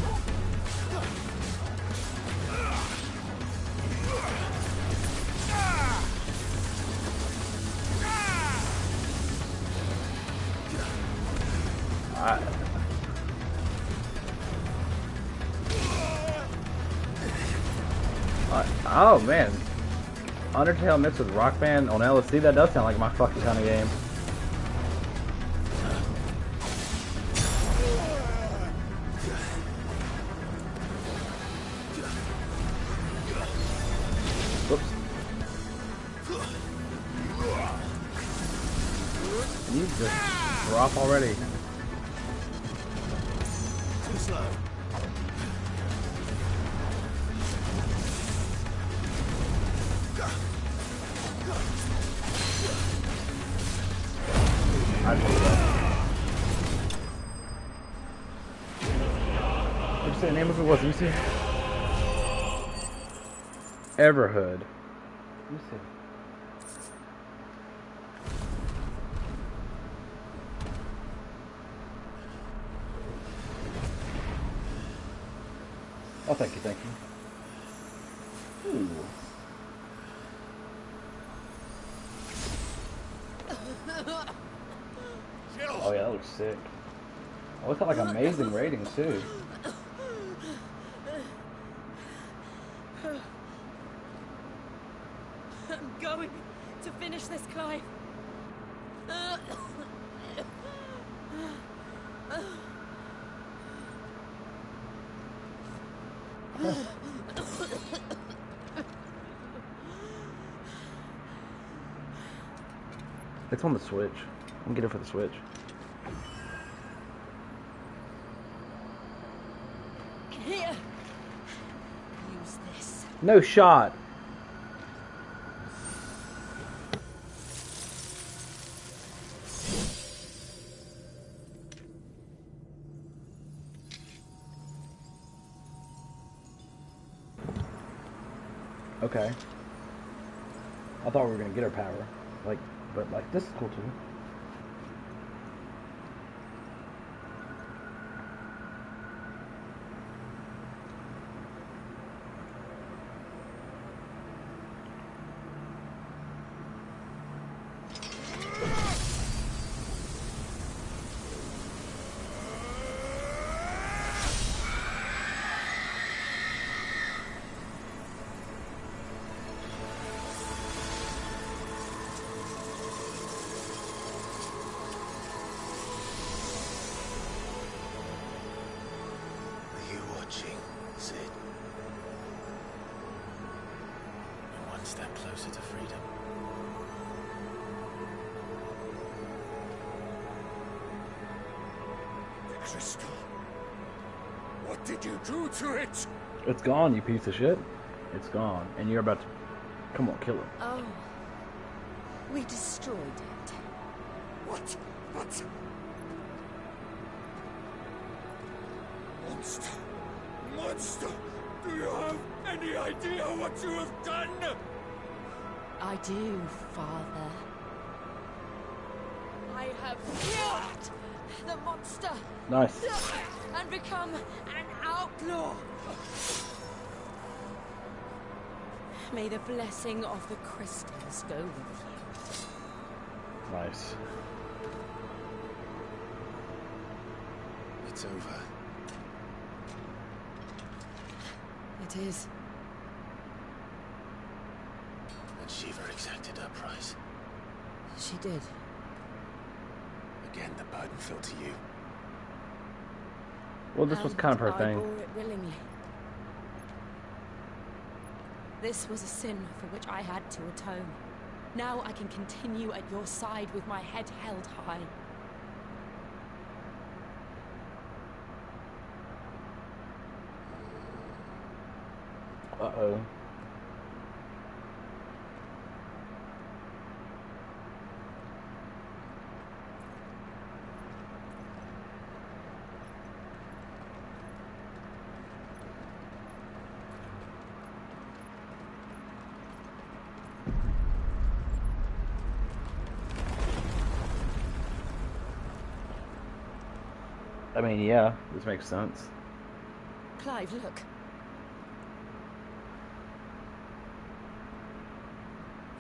Oh man, Undertale mixed with Rock Band on LSD, that does sound like my fucking kind of game. Whoops. You just drop already. Too slow. What'd you say the name of it was? Let me see. Everhood. Let me see. Oh, thank you, thank you. Ooh. Oh yeah, that looks sick. Oh, it's got like amazing ratings too. I'm going to finish this climb. It's on the Switch. I'm gonna get it for the Switch. Here. How's this? No shot. Okay. I thought we were gonna get our power. Like, but like, this is cool too. Sid. You're one step closer to freedom. The crystal. What did you do to it? It's gone, you piece of shit. It's gone. And you're about to... Come on, kill him. Oh. We destroyed it. What? Monster! Monster! Do you have any idea what you have done? I do, Father. I have killed the monster. Nice. And become an outlaw. May the blessing of the crystals go with you. Nice. It's over. It is. And Shiva exacted her price. She did. Again, the burden fell to you. Well, this was kind of her I thing. bore it willingly. This was a sin for which I had to atone. Now I can continue at your side with my head held high. Uh-oh. I mean, yeah, this makes sense. Clive, look.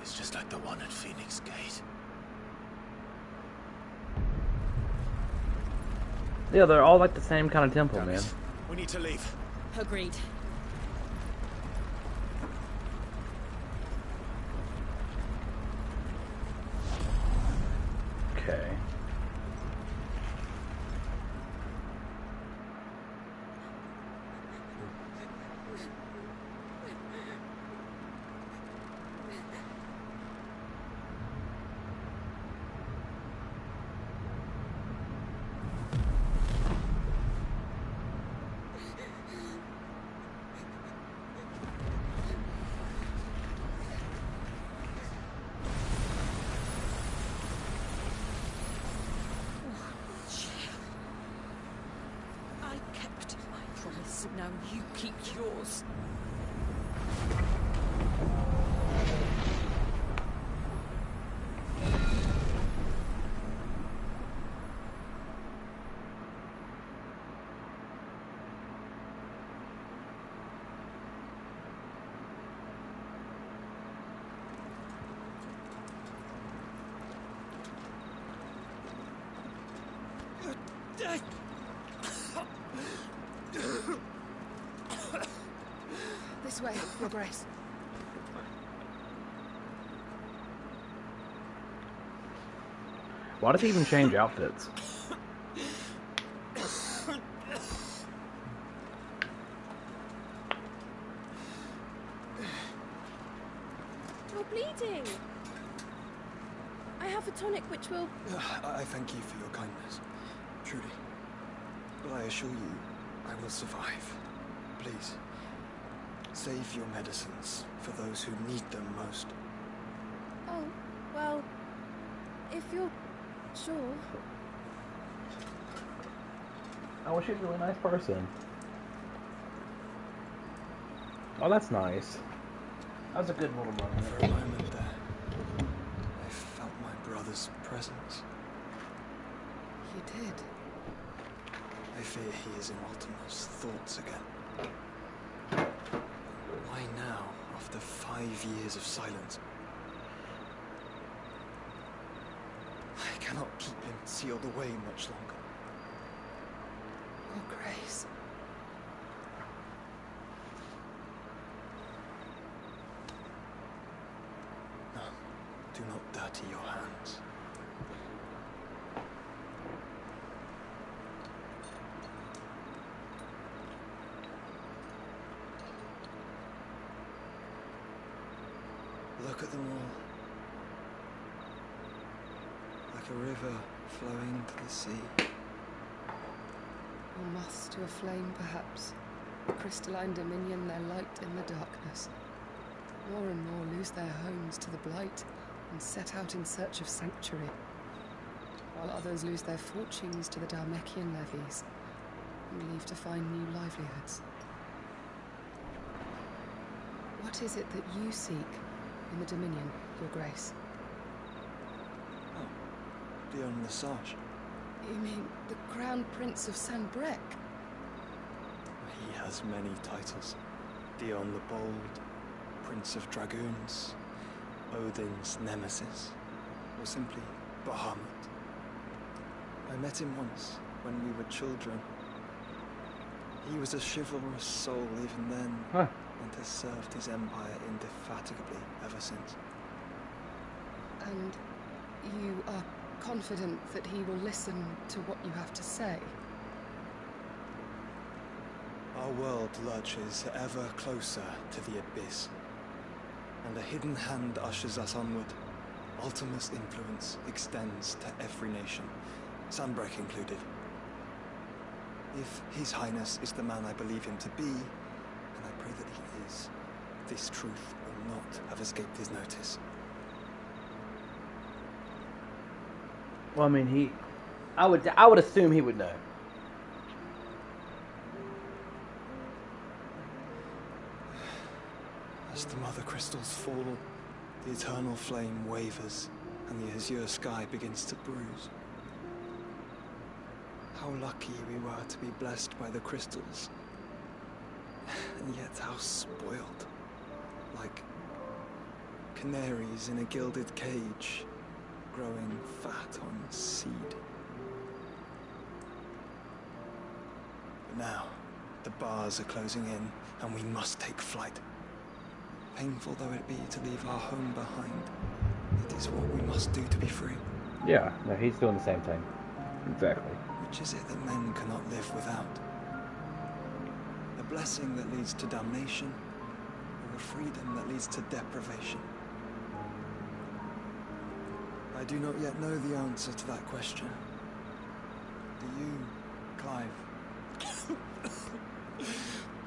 It's just like the one at Phoenix Gate. Yeah, they're all like the same kind of temple, man. We need to leave. Agreed. Okay. Now you keep yours. This way, your grace. Why does he even change outfits? You're bleeding. I have a tonic which will... I thank you for your kindness. Truly. But I assure you, I will survive. Please. Save your medicines for those who need them most. Oh, well, if you're sure. Oh, she's a really nice person. Oh, that's nice. That was a good little moment. For a moment there, I felt my brother's presence. You did? I fear he is in Ultima's thoughts again. Why now, after 5 years of silence? I cannot keep him sealed away much longer. Your Grace. No, do not dirty your hands. Look at them all. Like a river flowing to the sea. Or moths to a flame, perhaps. The crystalline dominion, their light in the darkness. More and more lose their homes to the blight and set out in search of sanctuary, while others lose their fortunes to the Dhalmekian levies and leave to find new livelihoods. What is it that you seek in the Dominion, Your Grace? Oh, Dion Lesage. You mean the Crown Prince of Sanbreque? He has many titles. Dion the Bold, Prince of Dragoons, Odin's Nemesis, or simply Bahamut. I met him once, when we were children. He was a chivalrous soul even then, and has served his empire indefatigably ever since. And you are confident that he will listen to what you have to say? Our world lurches ever closer to the abyss, and a hidden hand ushers us onward. Ultima's influence extends to every nation, Sanbreque included. If His Highness is the man I believe him to be, and I pray that he is, this truth will not have escaped his notice. Well, I mean, I would assume he would know. As the mother crystals fall, the eternal flame wavers, and the azure sky begins to bruise. How lucky we were to be blessed by the crystals, and yet how spoiled, like canaries in a gilded cage, growing fat on seed. But now, the bars are closing in, and we must take flight. Painful though it be to leave our home behind, it is what we must do to be free. Yeah, no, he's doing the same thing. Exactly. Which is it that men cannot live without? A blessing that leads to damnation, or a freedom that leads to deprivation? I do not yet know the answer to that question. Do you, Clive?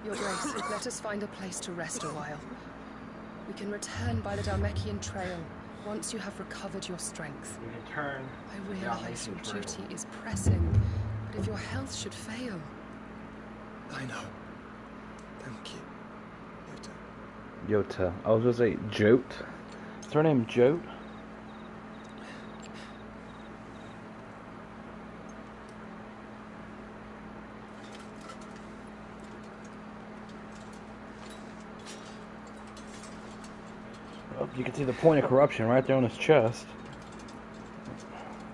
Your Grace, let us find a place to rest a while. We can return by the Dhalmekian trail once you have recovered your strength. We can turn. I realize your duty is pressing, but if your health should fail... I know. Thank you, Yota. Yota. I was going to say Jote. Is her name Jote? Well, you can see the point of corruption right there on his chest.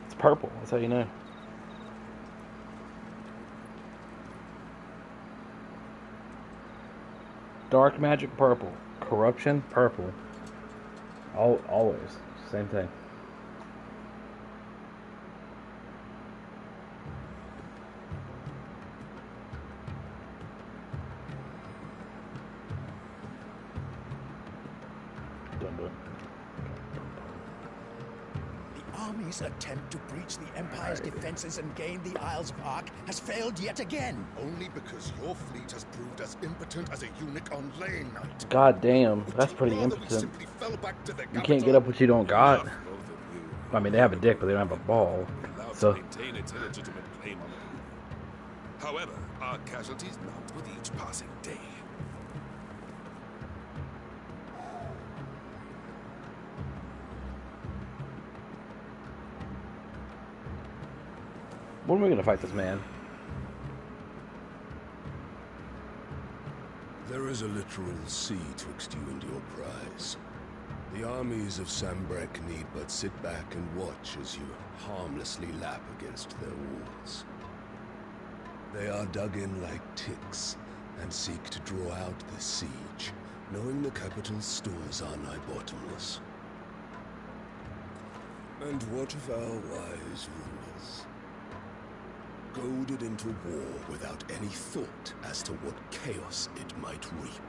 It's purple. That's how you know. Dark magic purple. Corruption purple. Always. Same thing. The army's attempt to breach the Empire's defenses and gain the Isles of Ark has failed yet again. Only because your fleet has proved as impotent as a eunuch on lane night. God damn, that's pretty impotent. You can't get up what you don't got. I mean, they have a dick, but they don't have a ball. So. Maintain its illegitimate claim on the group. However, our casualties mount with each passing day. When are we gonna fight this man? There is a literal sea twixt you and your prize. The armies of Sambrek need but sit back and watch as you harmlessly lap against their walls. They are dug in like ticks and seek to draw out this siege, knowing the capital's stores are nigh bottomless. And what of our wise rulers? Goaded into war without any thought as to what chaos it might reap.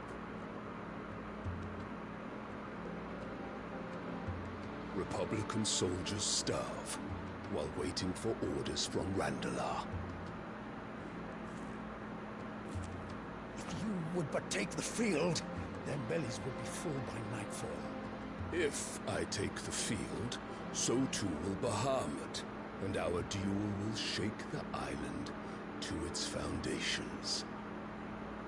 Republican soldiers starve while waiting for orders from Randalar. If you would but take the field, their bellies would be full by nightfall. If I take the field, so too will Bahamut, and our duel will shake the island to its foundations.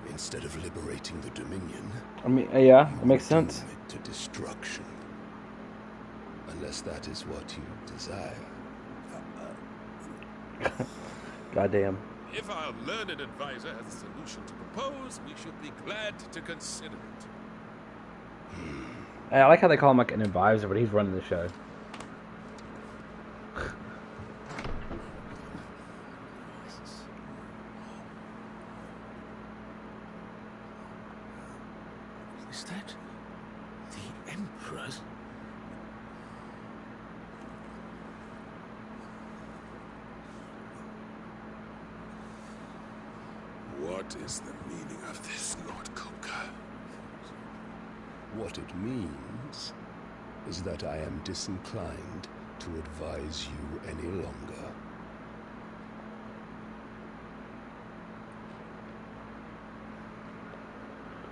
Instead of liberating the Dominion, I mean, yeah, it makes sense. Doom it to destruction. Unless that is what you desire. Goddamn. If our learned advisor has a solution to propose, we should be glad to consider it. I like how they call him like an advisor, but he's running the show. Is that the Emperor's? What is the meaning of this, Lord Coker? What it means is that I am disinclined to advise you any longer.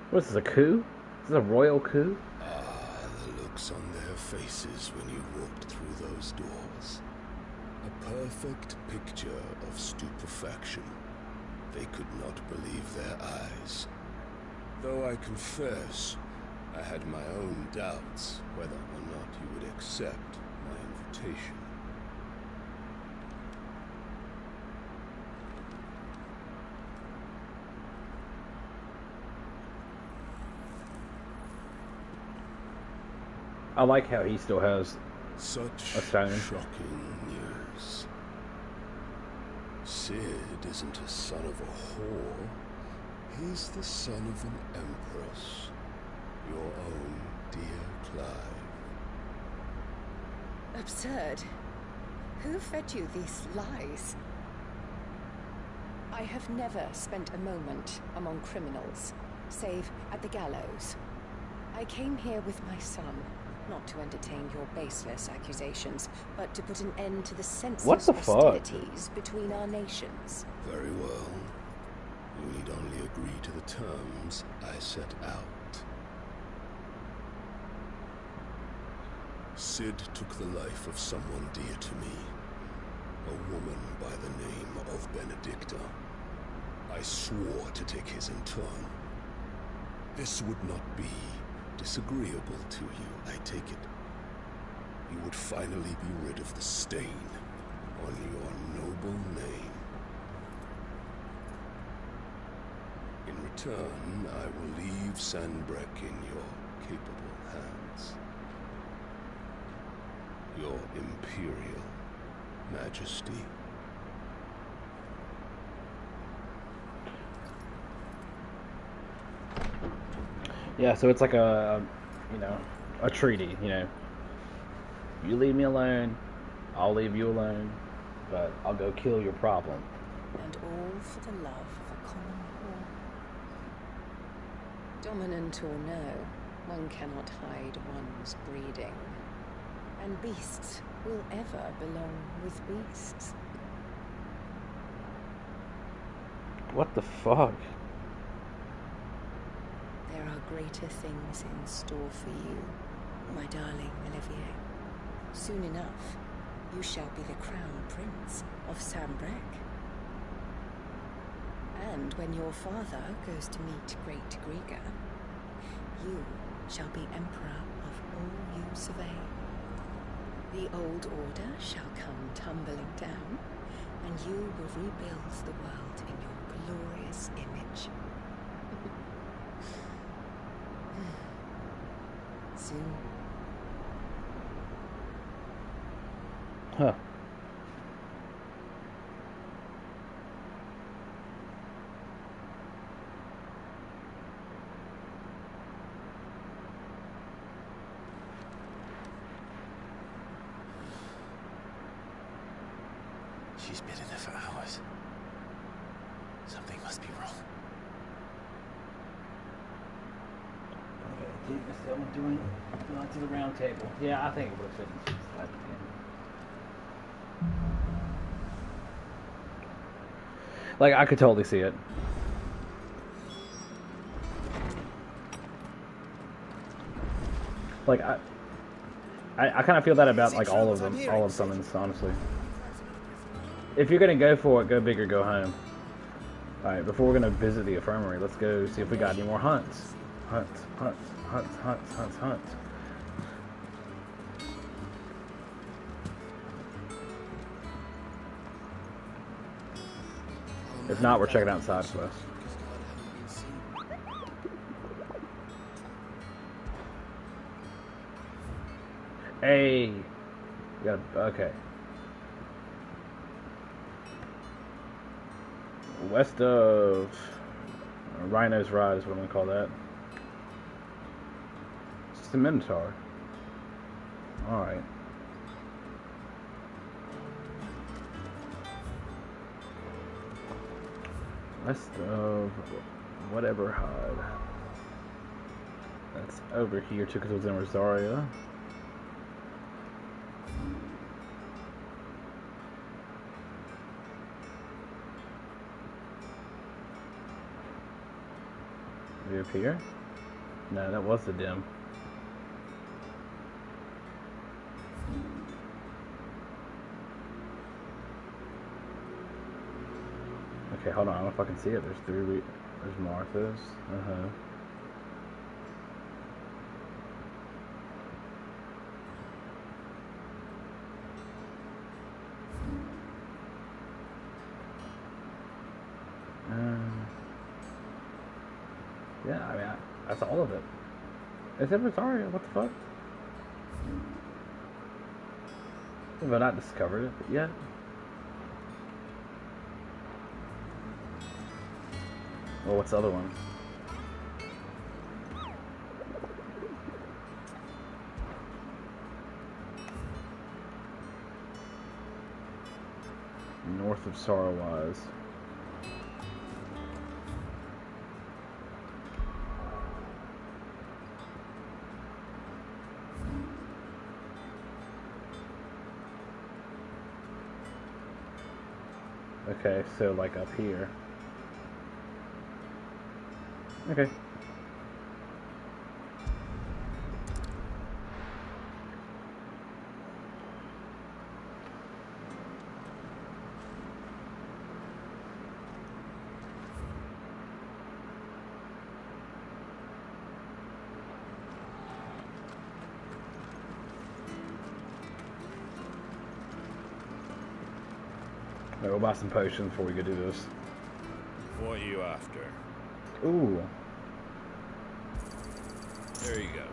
What is this, a coup? Is this a royal coup? Ah, the looks on their faces when you walked through those doors. A perfect picture of stupefaction. They could not believe their eyes. Though I confess, I had my own doubts whether or not you would accept my invitation. I like how he still has such a stone. Shocking news. Sid isn't a son of a whore. He's the son of an empress. Your own dear Clive. Absurd. Who fed you these lies? I have never spent a moment among criminals, save at the gallows. I came here with my son, not to entertain your baseless accusations, but to put an end to the senseless hostilities between our nations. Very well. You need only agree to the terms I set out. Sid took the life of someone dear to me, a woman by the name of Benedicta. I swore to take his in turn. This would not be disagreeable to you, I take it. You would finally be rid of the stain on your noble name. In return, I will leave Sanbrek in your capable hands. Your Imperial Majesty. Yeah, so it's like a treaty, You leave me alone, I'll leave you alone, but I'll go kill your problem. And all for the love of a common war. Dominant or no, one cannot hide one's breeding. And beasts will ever belong with beasts. What the fuck? There are greater things in store for you, my darling Olivier. Soon enough, you shall be the crown prince of Sambrec. And when your father goes to meet Great Griga, you shall be emperor of all you survey. The old order shall come tumbling down, and you will rebuild the world in your glorious image. Soon. Huh. She's been in there for hours. Something must be wrong. Okay, still doing lots of the round table. Yeah, I think it would have fit. Like, I could totally see it. Like, I kind of feel that about, like, all of summons, honestly. If you're gonna go for it, go big or go home. Alright, before we're gonna visit the infirmary, let's go see if we got any more hunts. Hunts. If not, we're checking out side quests. Hey! We got okay. West of Rhino's Ride is what I'm gonna call that. It's just a Minotaur. Alright. West of whatever hide. That's over here too, because it was in Rosaria. Maybe up here? No, that was the dim. Okay, hold on. I don't know if I can see it. There's three. There's Martha's. Yeah, I mean, that's all of it. Is it Rosaria? What the fuck? Have I not discovered it yet? Well, what's the other one? North of Sorrowwise. Okay, so like up here. Okay. We'll buy some potions before we go do this. What are you after? Ooh. There you go.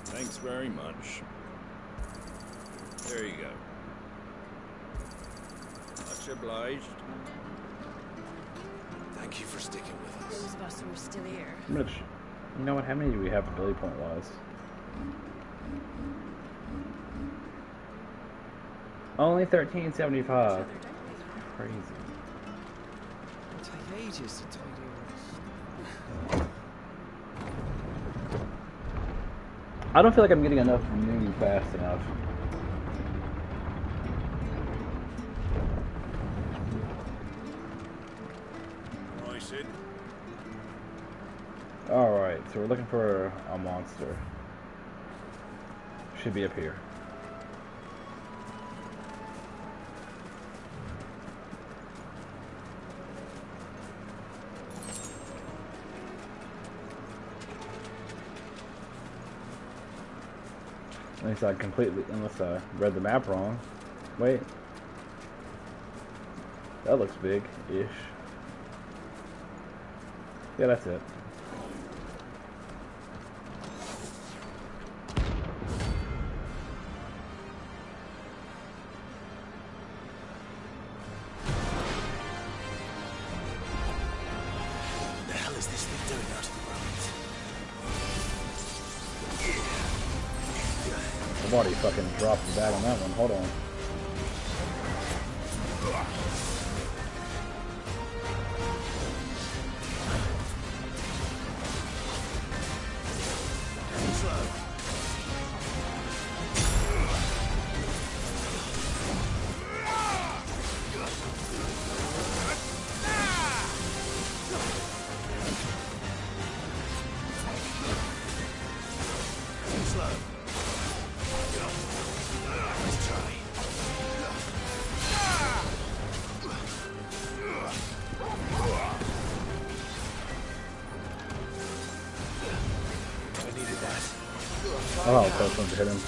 Thanks very much. There you go. Much obliged. Thank you for sticking with us. Those of us who are still here. Mitch, you know what? How many do we have ability point wise? Only 1375. Crazy. It'll take ages to tidy all this. I don't feel like I'm getting enough new fast enough. Right, Sid. Alright, so we're looking for a monster. Should be up here. Unless I read the map wrong. Wait. That looks big-ish. Yeah, that's it. What the hell is this thing doing out of the I've already fucking dropped the bag on that one. Hold on. Oh, close one to hit him.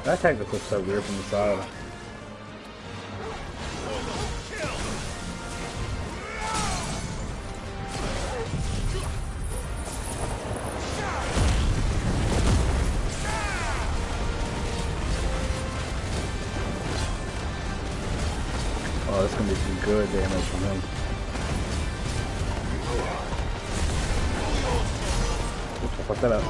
That attack just looks so weird from the side. Oh, that's gonna be some good damage from him. Oops, I fucked that up.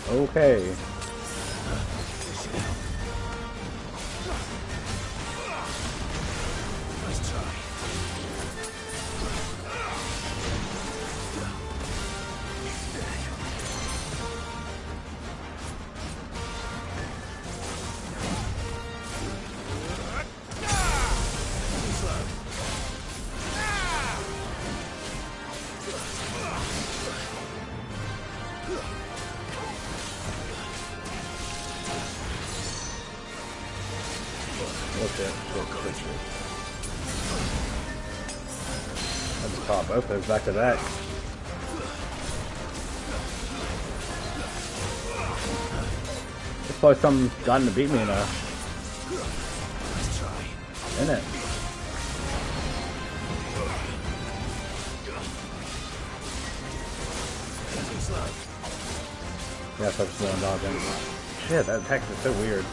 Okay. Let's pop both those back to back. Looks like something's gotten to beat me in it. Yeah, so I'm slow and dodging. Shit, that attack is so weird.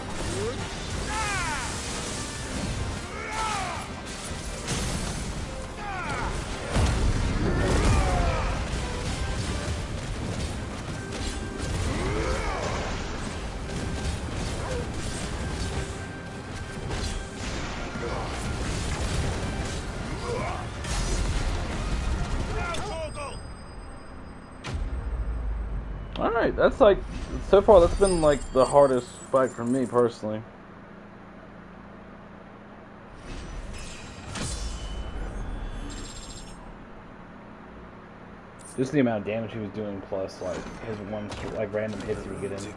Alright, that's like, so far that's been like the hardest fight for me personally. Just the amount of damage he was doing plus like his one, like random hits he would get in.